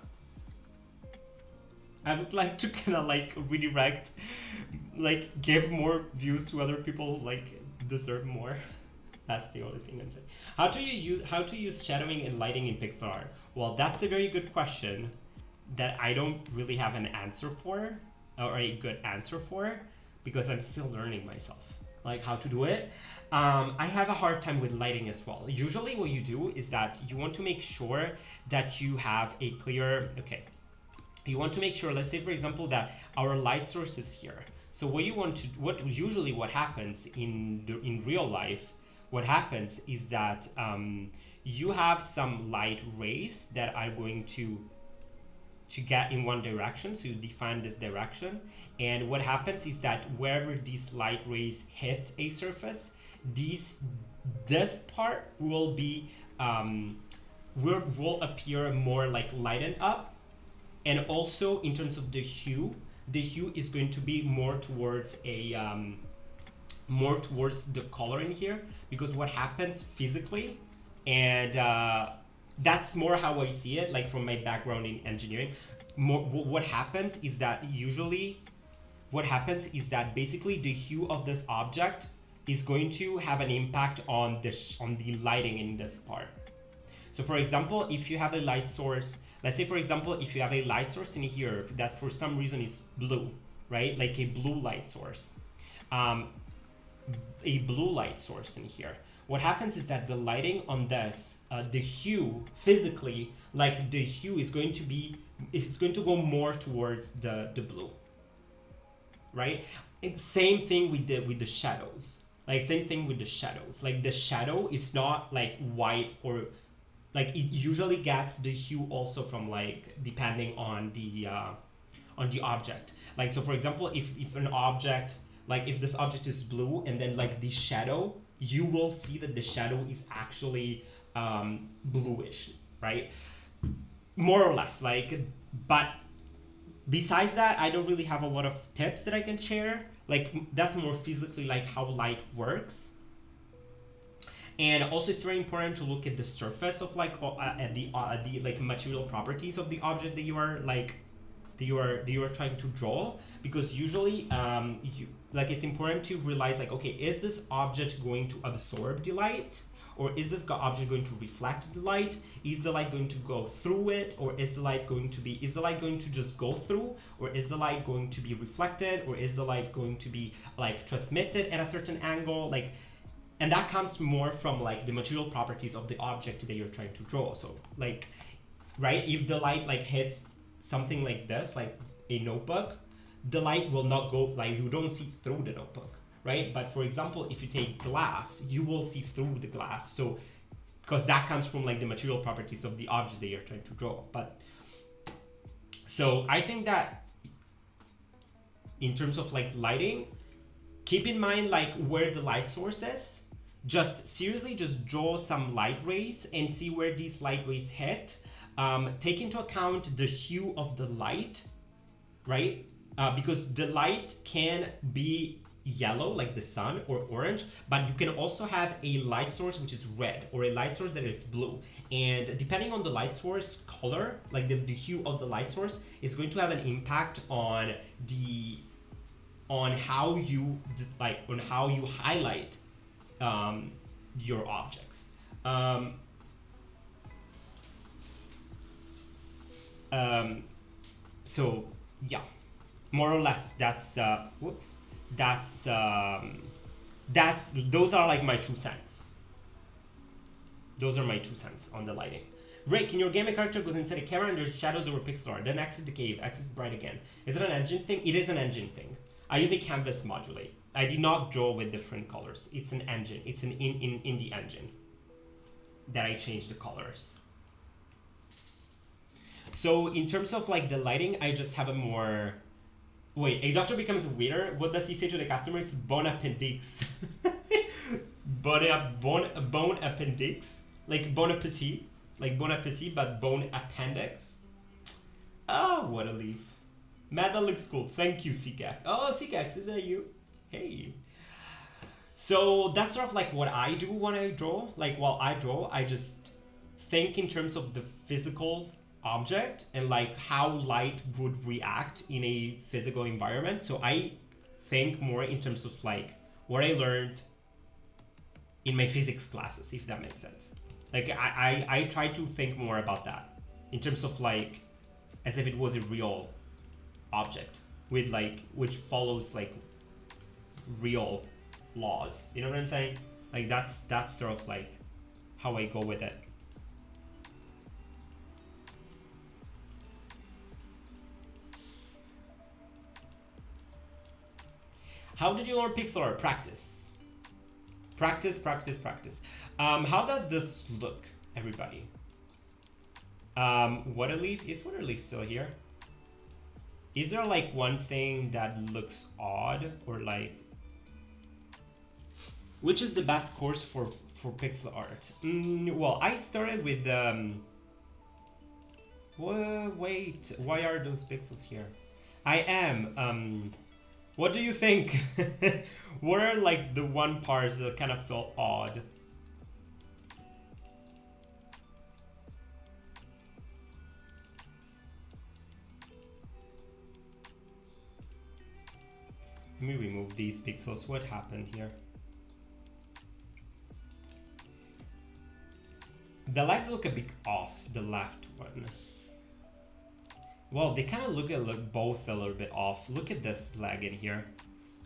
S1: like redirect, like give more views to other people like deserve more. That's the only thing I'm saying. How to use shadowing and lighting in pixel art? Well, that's a very good question that I don't really have an answer for, or a good answer for, because I'm still learning myself, like how to do it. I have a hard time with lighting as well. Usually what you do is that you want to make sure that you have a clear, you want to make sure, let's say for example, that our light source is here. So what happens in real life, what happens is that you have some light rays that are going to to get in one direction. So you define this direction, and what happens is that wherever these light rays hit a surface, this part will be will appear more like lightened up, and also in terms of the hue is going to be more towards a more towards the color in here, because what happens physically, and that's more how I see it, like from my background in engineering. What happens is that usually what happens is that basically the hue of this object is going to have an impact on the lighting in this part. So for example, if you have a light source, let's say for example, if you have a light source in here that for some reason is blue, right? Like a blue light source. A blue light source in here. What happens is that the lighting on this, the hue physically, like the hue is going to be, it's going to go more towards the blue, right? And same thing with the shadows. Like same thing with the shadows. Like the shadow is not like white, or like it usually gets the hue also from like depending on the object. Like so for example, if an object, like if this object is blue and then like the shadow, you will see that the shadow is actually bluish, right? More or less, like, but besides that, I don't really have a lot of tips that I can share. Like that's more physically like how light works. And also it's very important to look at the surface of like at the like material properties of the object that you are like that you are trying to draw, because usually like it's important to realize like, okay, is this object going to absorb the light, or is this object going to reflect the light? Is the light going to go through it, or is the light going to just go through, or is the light going to be reflected, or is the light going to be like transmitted at a certain angle? Like, and that comes more from like the material properties of the object that you're trying to draw. So like, right, if the light like hits something like this, like a notebook, the light will not go, like you don't see through the notebook, right? But for example, if you take glass, you will see through the glass. So because that comes from like the material properties of the object that you're trying to draw. But so I think that in terms of like lighting, keep in mind like where the light source is. Just seriously just draw some light rays and see where these light rays hit. Take into account the hue of the light, right? Because the light can be yellow like the sun, or orange, but you can also have a light source which is red, or a light source that is blue, and depending on the light source color, like the hue of the light source is going to have an impact on how you highlight your objects. So yeah, more or less that's those are like my 2 cents. Those are my 2 cents on the lighting. Rick, in your game, a character goes inside a camera and there's shadows over pixel art, then exit the cave, exit bright again. Is it an engine thing? It is an engine thing. I use a canvas modulate. I did not draw with different colors. It's an engine. It's an in the engine that I change the colors. So in terms of like the lighting, I just have a more... Wait, a doctor becomes a waiter. What does he say to the customers? Bon appendix. Bon appendix. Like bon appetit. Like bon appetit, but bone appendix. Oh, what a leaf. Matt, that looks cool. Thank you, Seagax. Oh, Seagax, is that you? Hey. So that's sort of like what I do when I draw. Like while I draw, I just think in terms of the physical object and like how light would react in a physical environment. So I think more in terms of like what I learned in my physics classes, if that makes sense. Like I try to think more about that in terms of like as if it was a real object with like which follows like real laws. You know what I'm saying? Like that's sort of like how I go with it. How did you learn pixel art? Practice. Practice, practice, practice. How does this look, everybody? What a leaf? Is what a leaf still here? Is there like one thing that looks odd, or like, which is the best course for pixel art? Well, I started with wait, why are those pixels here? I am. What do you think? What are like the one parts that kind of felt odd? Let me remove these pixels. What happened here? The legs look a bit off, the left one. Well, they kind of look both a little bit off. Look at this leg in here.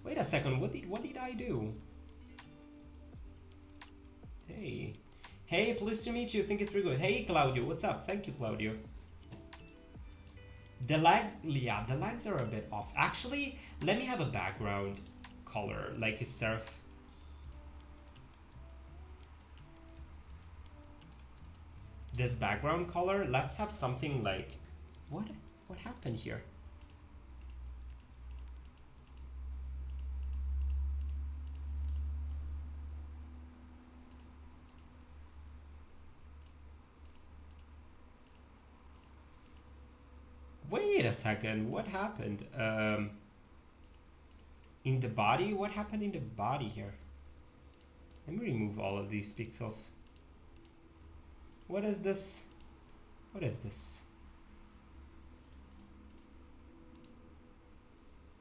S1: Wait a second, what did I do? Hey. Hey, pleased to meet you. Think it's pretty good. Hey, Claudio, what's up? Thank you, Claudio. The legs are a bit off. Actually, let me have a background color, like a serif. This background color, let's have something like, what happened here? Wait a second, what happened? In the body? What happened in the body here? Let me remove all of these pixels. What is this? What is this?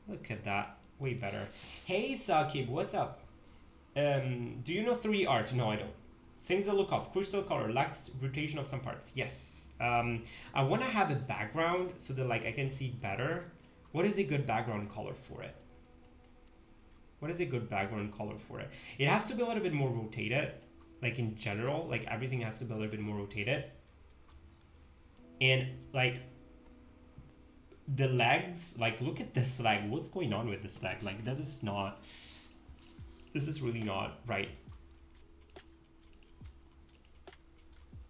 S1: Look at that, way better. Hey Sakib, what's up? Do you know 3 art? No, I don't. Things that look off, crystal color, lacks rotation of some parts. Yes. I want to have a background so that like I can see better. What is a good background color for it? What is a good background color for it? It has to be a little bit more rotated, like in general, like everything has to be a little bit more rotated. And like the legs, like look at this leg. What's going on with this leg? Like this is really not right.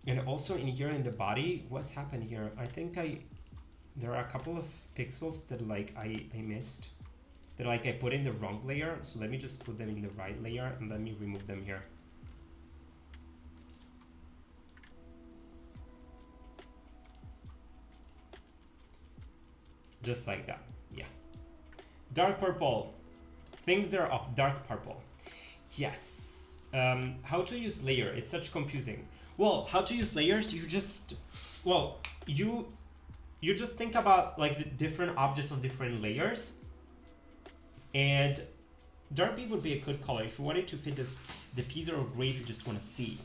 S1: And also in here in the body, what's happened here? I think there are a couple of pixels that like I missed, that like I put in the wrong layer. So let me just put them in the right layer and let me remove them here. Just like that, yeah. Dark purple, things that are of dark purple. Yes, how to use layer, it's such confusing. Well, how to use layers, you just, well, you just think about like the different objects of different layers, and dark pink would be a good color if you wanted to fit the piece or gray if you just want to see.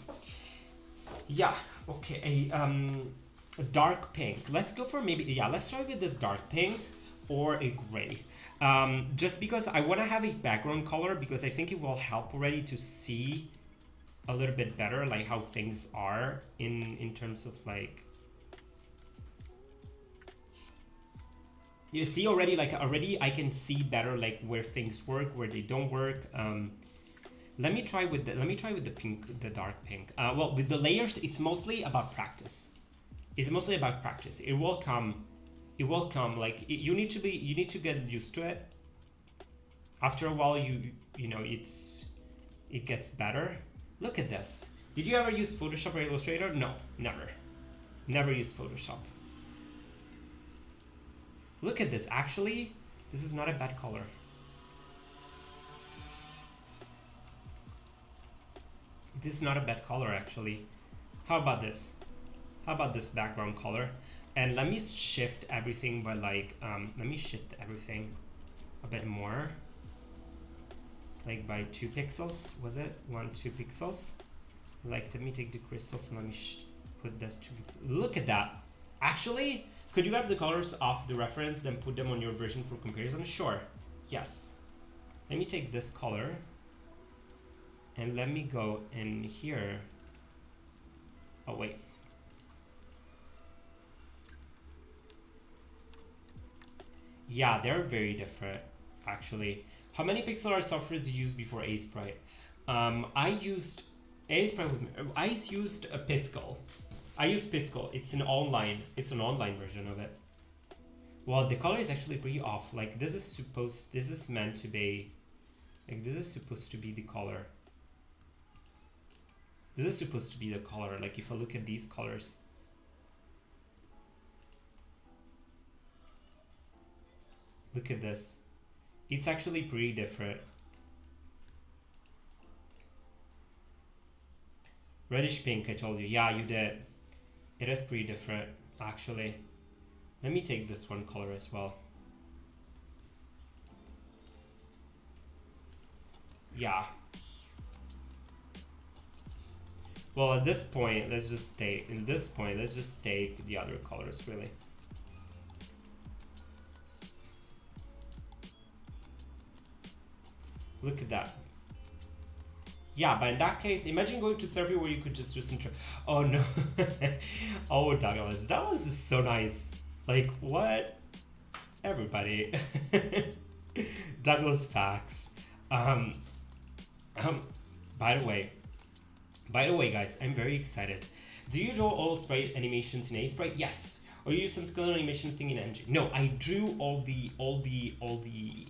S1: Yeah, okay, a dark pink. Let's go for maybe, yeah, let's try with this dark pink or a gray. Just because I want to have a background color, because I think it will help already to see a little bit better like how things are in terms of like, you see already, like already I can see better like where things work, where they don't work. Let me try with the pink, the dark pink. Well, with the layers, it's mostly about practice. It's mostly about practice. It will come. Like you need to get used to it. After a while, you know it gets better. Look at this. Did you ever use Photoshop or Illustrator? No, never. Never used Photoshop. Look at this. Actually, this is not a bad color. This is not a bad color, actually. How about this? How about this background color? And let me shift everything by like, let me shift everything a bit more. Like by 2 pixels, was it? 2 pixels. Like, let me take the crystals and let me put this to, look at that. Actually, could you grab the colors off the reference, then put them on your version for comparison? Sure, yes. Let me take this color and let me go in here. Oh, wait. Yeah, they're very different, actually. How many pixel art software do you use before Aseprite? I used Piskel. I use Piskel. It's an online version of it. Well, the color is actually pretty off. Like this is meant to be, like this is supposed to be the color. This is supposed to be the color. Like if I look at these colors. Look at this. It's actually pretty different. Reddish pink, I told you. Yeah, you did. It is pretty different, actually. Let me take this one color as well. Yeah. Well, at this point, let's just take the other colors, really. Look at that. Yeah, but in that case, imagine going to therapy where you could just listen to. Oh no. Oh, Douglas. Douglas is so nice. Like, what? Everybody. Douglas facts. By the way, guys, I'm very excited. Do you draw all sprite animations in Aseprite? Yes. Or you use some skill animation thing in Engine? No, I drew all the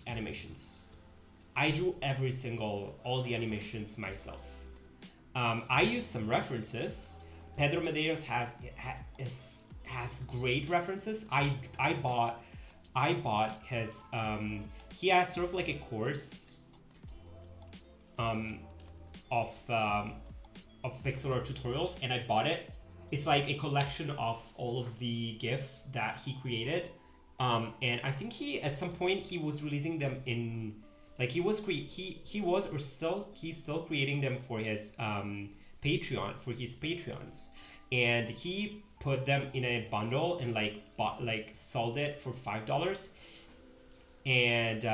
S1: animations. I drew all the animations myself. I used some references. Pedro Medeiros has great references. I bought his he has sort of like a course of pixel art tutorials, and I bought it. It's like a collection of all of the GIF that he created, and I think he at some point he was releasing them in. Like he's still creating them for his Patreon, for his Patreons, and he put them in a bundle and sold it for $5, and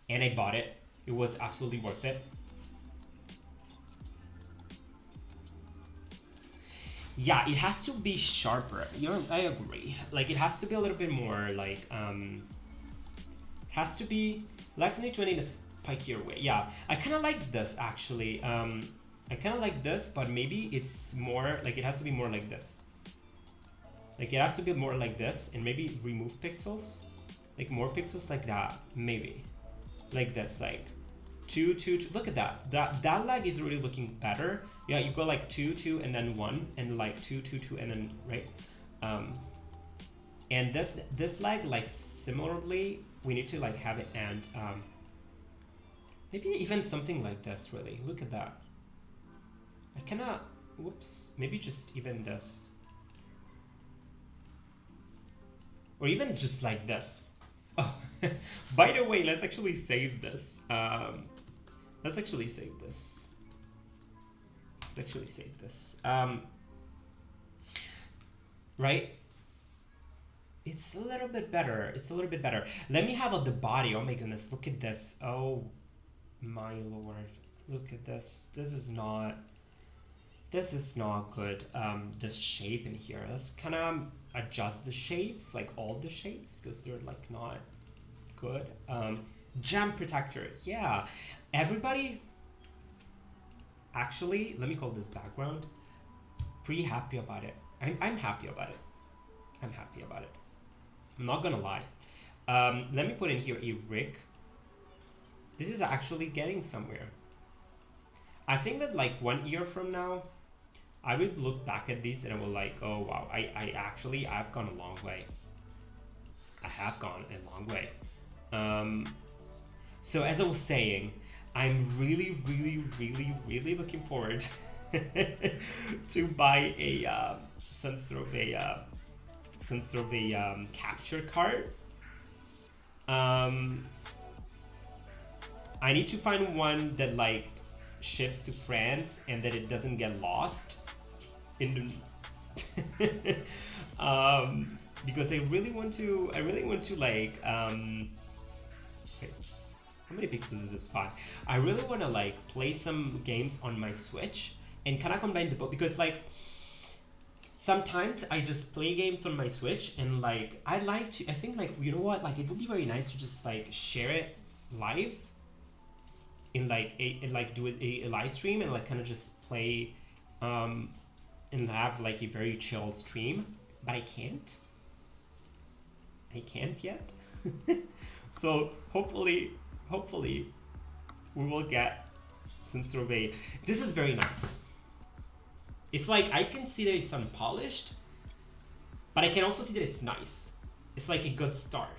S1: I bought it. It was absolutely worth it. Yeah, it has to be sharper. I agree. Like it has to be a little bit more like has to be laxity in a spikier way. Yeah, I kind of like this actually. I kind of like this, but maybe it's more like it has to be more like this. Like it has to be more like this, and maybe remove pixels, like more pixels like that, maybe, like this, like two. Look at that. That lag is really looking better. Yeah, you go like 2 2 and then 1 and like 2 2 2 and then right. And this lag, like similarly, we need to like have it and maybe even something like this. Really, look at that. I cannot. Whoops. Maybe just even this, or even just like this. Oh, by the way, let's actually save this. Let's actually save this. Right. It's a little bit better. Let me have the body. Oh my goodness, look at this. Oh my lord. Look at this. This is not good. This shape in here. Let's kind of adjust the shapes, like all the shapes, because they're like not good. Gem protector. Yeah. Everybody actually, let me call this background. Pretty happy about it. I'm happy about it. I'm not gonna lie. Let me put in here a Rick. This is actually getting somewhere. I think that like 1 year from now, I will look back at this and I will like, oh wow, I've gone a long way. I have gone a long way. So as I was saying, I'm really looking forward to buy some sort of a capture card. I need to find one that like ships to France and that it doesn't get lost in the because I really want to like wait, how many pixels is this file? I really want to like play some games on my Switch and kind of combine the both, because like sometimes I just play games on my Switch and like I think like, you know what, like it would be very nice to just like share it live in like do a live stream and like kind of just play and have like a very chill stream, but I can't. I can't yet. So hopefully we will get some survey. This is very nice. It's like I can see that it's unpolished, but I can also see that it's nice. It's like a good start,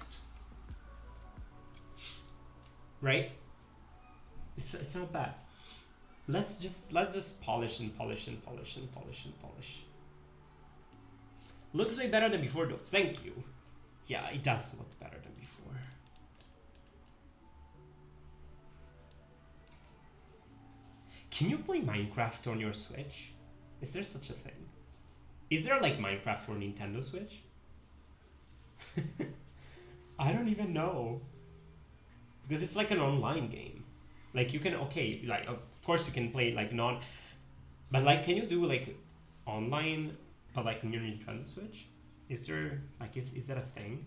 S1: right? It's not bad. Let's just polish and polish and polish and polish and polish. Looks way better than before though. Thank you. Yeah, it does look better than before. Can you play Minecraft on your Switch? Is there such a thing? Is there like Minecraft for Nintendo Switch? I don't even know. Because it's like an online game. Like you can, okay, like of course you can play like but like can you do like online but like on your Nintendo Switch? Is there like is that a thing?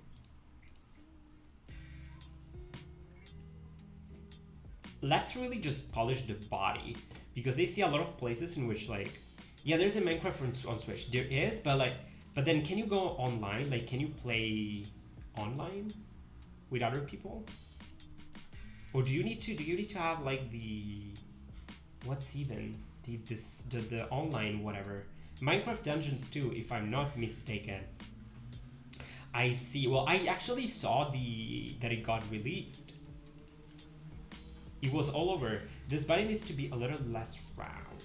S1: Let's really just polish the body, because I see a lot of places in which like, yeah, there's a Minecraft on Switch. There is, but then can you go online? Like, can you play online with other people? Or do you need to have like what's even the online whatever? Minecraft Dungeons 2, if I'm not mistaken. I see. Well, I actually saw that it got released. It was all over. This body needs to be a little less round.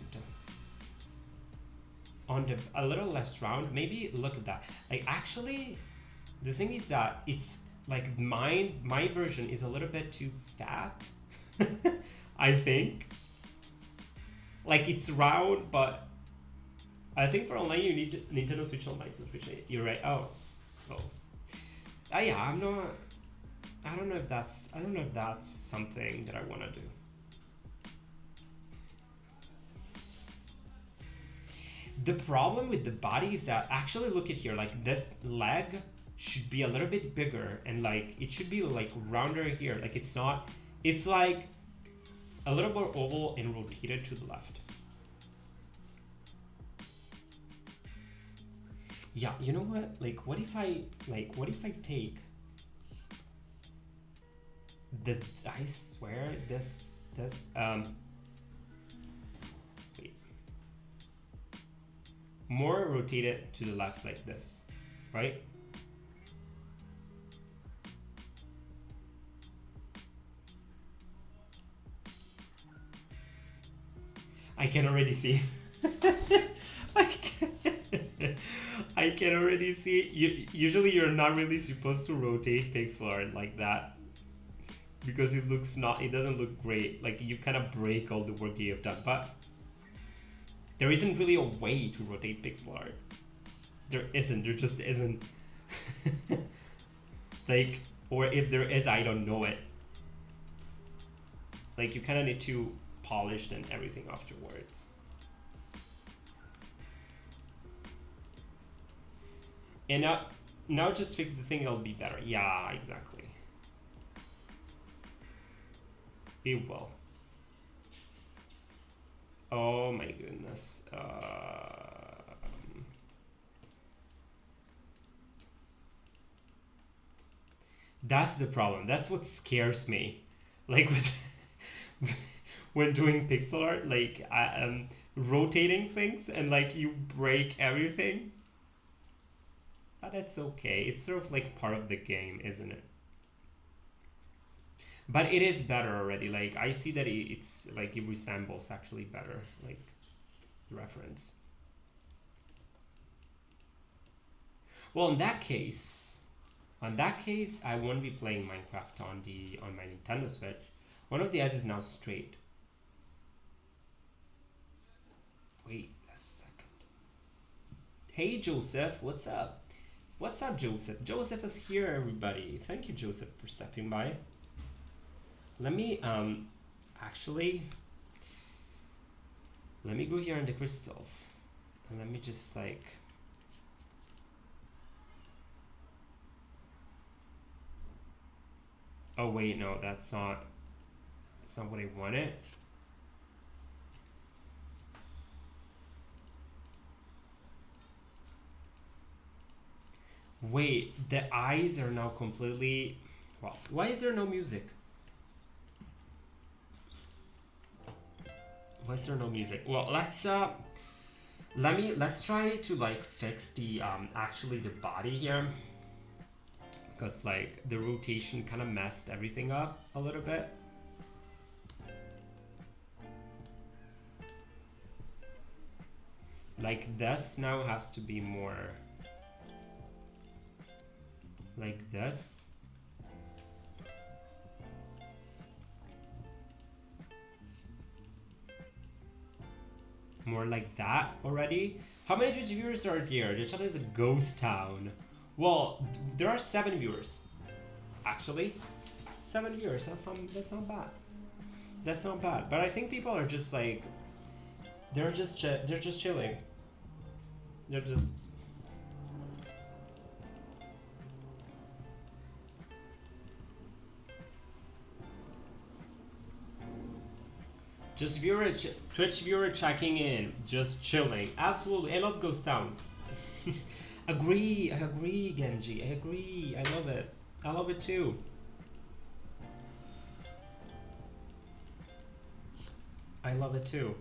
S1: A little less round. Maybe look at that. Like actually, the thing is that it's like my version is a little bit too fat. I think. Like it's round, but I think for online you need Nintendo Switch Online subscription. You're right. Oh. Yeah, I'm not. I don't know if that's something that I want to do. The problem with the body is that actually look at here, like this leg should be a little bit bigger and like it should be like rounder here. Like it's not. It's like a little more oval and rotated to the left. Yeah, you know what? Like what if I take I swear this wait, more rotated to the left like this, right? I can already see. I can already see. Usually you're not really supposed to rotate pixel art like that, because it doesn't look great. Like you kind of break all the work you have done, but there isn't really a way to rotate pixel art. There just isn't. Like, or if there is, I don't know it. Like you kind of need to polish and everything afterwards. And now just fix the thing, it'll be better. Yeah, exactly. It will. Oh my goodness. That's the problem. That's what scares me. Like with when doing pixel art, like rotating things and like you break everything. But that's okay. It's sort of like part of the game, isn't it? But it is better already. Like I see that it's like it resembles actually better, like the reference. Well, in that case, I won't be playing Minecraft on my Nintendo Switch. One of the eyes is now straight. Wait a second. Hey Joseph, what's up? What's up, Joseph? Joseph is here, everybody. Thank you, Joseph, for stepping by. Let me actually let me go here on the crystals and let me just like oh wait, no, that's not what I wanted. Wait, the eyes are now completely... Well, why is there no music? Why is there no music? Well, let's try to like fix the actually the body here, because like the rotation kind of messed everything up a little bit. Like this now has to be more like this. More like that already. How many Twitch viewers are here? The channel is a ghost town. Well, there are 7 viewers. Actually, 7 viewers. That's not bad. That's not bad. But I think people are just like they're just chilling. They're just Twitch viewer checking in, just chilling. Absolutely, I love ghost towns. I agree, Genji. I agree. I love it. I love it too. I love it too.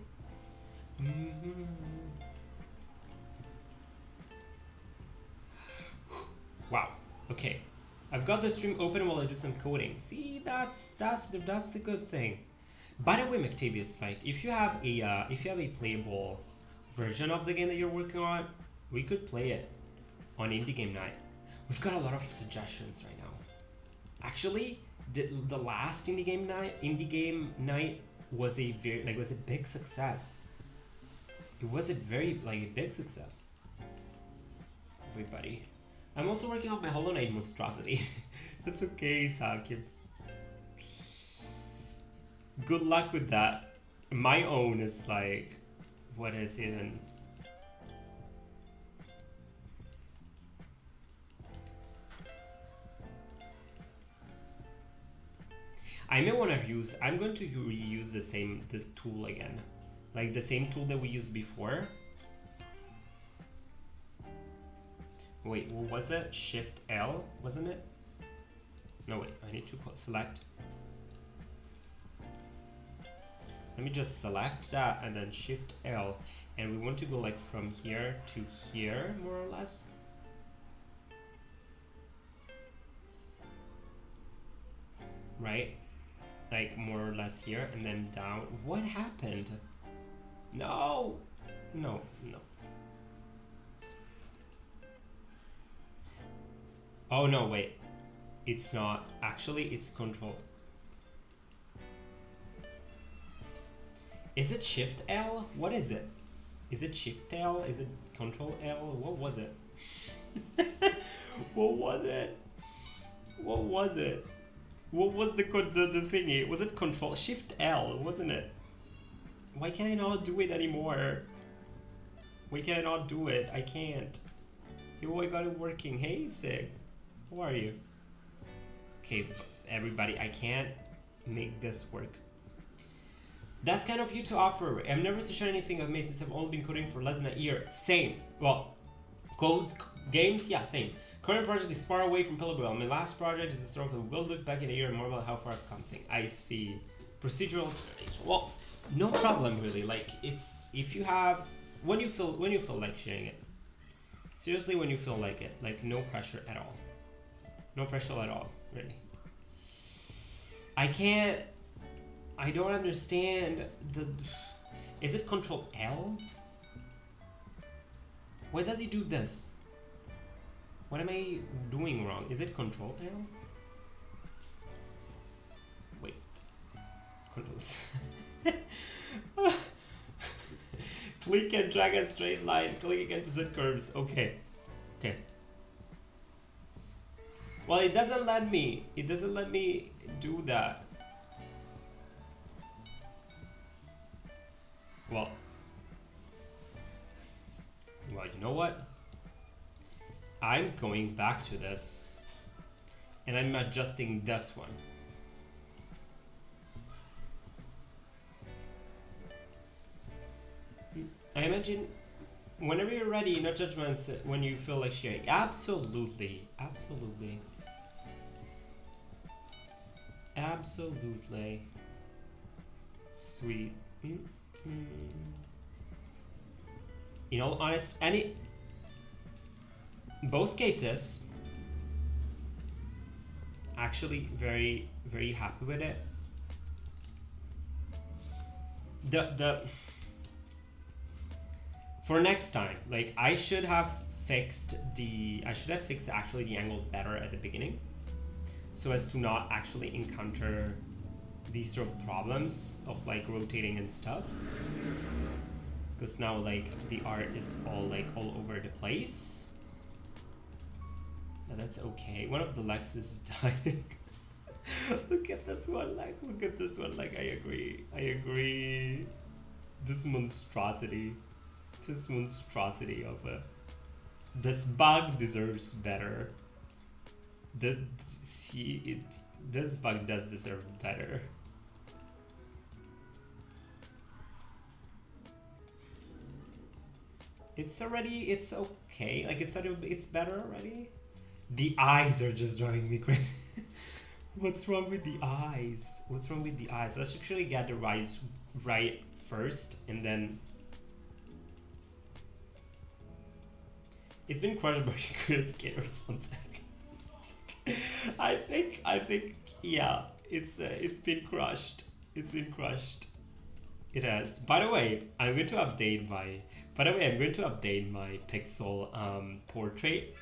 S1: Wow. Okay. I've got the stream open while I do some coding. See, that's the good thing. By the way, Mactavius, like if you have a playable version of the game that you're working on, we could play it on indie game night. We've got a lot of suggestions right now. Actually, the last indie game night was a big success. It was a very big success. Everybody. I'm also working on my Hollow Knight monstrosity. That's okay, Sakib. Good luck with that. My own is like, what is it? And I may want to use. I'm going to reuse the tool again, like the same tool that we used before. Wait, what was it? Shift L, wasn't it? No, wait. I need to select. Let me just select that and then Shift L, and we want to go like from here to here, more or less. Right? Like more or less here, and then down. What happened? No! No, no. Oh no, wait. It's not. Actually, it's Control. Is it Shift L? What is it? Is it Shift L? Is it Control L? What was it? What was it? What was it? What was the thingy? Was it Control Shift L? Wasn't it? Why can I not do it anymore? Why can I not do it? I can't. Yo, I got it working. Hey, Sig. How are you? Okay, everybody, I can't make this work. That's kind of you to offer. I'm never to share anything I've made since I've only been coding for less than a year. Same. Well, games, yeah, same. Current project is far away from Pillowbell. My last project is a sort of a will look back in a year and more about how far I've come thing. I see. Procedural generation. Well, no problem really. Like it's if you have when you feel like sharing it. Seriously, when you feel like it. Like no pressure at all. No pressure at all, really. I don't understand the... Is it Control L? Why does he do this? What am I doing wrong? Is it Control L? Wait. Control... Click and drag a straight line. Click again to set curves. Okay. Okay. Well, it doesn't let me. It doesn't let me do that. Well, you know what? I'm going back to this and I'm adjusting this one. I imagine Whenever you're ready, no judgments when you feel like sharing. Absolutely. Absolutely. Absolutely. Sweet. In all honest, both cases, actually very, very happy with it. For next time, like I should have fixed actually the angle better at the beginning, so as to not actually encounter these sort of problems of like rotating and stuff. Because now like the art is all over the place. But that's okay. One of the legs is dying. Look at this one leg. Look at this one leg. I agree. This monstrosity. This monstrosity of a. This bug deserves better. This bug does deserve better. It's okay. Like it's better already. The eyes are just driving me crazy. What's wrong with the eyes? What's wrong with the eyes? Let's actually get the eyes right first, and then it's been crushed by Chris Kid or something. I think yeah, it's been crushed. It's been crushed. It has. By the way, I'm going to update my pixel portrait.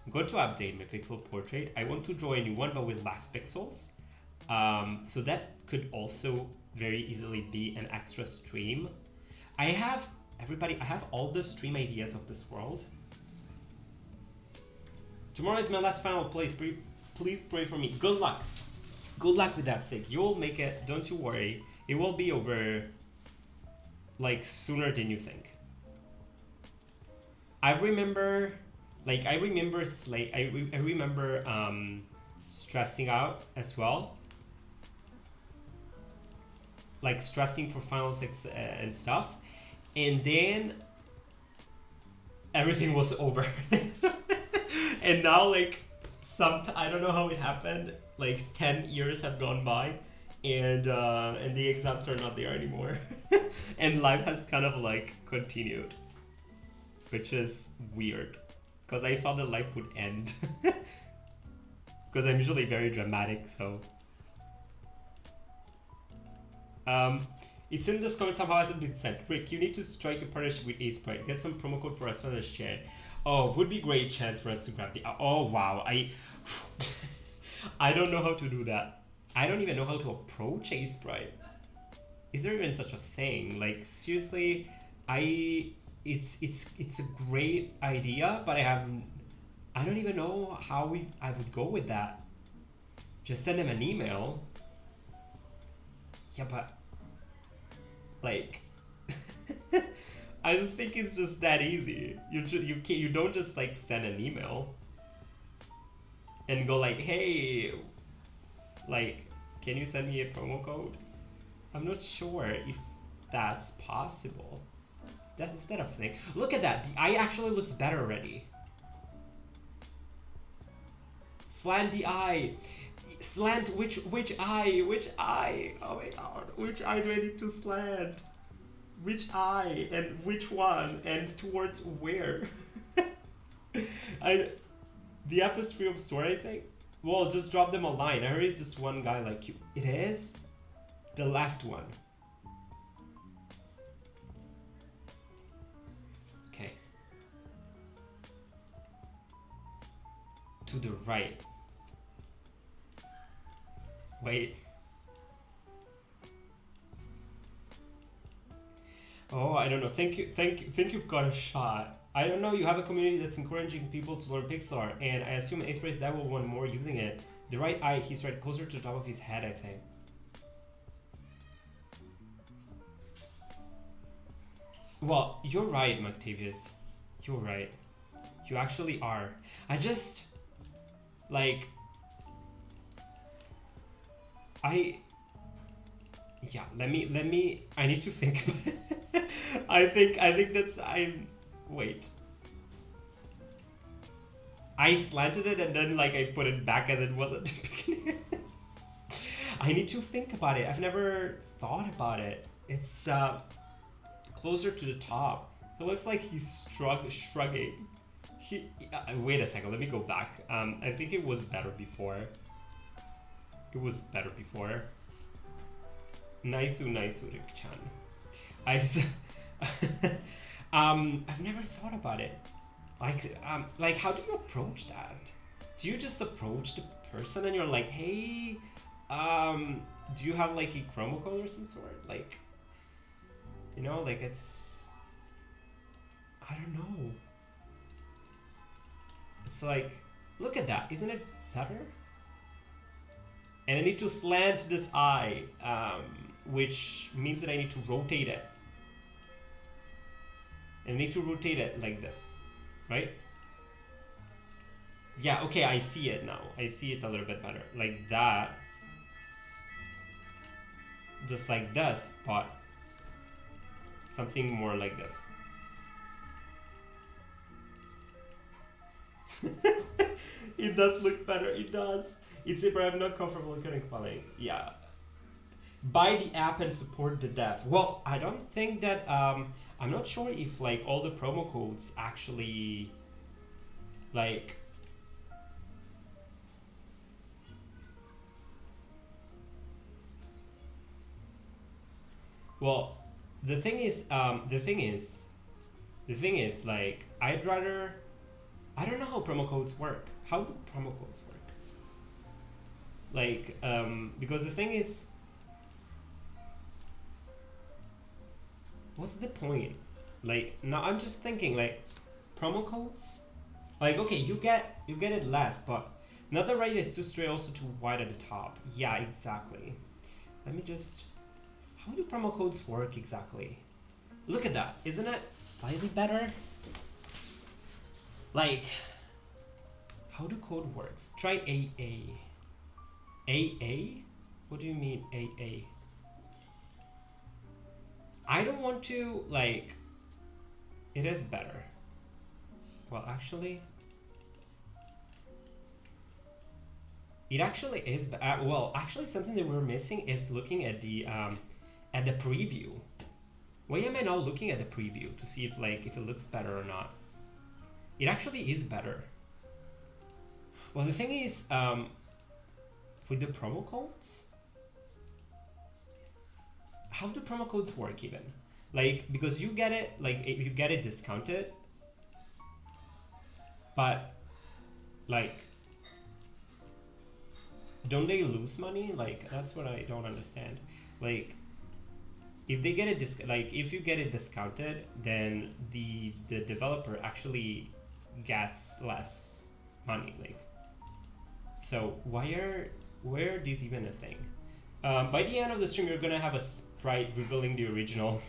S1: I'm going to update my pixel portrait. I want to draw a new one, but with less pixels. So that could also very easily be an extra stream. I have all the stream ideas of this world. Tomorrow is my last final place. Please pray for me. Good luck. Good luck with that, Sig. You will make it. Don't you worry. It will be over like sooner than you think. I remember stressing out as well, like stressing for Final 6 and stuff, and then everything was over. And now like I don't know how it happened, like 10 years have gone by, and the exams are not there anymore. And life has kind of like continued, which is weird, because I thought that life would end. Because I'm usually very dramatic, so it's in this comment somehow hasn't been sent. Rick, you need to strike a partnership with Aseprite. Get some promo code for us for the share. Oh, would be great chance for us to grab the. Oh wow, I don't know how to do that. I don't even know how to approach Aseprite. Is there even such a thing? Like seriously, it's a great idea, but I don't even know how I would go with that. Just send them an email. Yeah, but like I don't think it's just that easy. You don't just like send an email and go like, hey, like, can you send me a promo code? I'm not sure if that's possible. That's that a thing. Look at that. The eye actually looks better already. Slant the eye. Slant which eye? Which eye? Oh my god. Which eye do I need to slant? Which eye and which one and towards where? The Aseprite store, I think. Well, just drop them a line. I heard it's just one guy like you. It is the left one. Okay. To the right. Wait. Oh, I don't know. Think you've got a shot. I don't know. You have a community that's encouraging people to learn pixel art, and I assume Aseprite that will want more using it. The right eye, he's right closer to the top of his head, I think. Well, you're right, Mactavius. You're right. You actually are. I just like Yeah, let me I need to think about it. I think that's wait. I slanted it and then like I put it back as it was at the beginning. I need to think about it. I've never thought about it. It's closer to the top. It looks like he's shrugging. Wait a second, let me go back. I think it was better before. It was better before. Naisu Rick-chan. I've never thought about it. Like how do you approach that? Do you just approach the person and you're like, hey, do you have like a promo code or some sort? Like, you know, like it's, I don't know. It's like, look at that, isn't it better? And I need to slant this eye, which means that I need to rotate it. And I need to rotate it like this, right? Yeah, okay, I see it now. I see it a little bit better. Like that. Just like this, but something more like this. It does look better, it does. It's but I'm not comfortable cutting spelling. Yeah. Buy the app and support the dev. Well, I don't think that I'm not sure if like all the promo codes actually like well the thing is like I'd rather I don't know how promo codes work. How do promo codes work? Like because the thing is, what's the point? Like now I'm just thinking like promo codes, like okay, you get it less, but not the right is too straight, also too wide at the top. Yeah, exactly. Let me just, how do promo codes work exactly? Look at that, isn't it slightly better? Like how do code works? Try AA. AA? What do you mean AA? I don't want to like, it is better. Well, actually, it actually is. Well, actually, something that we're missing is looking at the preview. Why am I not looking at the preview to see if like if it looks better or not? It actually is better. Well, the thing is, with the promo codes, how do promo codes work even? Like, because you get it, like, you get it discounted, but, like, don't they lose money? Like, that's what I don't understand. Like, if they get it, if you get it discounted, then the developer actually gets less money, like. So where are these even a thing? By the end of the stream, you're gonna have a sprite revealing the original.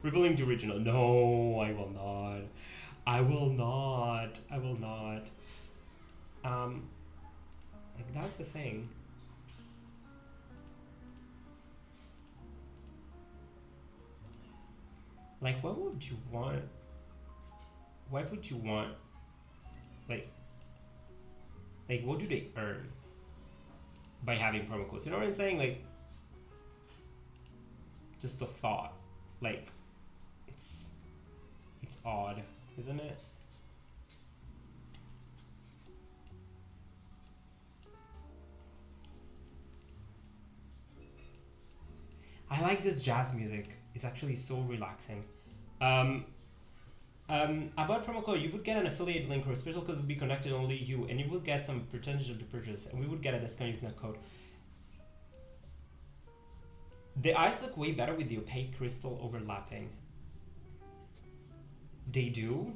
S1: Revealing the original. No, I will not. I will not. I will not. Like that's the thing. Like, what would you want? Why would you want? Like, what do they earn by having promo codes? You know what I'm saying? Like, just a thought. Like, it's odd, isn't it? I like this jazz music. It's actually so relaxing. About promo code, you would get an affiliate link or a special code would be connected only you, and you would get some percentage of the purchase, and we would get a discount using that code. The eyes look way better with the opaque crystal overlapping. They do?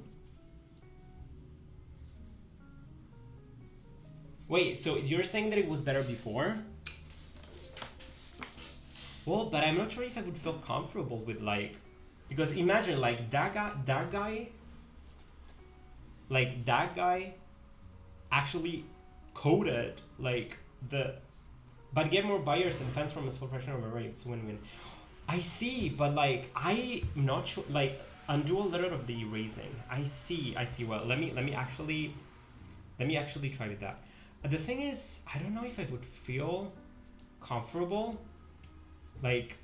S1: Wait, so you're saying that it was better before? Well, but I'm not sure if I would feel comfortable with like, because imagine like that guy actually coded like the But get more buyers and fans from a full pressure over rate. It's win-win. I see, but like I'm not sure. Like undo a little of the erasing. I see. Well, let me actually try with that. The thing is, I don't know if I would feel comfortable. Like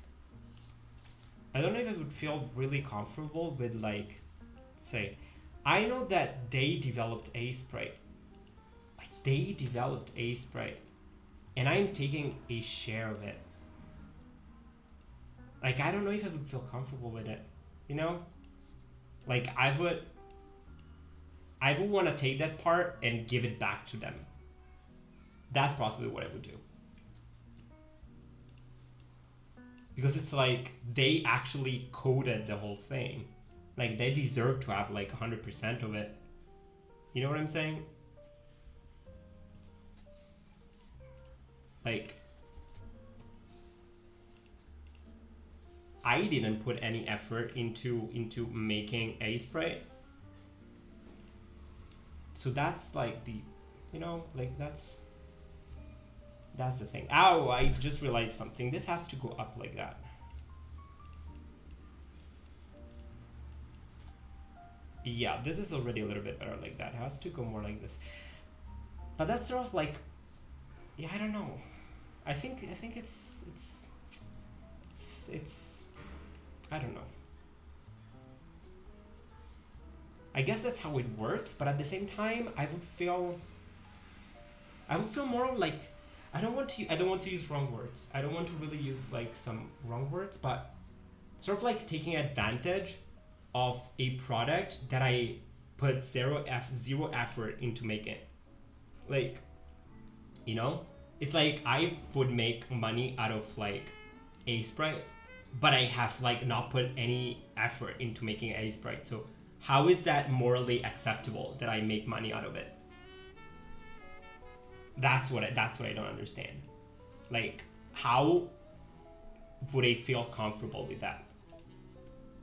S1: I don't know if I would feel really comfortable with like, say, I know that they developed Aseprite. Like they developed Aseprite, and I'm taking a share of it. Like I don't know if I would feel comfortable with it, you know? Like I would want to take that part and give it back to them. That's possibly what I would do. Because it's like they actually coded the whole thing. Like they deserve to have like 100% of it. You know what I'm saying? Like I didn't put any effort into making Aseprite. So that's like the, you know, like that's the thing. Ow, I've just realized something. This has to go up like that. Yeah, this is already a little bit better like that. It has to go more like this. But that's sort of like, yeah, I don't know. I think it's I don't know. I guess that's how it works, but at the same time, I would feel more like I don't want to use wrong words. I don't want to really use like some wrong words, but sort of like taking advantage of a product that I put zero effort into making. Like, you know, it's like I would make money out of like Aseprite, but I have like not put any effort into making Aseprite. So how is that morally acceptable that I make money out of it? That's what I don't understand. Like, how would I feel comfortable with that?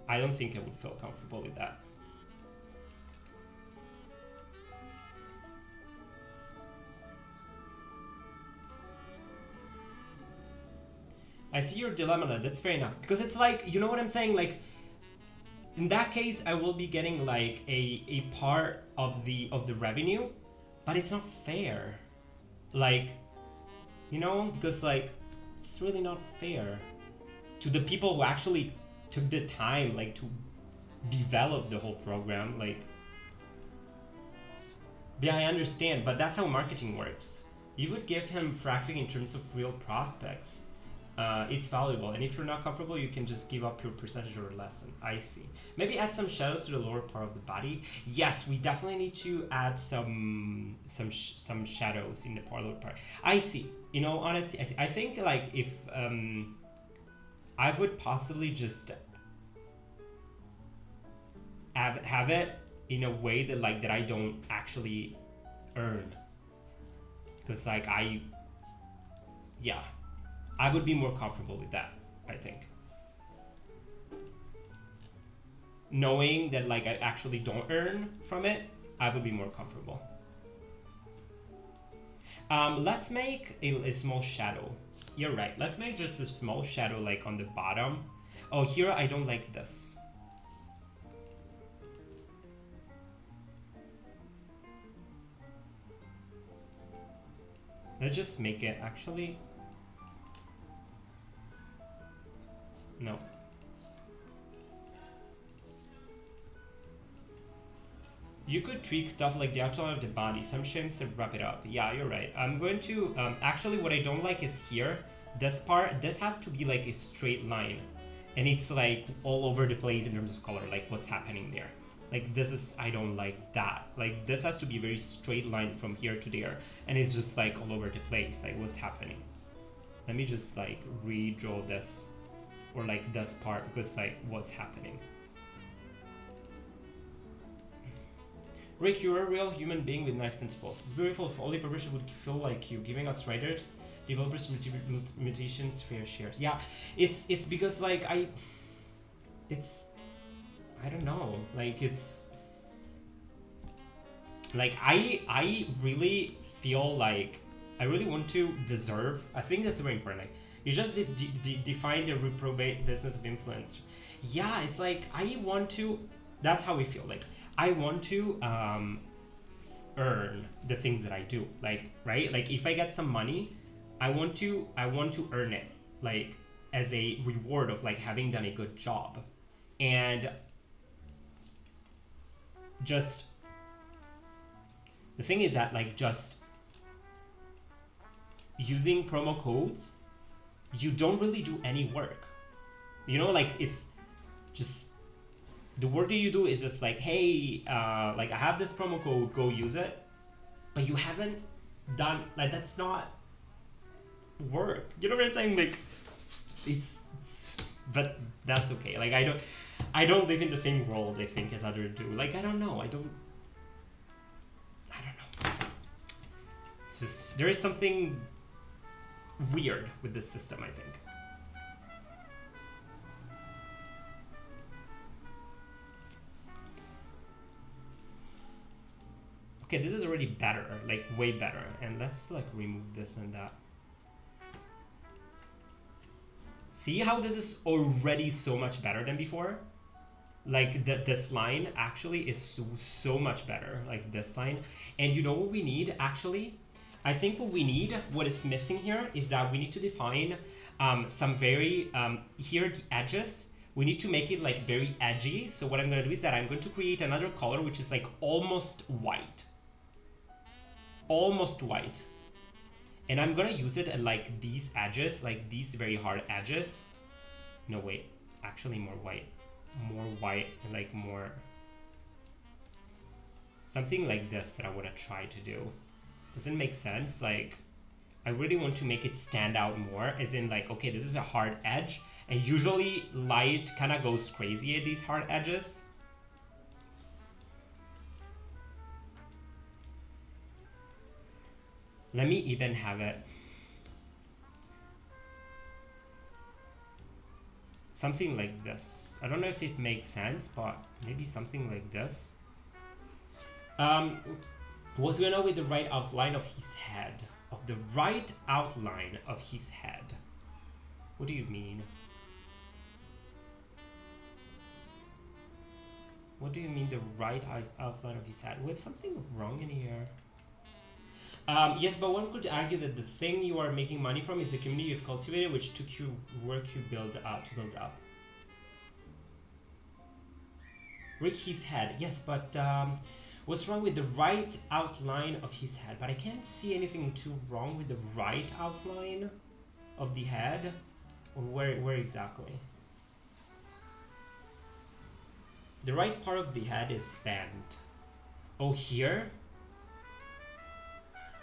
S1: I don't think I would feel comfortable with that. I see your dilemma. That's fair enough, because it's like, you know what I'm saying? Like, in that case, I will be getting like a part of the revenue, but it's not fair. Like, you know, because like it's really not fair to the people who actually took the time like to develop the whole program. Like, yeah, I understand, but that's how marketing works. You would give him fracking in terms of real prospects. It's valuable, and if you're not comfortable, you can just give up your percentage or lesson. I see. Maybe add some shadows to the lower part of the body. Yes, we definitely need to add some shadows in the lower part. I see. You know, honestly, I see. I think like if I would possibly just have it in a way that like that I don't actually earn, because like yeah. I would be more comfortable with that, I think. Knowing that like I actually don't earn from it, I would be more comfortable. Let's make a small shadow. You're right. Let's make just a small shadow like on the bottom. Oh, here I don't like this. Let's just make it actually. No. You could tweak stuff like the outline of the body, some shapes to wrap it up. Yeah, you're right. I'm going to, actually what I don't like is here, this part, this has to be like a straight line. And it's like all over the place in terms of color, like what's happening there. Like this is, I don't like that. Like this has to be a very straight line from here to there. And it's just like all over the place, like what's happening. Let me just like redraw this. Or like this part, because like what's happening. Rick, you're a real human being with nice principles. It's beautiful if all the publishers would feel like you, giving us writers, developers, mutations fair shares. Yeah, it's because like I don't know, like it's like I really feel like I really want to deserve. I think that's very important. Like, you just define the reprobate business of influence. Yeah, it's like I want to. That's how we feel. Like I want to earn the things that I do. Like right. Like if I get some money, I want to earn it. Like as a reward of like having done a good job, and just the thing is that like just using promo codes, you don't really do any work. You know, like it's just the work that you do is just like, hey, like I have this promo code, go use it. But you haven't done like that's not work. You know what I'm saying? Like it's but that's okay. Like I don't live in the same world I think as others do. Like I don't know. I don't know. It's just there is something weird with this system, I think. Okay, this is already better, like way better. And let's like remove this and that. See how this is already so much better than before? Like this line actually is so much better, like this line. And you know what we need actually? I think what we need, what is missing here is that we need to define some very, here the edges, we need to make it like very edgy. So what I'm gonna do is that I'm going to create another color which is like almost white. Almost white. And I'm gonna use it at like these edges, like these very hard edges. No, wait, actually more white. More white and like more, something like this that I wanna try to do. Doesn't make sense. Like I really want to make it stand out more, as in like, okay, this is a hard edge, and usually light kind of goes crazy at these hard edges. Let me even have it something like this. I don't know if it makes sense, but maybe something like this. What's going on with the right outline of his head? Of the right outline of his head. What do you mean? What do you mean the right outline of his head? Was something wrong in here? Yes, but one could argue that the thing you are making money from is the community you've cultivated, which took you work you build up. Rick his head. Yes, but what's wrong with the right outline of his head? But I can't see anything too wrong with the right outline of the head. Or where exactly? The right part of the head is bent. Oh, here?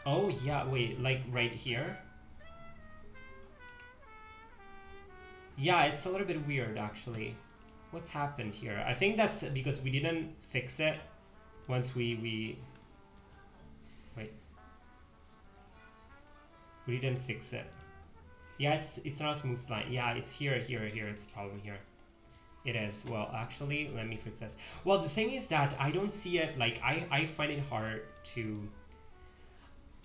S1: Oh, yeah, wait, like right here? Yeah, it's a little bit weird, actually. What's happened here? I think that's because we didn't fix it once we wait. We didn't fix it. Yeah, it's not a smooth line. Yeah, it's here. It's a problem here. It is. Well, actually, let me fix this. Well, the thing is that I don't see it, like, I find it hard to...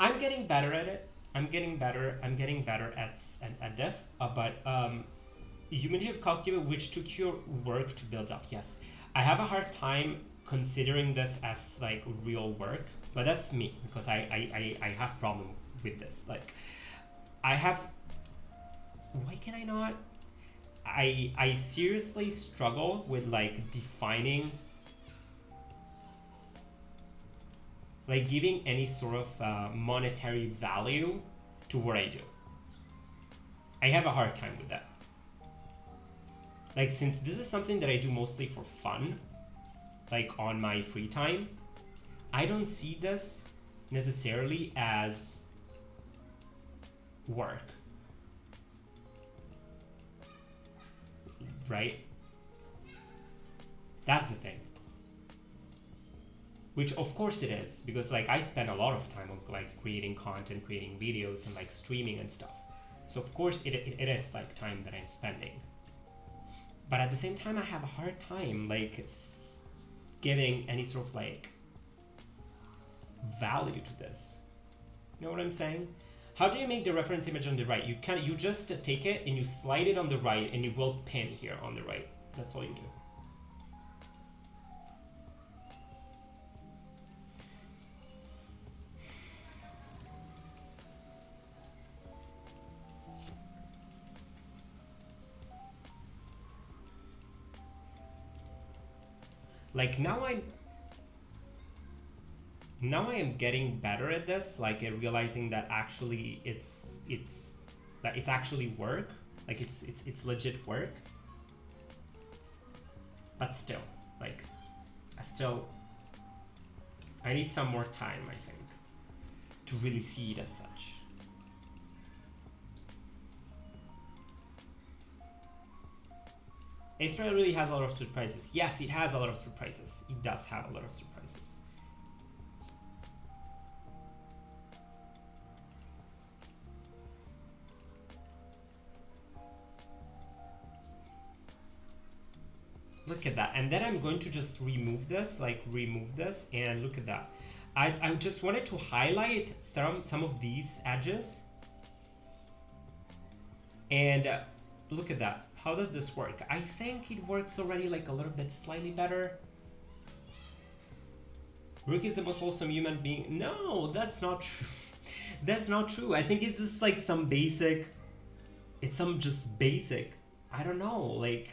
S1: I'm getting better at it. I'm getting better at this. But humanity have cultivated, which took your work to build up. Yes, I have a hard time considering this as like real work, but that's me because I have problem with this. Like, I have. Why can I not? I seriously struggle with like defining, like giving any sort of monetary value to what I do. I have a hard time with that. Like, since this is something that I do mostly for fun, like on my free time, I don't see this necessarily as work. Right? That's the thing. Which of course it is, because like I spend a lot of time on like creating content, creating videos and like streaming and stuff. So of course it is like time that I'm spending. But at the same time I have a hard time like giving any sort of like value to this. You know what I'm saying? How do you make the reference image on the right? You just take it and you slide it on the right and you will pin here on the right. That's all you do. Like now I am getting better at this, like realizing that actually it's actually work, like it's legit work. But still, like I need some more time, I think, to really see it as such. Aseprite really has a lot of surprises. Yes, it has a lot of surprises. It does have a lot of surprises. Look at that. And then I'm going to just remove this, and look at that. I just wanted to highlight some of these edges. And look at that. How does this work? I think it works already like a little bit slightly better. Rick is the most wholesome human being. No, that's not true. That's not true. I think it's just like some basic, it's some just basic, I don't know, like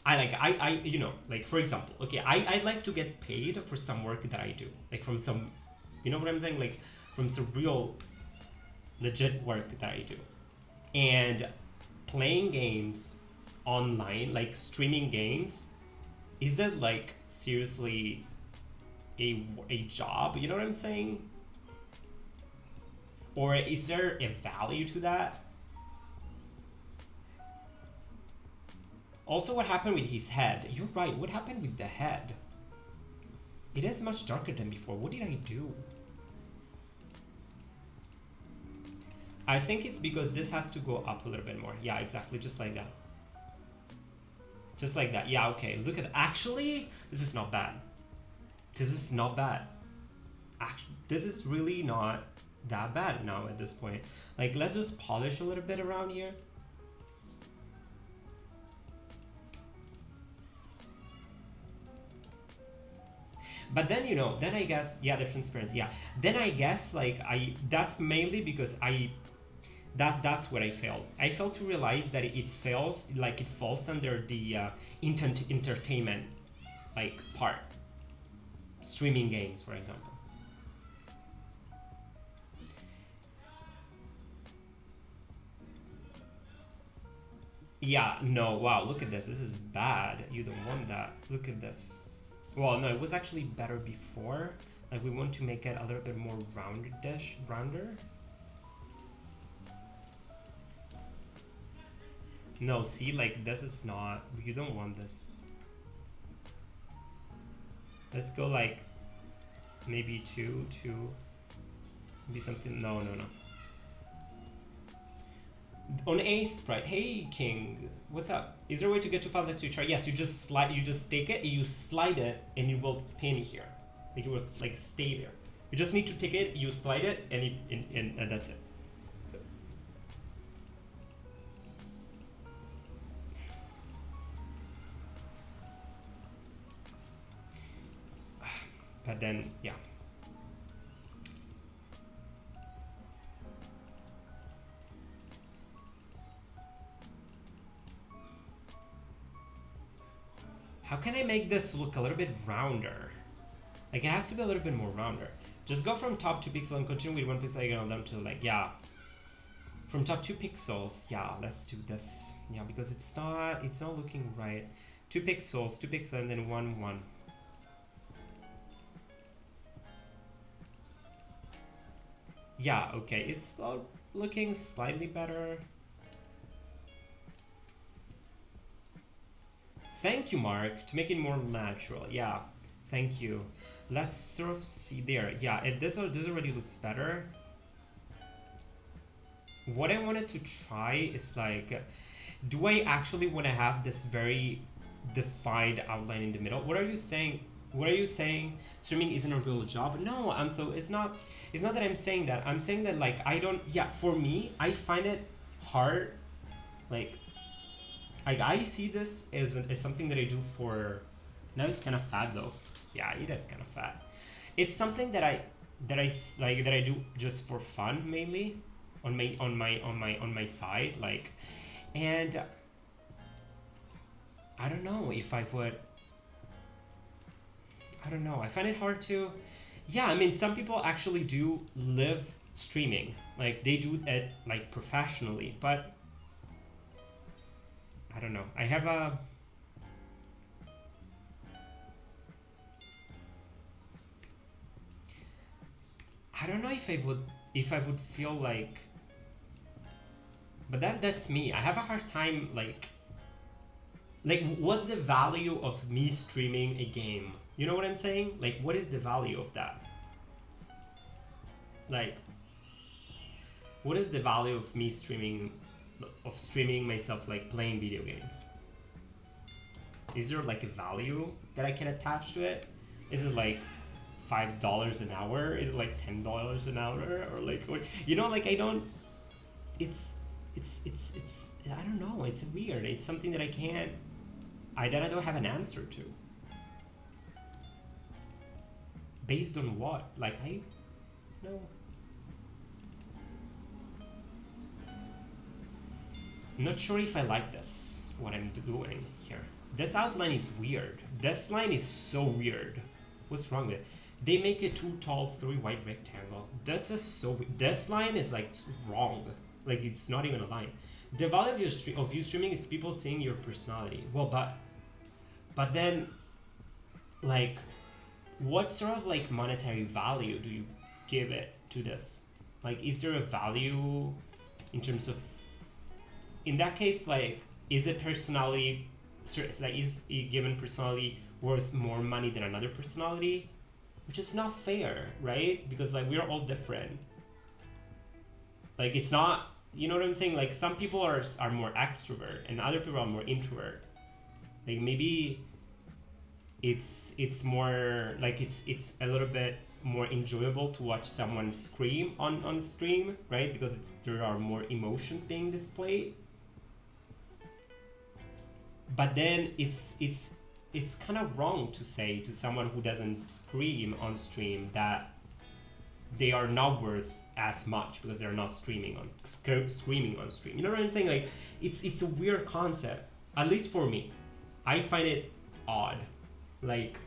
S1: I you know, like for example, okay, I'd like to get paid for some work that I do, like from some, you know what I'm saying, like from some real legit work that I do. And playing games online, like streaming games, is that like seriously a job? You know what I'm saying? Or is there a value to that? Also, what happened with his head? You're right, what happened with the head? It is much darker than before. What did I do? I think it's because this has to go up a little bit more. Yeah, exactly, just like that. Just like that. Yeah, okay. Look at, actually, this is not bad. This is not bad. Actually, this is really not that bad now at this point. Like, let's just polish a little bit around here. But then, you know, then I guess, yeah, the transparency, yeah. Then I guess, like, that's mainly because that's what I failed. I failed to realize that it fails, like it falls under the entertainment, like, part. Streaming games, for example. Yeah, no, wow, look at this. This is bad. You don't want that. Look at this. Well, no, it was actually better before. Like, we want to make it a little bit more rounder. No, see, like, this is not, you don't want this. Let's go like, maybe two, maybe something, no. On Aseprite, hey King, what's up? Is there a way to get to files next to each other? Yes, you just take it, you slide it, and you will pin here. Like, it will like stay there. You just need to take it, you slide it, and that's it. But then, yeah. How can I make this look a little bit rounder? Like, it has to be a little bit more rounder. Just go from top 2 pixels and continue with 1 pixel again down to, like, yeah. From top 2 pixels, yeah, let's do this. Yeah, because it's not looking right. 2 pixels, and then 1. Yeah, okay, it's looking slightly better. Thank you, Mark, to make it more natural. Yeah, thank you. Let's sort of see there. Yeah, this already looks better. What I wanted to try is, like, do I actually want to have this very defined outline in the middle? What are you saying? What are you saying? Streaming isn't a real job? No, Antho, it's not. It's not that I'm saying that. I'm saying that like I don't. Yeah, for me, I find it hard. Like, I see this as something that I do for. Now it's kind of fat though. Yeah, it is kind of fat. It's something that I do just for fun mainly, on my side like, and I don't know if I would. I don't know. I find it hard to. Yeah, I mean, some people actually do live streaming, like they do it like professionally, but I don't know. I don't know if I would feel like, but that's me. I have a hard time like what's the value of me streaming a game? You know what I'm saying? Like, what is the value of that? Like, what is the value of me streaming myself like playing video games? Is there like a value that I can attach to it? Is it like $5 an hour? Is it like $10 an hour? Or like what, like I don't. It's I don't know. It's weird. It's something that I can't. I don't have an answer to. Based on what? Like I no. I'm not sure if I like this. What I'm doing here. This outline is weird. This line is so weird. What's wrong with it? They make a 2 tall 3 wide rectangle. This is so. This line is like wrong. Like it's not even a line. The value of you streaming is people seeing your personality. Well, but then, like, what sort of like monetary value do you give it to this? Like, is there a value in terms of? In that case, like, is it personality? Like, is a given personality worth more money than another personality? Which is not fair, right? Because like we're all different. Like it's not, you know what I'm saying? Like some people are more extrovert and other people are more introvert. Like maybe it's more like it's a little bit more enjoyable to watch someone scream on stream, right? Because there are more emotions being displayed. But then it's kind of wrong to say to someone who doesn't scream on stream that they are not worth as much because they're not screaming on stream. You know what I'm saying? Like it's a weird concept. At least for me, I find it odd, like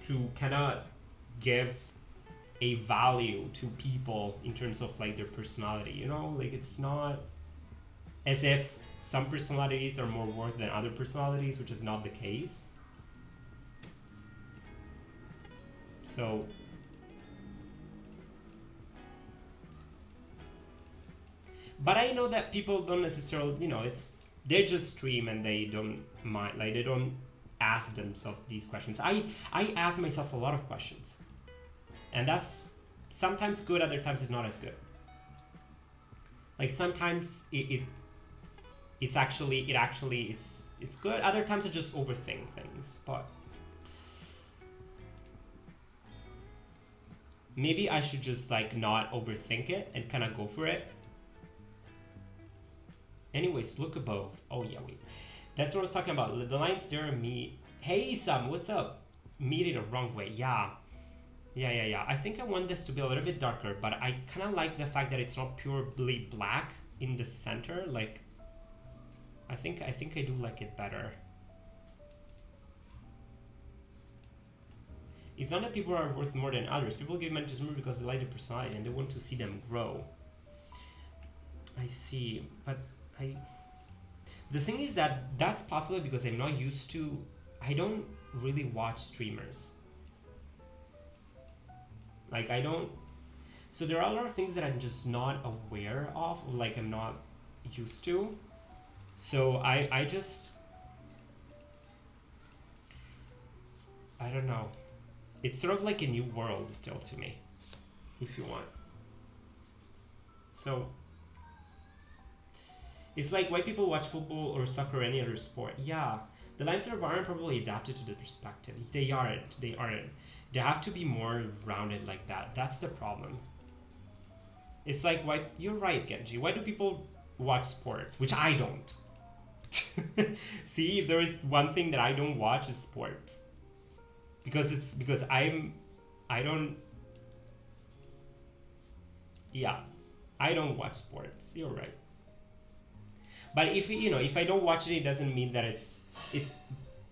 S1: to cannot give a value to people in terms of like their personality. You know, like it's not as if some personalities are more worth than other personalities, which is not the case. So but I know that people don't necessarily, they just stream and they don't mind, like they don't ask themselves these questions. I ask myself a lot of questions, and that's sometimes good, other times it's not as good. Like sometimes it's good. Other times I just overthink things, but maybe I should just like not overthink it and kind of go for it. Anyways, look above. Oh yeah, wait. That's what I was talking about. The lines there meet. Hey Sam, what's up? Meet it the wrong way. Yeah. I think I want this to be a little bit darker, but I kind of like the fact that it's not purely black in the center. Like I think I do like it better. It's not that people are worth more than others. People give money to more because they like their personality and they want to see them grow. I see, but the thing is that that's possible because I'm not used to. I don't really watch streamers. Like I don't. So there are a lot of things that I'm just not aware of, or like I'm not used to. So I just, I don't know. It's sort of like a new world still to me, if you want. So it's like why people watch football or soccer or any other sport. Yeah, The lines sort of aren't probably adapted to the perspective. They aren't. They aren't. They have to be more rounded like that. That's the problem. It's like, why? You're right, Genji. Why do people watch sports, which I don't? See, if there is one thing that I don't watch is sports, because I don't. Yeah, I don't watch sports. You're right. But if I don't watch it, it doesn't mean that it's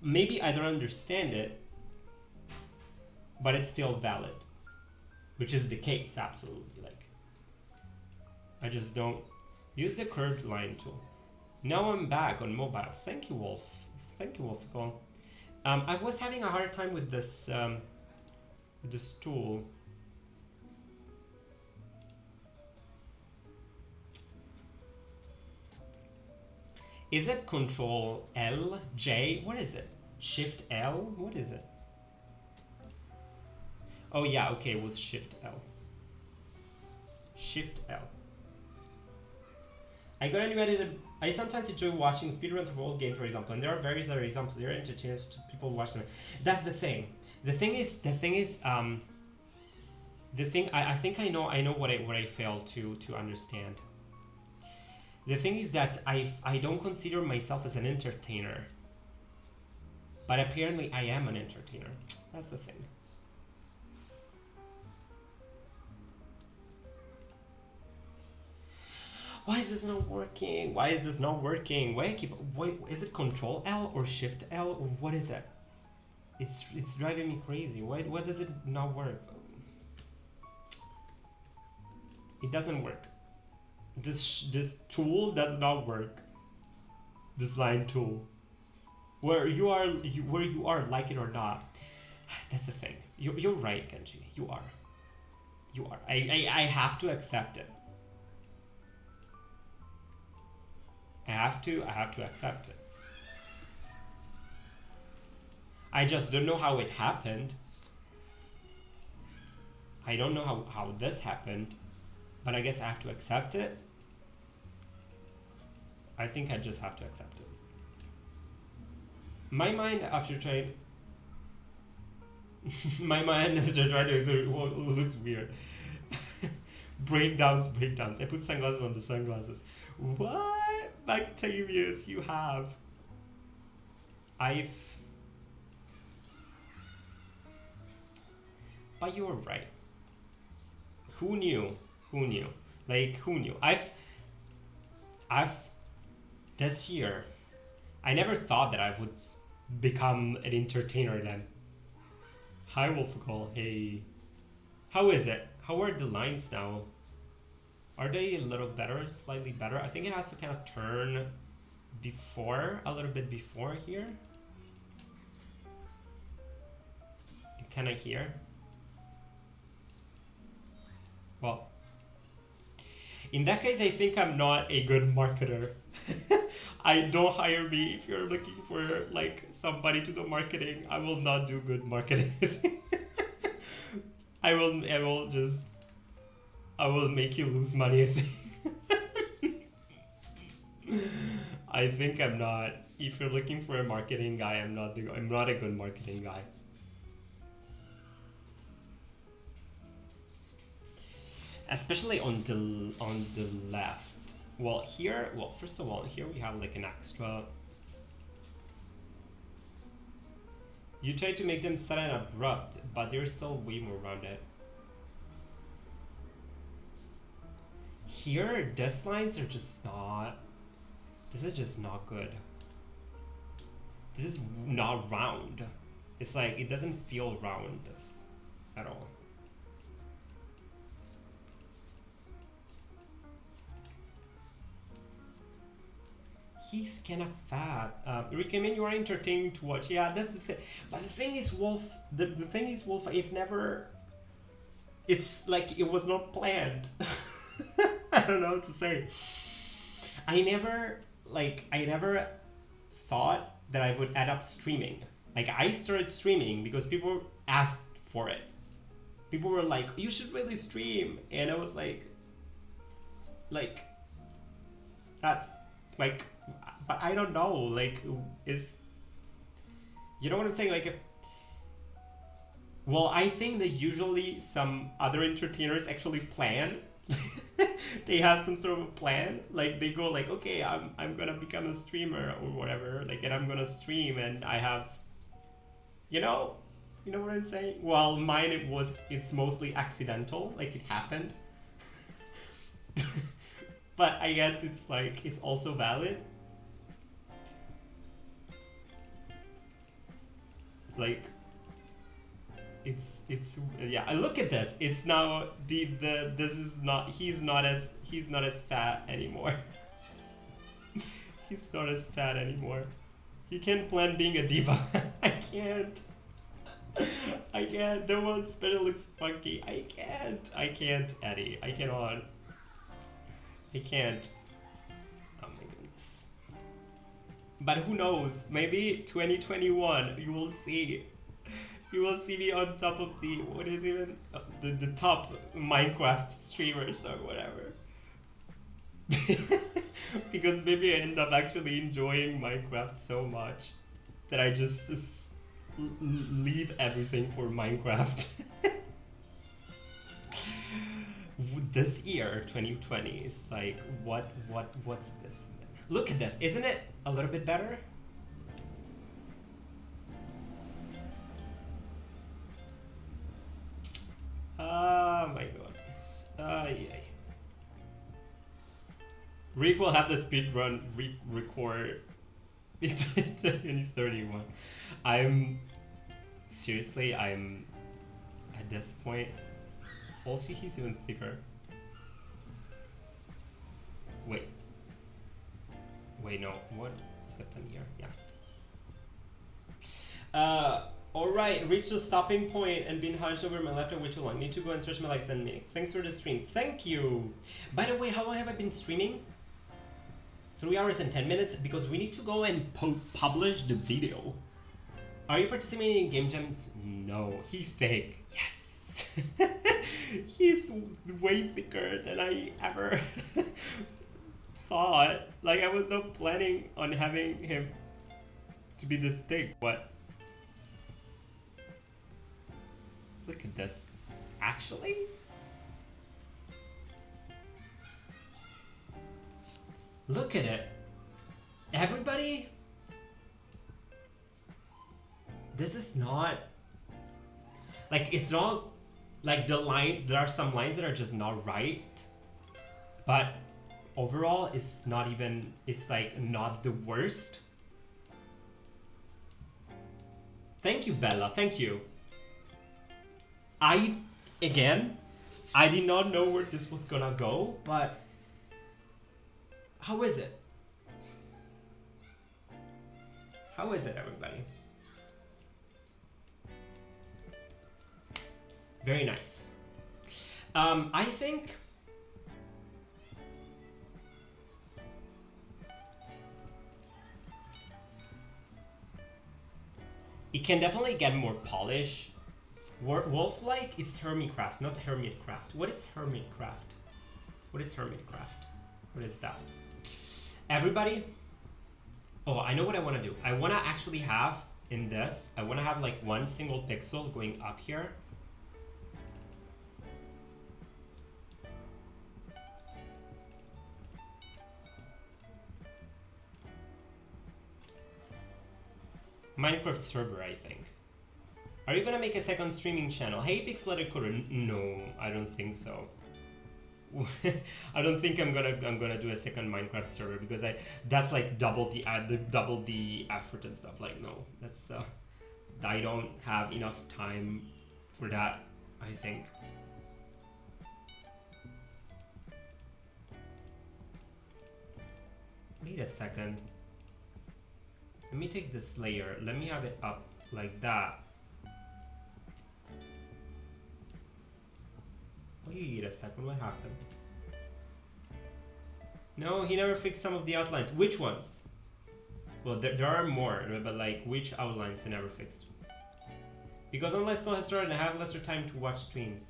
S1: maybe I don't understand it, but it's still valid, which is the case, absolutely. Like, I just don't use the curved line tool. Now I'm back on mobile. Thank you, Wolf. Thank you, Wolf. I was having a hard time with this tool. Is it Control L, J? What is it? Shift L? What is it? Oh yeah, okay, it was Shift L. Shift L. I got any edited. I sometimes enjoy watching speedruns of old games, for example, and there are various other examples. They're entertaining to people watch them. That's the thing. I think I know what I fail to understand. The thing is that I don't consider myself as an entertainer, but apparently I am an entertainer. That's the thing. Why is this not working? Why is this not working? Why is it Control L or Shift L or what is it? It's driving me crazy. Why does it not work? It doesn't work. This tool does not work. This line tool, where you are, like it or not. That's the thing. You're right, Genji. You are. I have to accept it. I have to accept it. I just don't know how it happened. I don't know how this happened, but I guess I have to accept it. I think I just have to accept it. My mind after trying to looks weird. breakdowns. I put sunglasses on the sunglasses. What? Octavius, you have. But you were right. Who knew? Like, who knew? I've this year, I never thought that I would become an entertainer then. Hi, Wolfcall. Hey. How is it? How are the lines now? Are they a little better, slightly better? I think it has to kind of turn a little bit before here. Kind of here. Well, in that case, I think I'm not a good marketer. Don't hire me if you're looking for like somebody to do marketing. I will not do good marketing. I will make you lose money, I think. I think I'm not. If you're looking for a marketing guy, I'm not a good marketing guy. Especially on the left. Well, first of all, here we have like an extra. You try to make them sudden and abrupt, but they're still way more rounded. Here, these lines are just not. This is just not good. This is not round. It's like, it doesn't feel round at all. He's kind of fat. Recommend you are entertaining to watch. Yeah, that's the thing. But the thing is, Wolf. The thing is, Wolf. It's like it was not planned. I don't know what to say. I never thought that I would end up streaming. Like, I started streaming because people asked for it. People were like, "You should really stream," and I was like, that's like. But I don't know, like, You know what I'm saying? Like if, well, I think that usually some other entertainers actually plan. They have some sort of a plan. Like they go like, okay, I'm gonna become a streamer or whatever. Like, and I'm gonna stream, and I have, you know, you know what I'm saying? Well, mine it's mostly accidental. Like it happened. But I guess it's like it's also valid. Like it's yeah. Look at this. It's now the this is not he's not as fat anymore. He's not as fat anymore. He can plan being a diva. I can't. I can't. The one spinner looks funky. I can't, Eddie. I cannot. I can't. Oh my goodness. But who knows? Maybe 2021 you will see. You will see me on top of the what is even the top Minecraft streamers or whatever. Because maybe I end up actually enjoying Minecraft so much that I just leave everything for Minecraft. This year 2020 is like what's this? Look at this. Isn't it a little bit better? Oh my goodness. Yay. Rick will have the speedrun record in 2031. Seriously, I'm at this point. Also, he's even thicker. Wait, no, what's happened here? Yeah. Alright, reach the stopping point and been hunched over my laptop way too long. Need to go and stretch my legs 10 minutes. Thanks for the stream. Thank you! By the way, how long have I been streaming? 3 hours and 10 minutes because we need to go and publish the video. Are you participating in game jams? No, he's fake. Yes! He's way thicker than I ever thought. Like, I was not planning on having him to be this thick, but look at this. Actually? Look at it. Everybody? This is not... Like, it's not... Like, the lines... There are some lines that are just not right. But overall, it's not even... It's, like, not the worst. Thank you, Bella. Thank you. Again, I did not know where this was gonna go, but... How is it? How is it, everybody? Very nice. I think... It can definitely get more polish. Wolf-like, it's Hermitcraft, not Hermitcraft. What is Hermitcraft? What is Hermitcraft? What is that? Everybody? Oh, I know what I want to do. I want to actually have, in this, I want to have like one single pixel going up here. Minecraft server, I think. Are you gonna make a second streaming channel? Hey, Pixelated Coder. No, I don't think so. I don't think I'm gonna do a second Minecraft server because that's like double the effort and stuff. Like, no, that's I don't have enough time for that, I think. Wait a second. Let me take this layer. Let me have it up like that. Wait a second, what happened? No, he never fixed some of the outlines. Which ones? Well, there are more, but like, which outlines he never fixed? Because online school has started and I have lesser time to watch streams.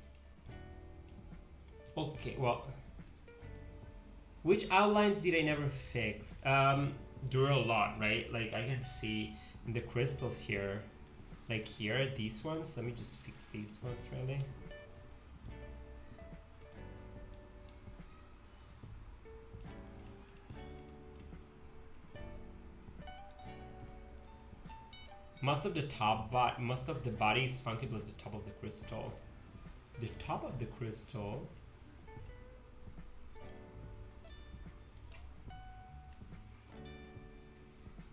S1: Okay, well... Which outlines did I never fix? There are a lot, right? Like, I can see the crystals here. Like here, these ones. Let me just fix these ones really. Most of the body is funky plus the top of the crystal. The top of the crystal.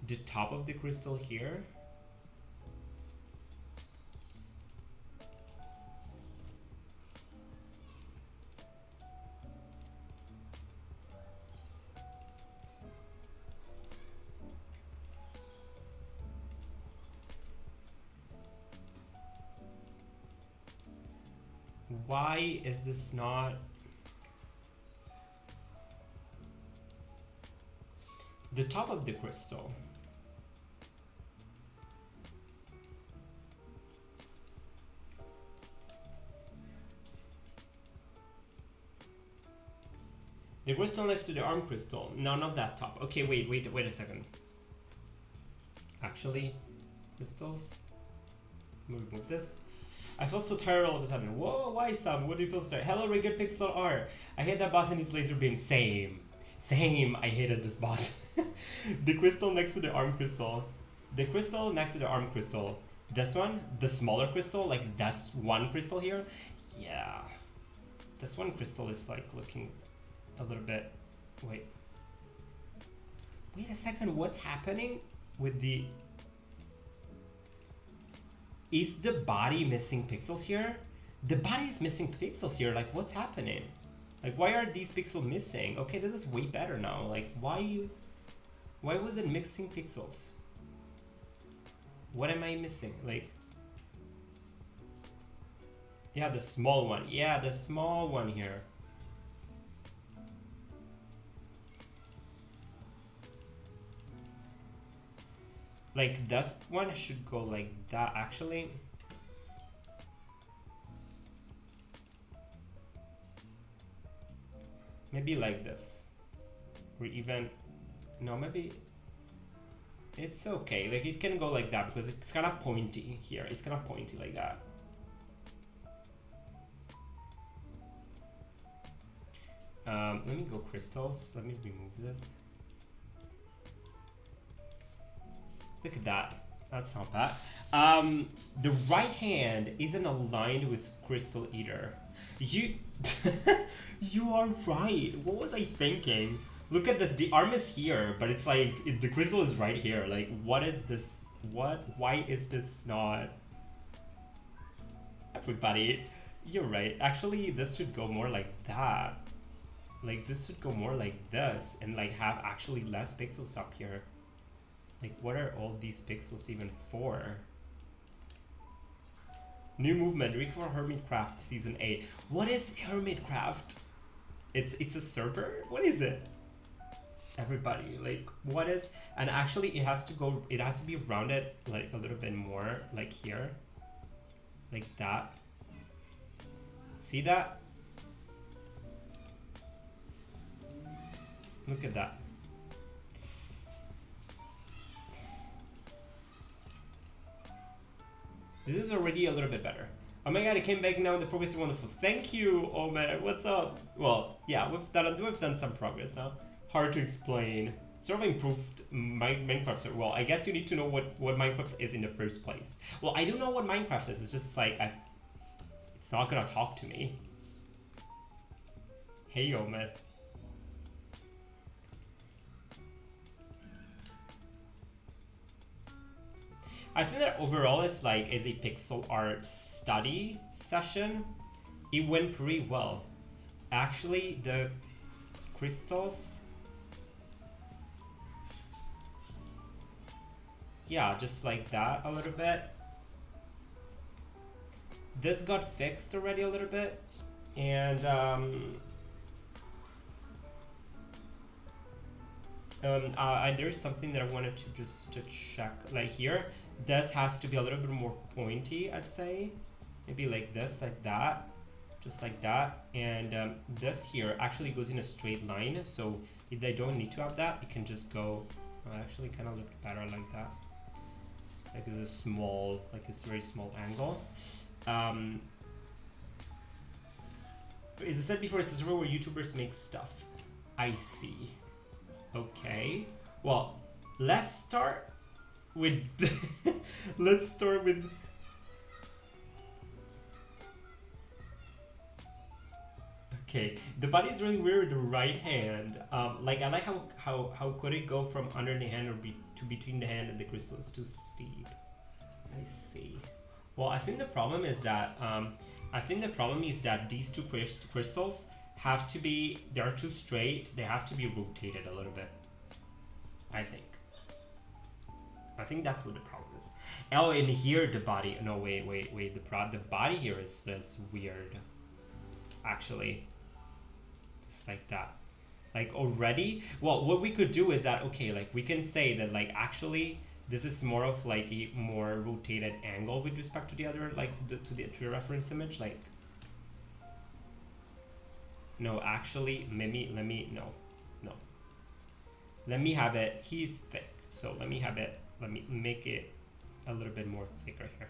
S1: The top of the crystal here. Why is this not the top of the crystal? The crystal next to the arm crystal. No, not that top. Okay, wait a second. Actually, crystals. Let me remove this. I feel so tired all of a sudden. Whoa, why Sam? What do you feel tired? Hello, Riccardo Pixel R. I hate that boss and his laser beam. Same. I hated this boss. The crystal next to the arm crystal. The crystal next to the arm crystal. This one, the smaller crystal, like that's one crystal here. Yeah. This one crystal is like looking a little bit. Wait a second. What's happening with the... Is the body missing pixels here? The body is missing pixels here. Like, what's happening? Like, why are these pixels missing? Okay, this is way better now. Like, why was it missing pixels? What am I missing? Like, yeah, the small one. Yeah, the small one here. Like, this one should go like that, actually. Maybe like this. Or even... No, maybe... It's okay. Like, it can go like that because it's kind of pointy here. It's kind of pointy like that. Let me go crystals. Let me remove this. Look at that. That's not bad. The right hand isn't aligned with Crystal Eater. You are right. What was I thinking? Look at this. The arm is here, but it's like the crystal is right here. Like, what is this? Why is this not? Everybody, you're right. Actually, this should go more like that. Like, this should go more like this and like have actually less pixels up here. Like, what are all these pixels even for? New movement, Recover Hermitcraft Season 8. What is Hermitcraft? It's a server? What is it? Everybody, like, what is... And actually, it has to be rounded like a little bit more, like here. Like that. See that? Look at that. This is already a little bit better. Oh my god, I came back now. The progress is wonderful. Thank you, oh man. What's up? Well, yeah, we've done some progress now. Hard to explain. Sort of improved Minecraft. Well, I guess you need to know what Minecraft is in the first place. Well, I don't know what Minecraft is. It's just like it's not gonna talk to me. Hey, yo, man. I think that overall as a pixel art study session, it went pretty well. Actually, the crystals, yeah, just like that a little bit. This got fixed already a little bit, and there's something that I wanted to just check, like here. This has to be a little bit more pointy, I'd say. Maybe like this, like that, just like that. And this here actually goes in a straight line, so if they don't need to have that, it can just go. Actually, kind of look better like that. Like it's a small, like it's a very small angle. As I said before, it's a server where YouTubers make stuff. I see. Okay. Well, let's start with let's start with okay. The body is really weird with the right hand. Like I like how could it go from under the hand or to between the hand and the crystal? It's too steep. I see. Well, I think the problem is that these two crystals have to be, they're too straight. They have to be rotated a little bit. I think that's what the problem is. Oh, and here the body. No, wait. The body here is weird. Actually, just like that. Like already. Well, what we could do is that okay, like we can say that like actually this is more of like a more rotated angle with respect to the other, like to the reference image. Like no, actually, maybe let me no. Let me have it. He's thick, so let me have it. Let me make it a little bit more thicker here.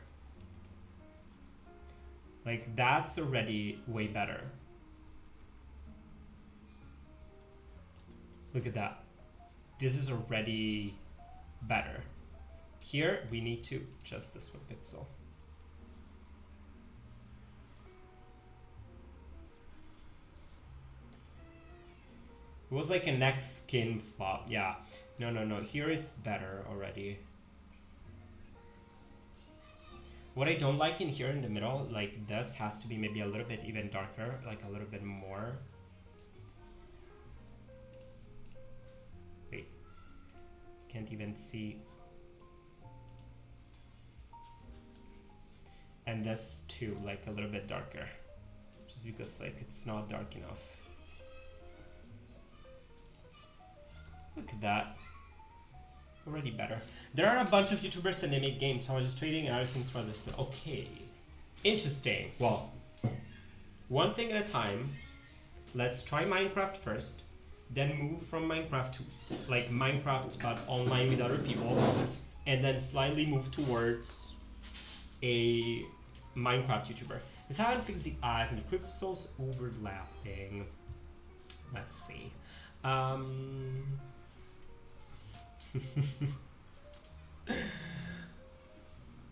S1: Like that's already way better. Look at that. This is already better. Here we need to adjust this one pixel. It was like a neck skin flop. Yeah. No. Here it's better already. What I don't like in here in the middle, like this has to be maybe a little bit even darker, like a little bit more. Wait. Can't even see. And this too, like a little bit darker. Just because like it's not dark enough. Look at that. Already better. There are a bunch of YouTubers and they make games. How is trading and other things for this? Okay. Interesting. Well, one thing at a time. Let's try Minecraft first. Then move from Minecraft to like Minecraft but online with other people. And then slightly move towards a Minecraft YouTuber. Is how to fix the eyes and the crystals overlapping. Let's see.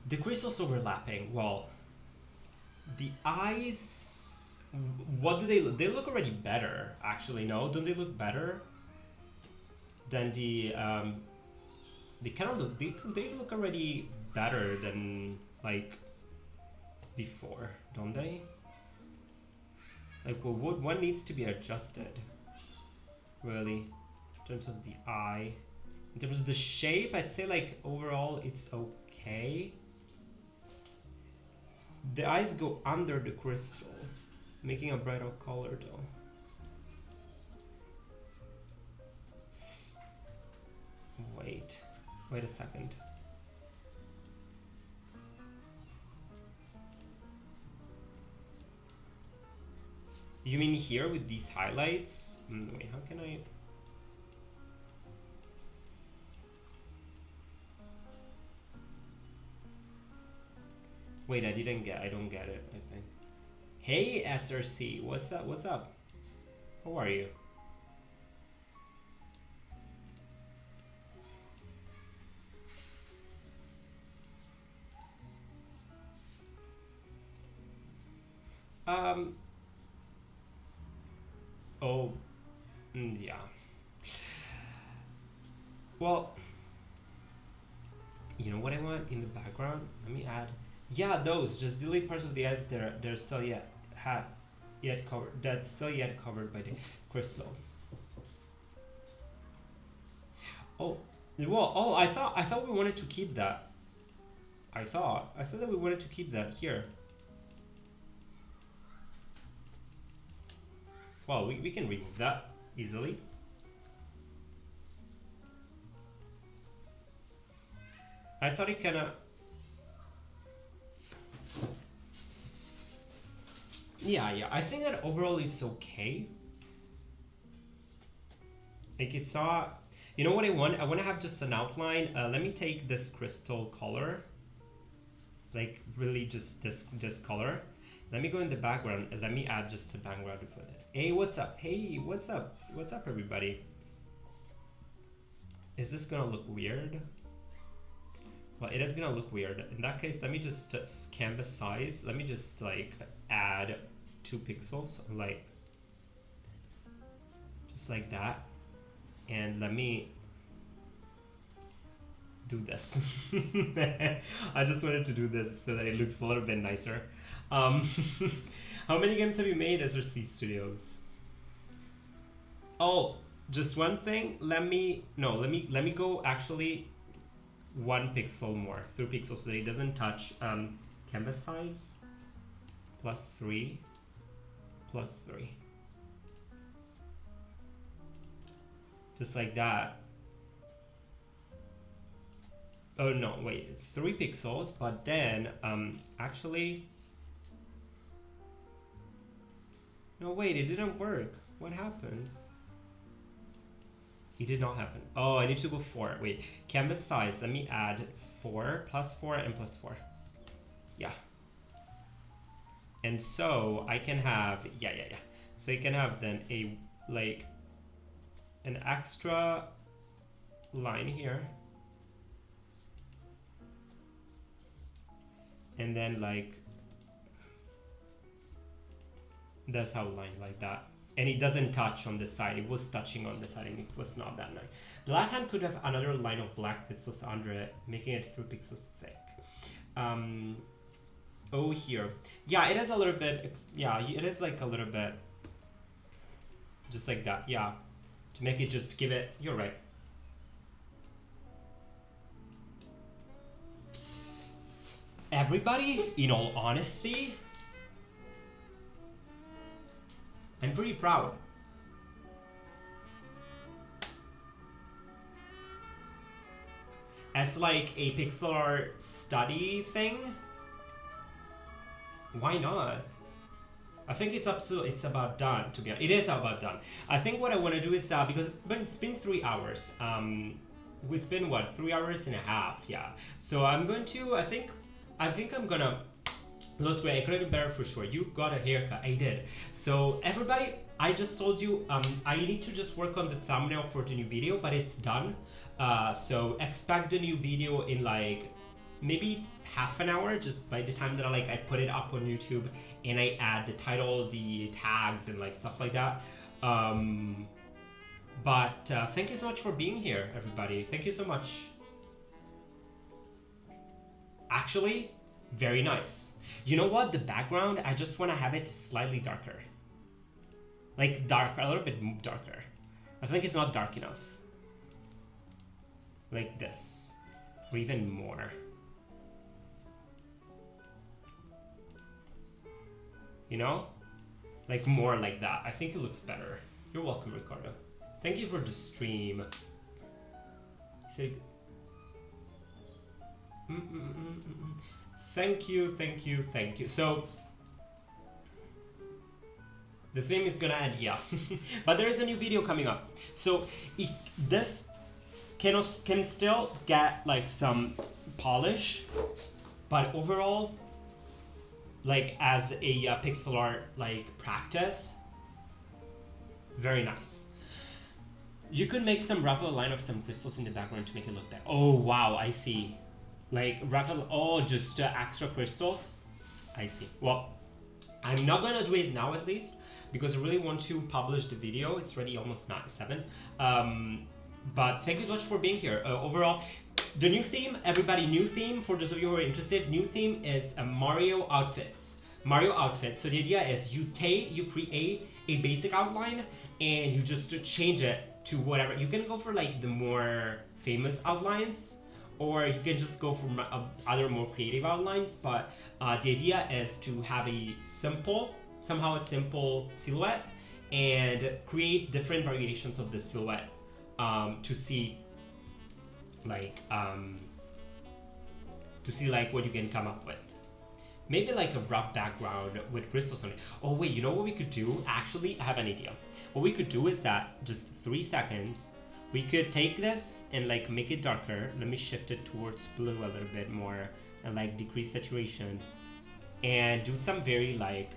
S1: The crystals overlapping. Well, the eyes. What do they look? They look already better. Actually, no, don't they look better than the? They kind of look. They look already better than like before, don't they? Like, well, what needs to be adjusted? Really, in terms of the eye. In terms of the shape, I'd say like overall it's okay. The eyes go under the crystal, making a brighter color though. Wait a second. You mean here with these highlights? Wait, how can I? Wait, I don't get it, I think. Hey SRC, what's up? How are you? Yeah. Well, you know what I want in the background? Let me add. Yeah, those. Just delete parts of the eyes they're still yet covered. That's still yet covered by the crystal. Oh, well. Oh, I thought we wanted to keep that. I thought that we wanted to keep that here. Well, we can remove that easily. I thought it kinda. Yeah, I think that overall it's okay. Like it's not, You know what I want? I want to have just an outline. Let me take this crystal color, like really just this color. Let me go in the background and let me add just the background with it. Hey, what's up? Hey, what's up? What's up, everybody? Is this gonna look weird? Well, it is gonna look weird. In that case, let me just canvas size. Let me just like add 2 pixels, like just like that. And let me do this. I just wanted to do this so that it looks a little bit nicer. How many games have you made, SRC Studios? Oh, just one thing. Let me go actually 1 pixel more, 3 pixels, so that it doesn't touch canvas size. +3, +3. Just like that. Oh no, wait, 3 pixels, but then actually, no, wait, it didn't work. What happened? It did not happen. Oh, I need to go 4. Wait, canvas size. Let me add 4, +4, and +4. Yeah. And so I can have, yeah. So you can have then a, like, an extra line here. And then like, that's how line like that. And it doesn't touch on the side. It was touching on the side and it was not that nice. The left hand could have another line of black pixels under it, making it 3 pixels thick. Oh, here. Yeah, it is a little bit, yeah, it is like a little bit, just like that, yeah. To make it just give it, you're right. Everybody, in all honesty, I'm pretty proud. As like a pixel art study thing, why not? I think it's about done, to be honest. It is about done. I think what I want to do is that, because it's been 3 hours. It's been what, 3 hours and a half, yeah. So I'm going to, I think I'm gonna lose weight. I could have better for sure. You got a haircut. I did. So everybody, I just told you, I need to just work on the thumbnail for the new video, but it's done. So expect the new video in like maybe half an hour, just by the time that I put it up on YouTube and I add the title, the tags, and like stuff like that. But thank you so much for being here, everybody. Thank you so much. Actually, very nice. You know what? The background, I just want to have it slightly darker. Like dark, a little bit darker. I think it's not dark enough. Like this, or even more. You know? Like more like that. I think it looks better. You're welcome, Riccardo. Thank you for the stream. Thank you. So the theme is gonna end, yeah. But there is a new video coming up. So this can still get like some polish, but overall, like as a pixel art like practice, very nice. You could make some ruffle line of some crystals in the background to make it look better. Oh wow, I see. Like ruffle, oh, just extra crystals. I see. Well, I'm not gonna do it now at least, because I really want to publish the video. It's already almost 7. But thank you so much for being here. Overall, the new theme, everybody, new theme, for those of you who are interested, new theme is Mario outfits. Mario outfits. So the idea is you create a basic outline and you just change it to whatever. You can go for like the more famous outlines, or you can just go for other more creative outlines. But the idea is to have a simple silhouette and create different variations of the silhouette. To see like what you can come up with. Maybe like a rough background with crystals on it. Oh wait, you know what we could do? Actually, I have an idea. What we could do is that just 3 seconds, We could take this and like make it darker. Let me shift it towards blue a little bit more and like decrease saturation and do some very like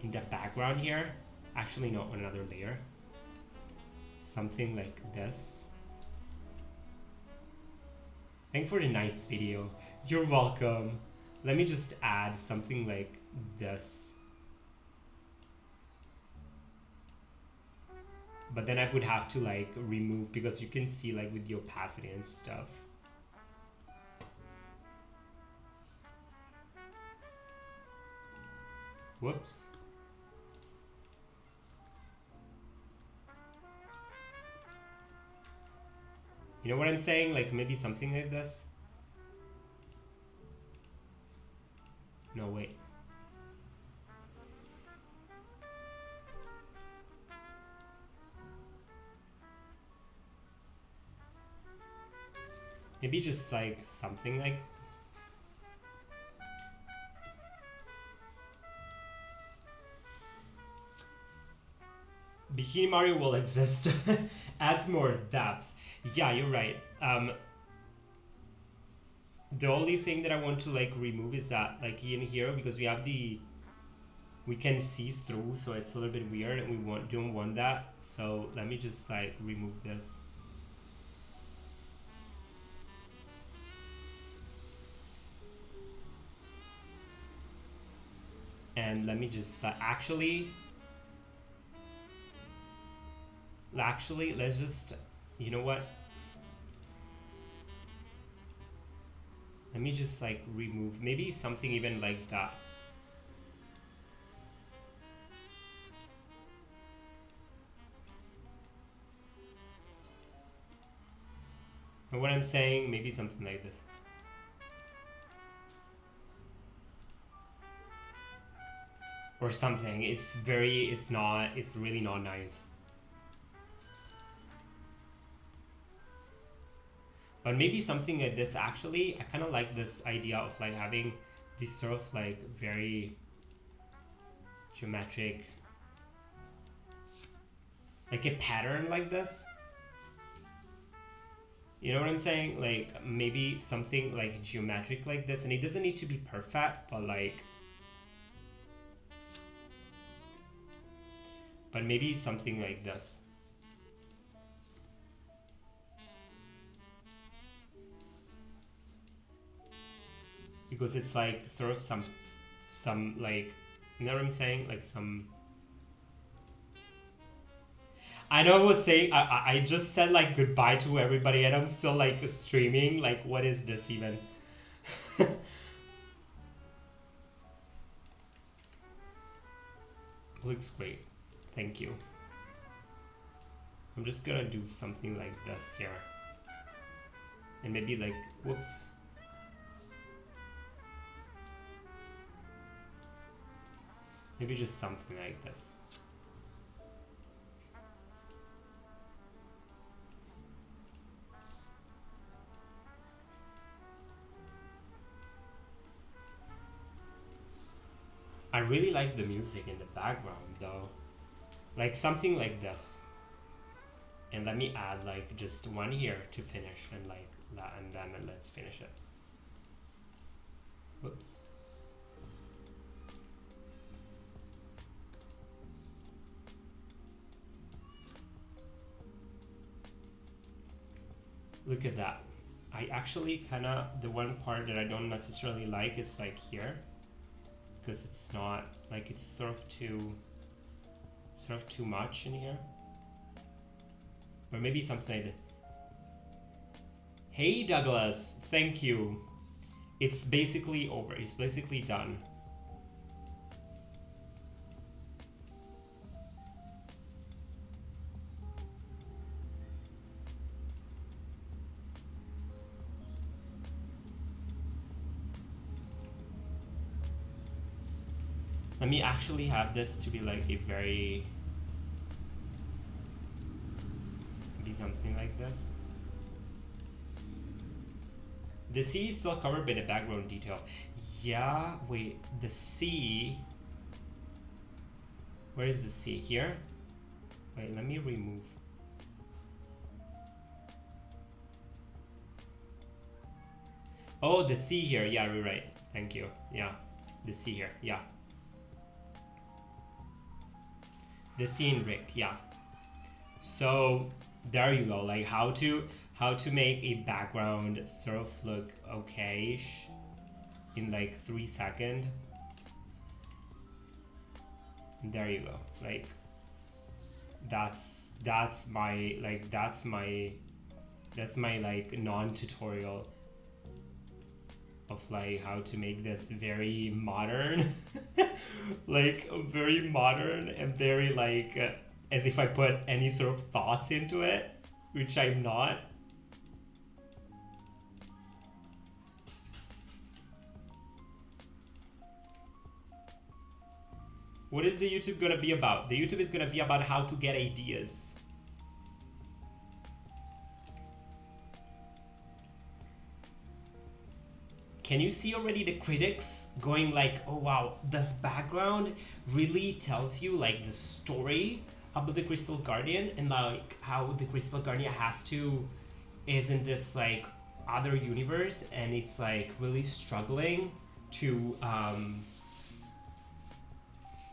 S1: in the background here. Actually, no, another layer. Something like this. Thanks for the nice video. You're welcome. Let me just add something like this. But then I would have to like remove, because you can see like with the opacity and stuff. Whoops. You know what I'm saying? Like maybe something like this. No, wait. Maybe just like something like. Bikini Mario will exist. Adds more depth. Yeah, you're right. The only thing that I want to like remove is that like in here, because we have the, we can see through, so it's a little bit weird and we don't want that. So let me just like remove this. And let me just actually, let's just, you know what? Let me just like remove maybe something even like that. But what I'm saying, maybe something like this. Or something. It's really not nice. But maybe something like this. Actually, I kind of like this idea of like having this sort of like very geometric, like a pattern like this. You know what I'm saying? Like maybe something like geometric like this, and it doesn't need to be perfect, but like, but maybe something like this. Because it's like sort of some like, you know what I'm saying? Like some. I know I was saying, I just said like goodbye to everybody and I'm still like streaming. Like, what is this even? Looks great. Thank you. I'm just gonna do something like this here. And maybe like, whoops. Maybe just something like this. I really like the music in the background though. Like something like this. And let me add like just one here to finish and like that, and then let's finish it. Whoops. Look at that. I actually the one part that I don't necessarily like is like here, because it's not like, it's sort of too much in here. Or maybe something like that. Hey Douglas, thank you. It's basically over. It's basically done. Let me actually have this to be like a very, be something like this. The sea is still covered by the background detail. Yeah, wait, the sea, where is the sea? Here? Wait, let me remove. Oh, the C here. Yeah, right. Thank you. Yeah, the C here. Yeah, the C in Rick. Yeah. So there you go. Like how to make a background sort of look okay-ish in like 3 seconds. There you go. Like that's my like that's my like non-tutorial of like how to make this very modern like very modern and very like as if I put any sort of thoughts into it, which I'm not. What is the YouTube gonna be about? The YouTube is gonna be about how to get ideas. Can you see already the critics going like, oh wow, this background really tells you like the story about the Crystal Guardian and like how the Crystal Guardian is in this like other universe and it's like really struggling to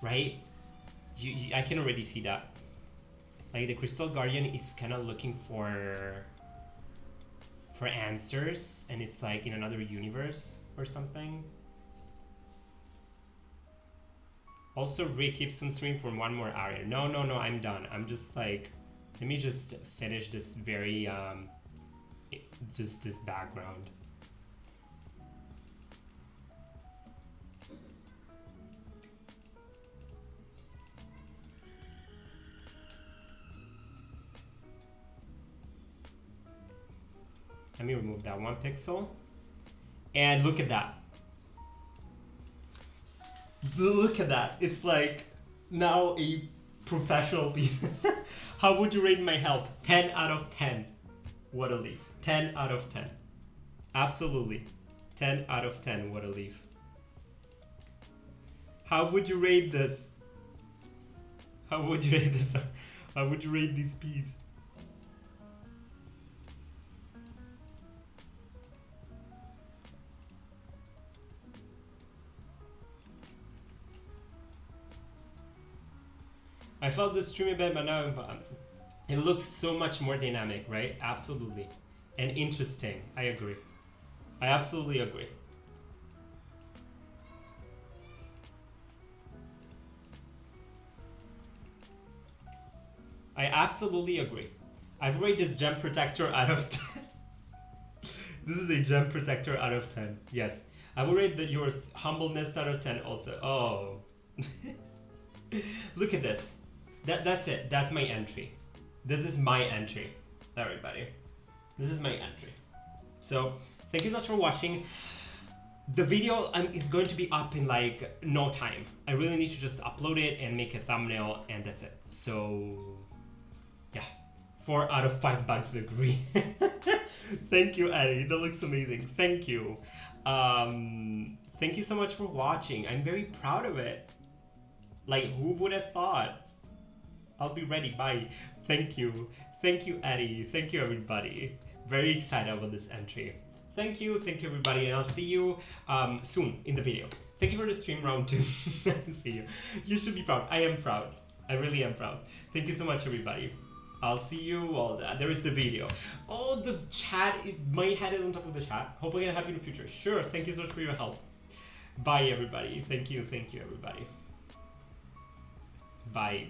S1: right? I can already see that. Like the Crystal Guardian is kind of looking for answers and it's like in another universe or something. Also, Rick keeps on streaming for one more hour. No, I'm done. I'm just like, let me just finish this very just this background. Let me remove that 1 pixel. And look at that. Look at that. It's like now a professional piece. How would you rate my help? 10 out of 10. What a leaf. 10 out of 10. Absolutely. 10 out of 10. What a leaf. How would you rate this? How would you rate this? How would you rate this piece? I felt the stream a bit, but now it looked so much more dynamic, right? Absolutely. And interesting. I agree. I absolutely agree. I absolutely agree. I've rated this gem protector out of 10. This is a gem protector out of 10. Yes. I will rate your humbleness out of 10 also. Oh. Look at this. That's it. That's my entry. This is my entry, everybody. This is my entry. So thank you so much for watching. The video is going to be up in like no time. I really need to just upload it and make a thumbnail and that's it. So yeah, 4 out of 5 bugs agree. Thank you, Eddie. That looks amazing. Thank you. Thank you so much for watching. I'm very proud of it. Like, who would have thought? I'll be ready. Bye. Thank you. Thank you, Eddie. Thank you, everybody. Very excited about this entry. Thank you, everybody, and I'll see you soon in the video. Thank you for the stream round 2. See you. You should be proud. I am proud. I really am proud. Thank you so much, everybody. I'll see you all. There is the video. Oh, the chat. My head is on top of the chat. Hope I can have you in the future. Sure. Thank you so much for your help. Bye, everybody. Thank you, everybody. Bye.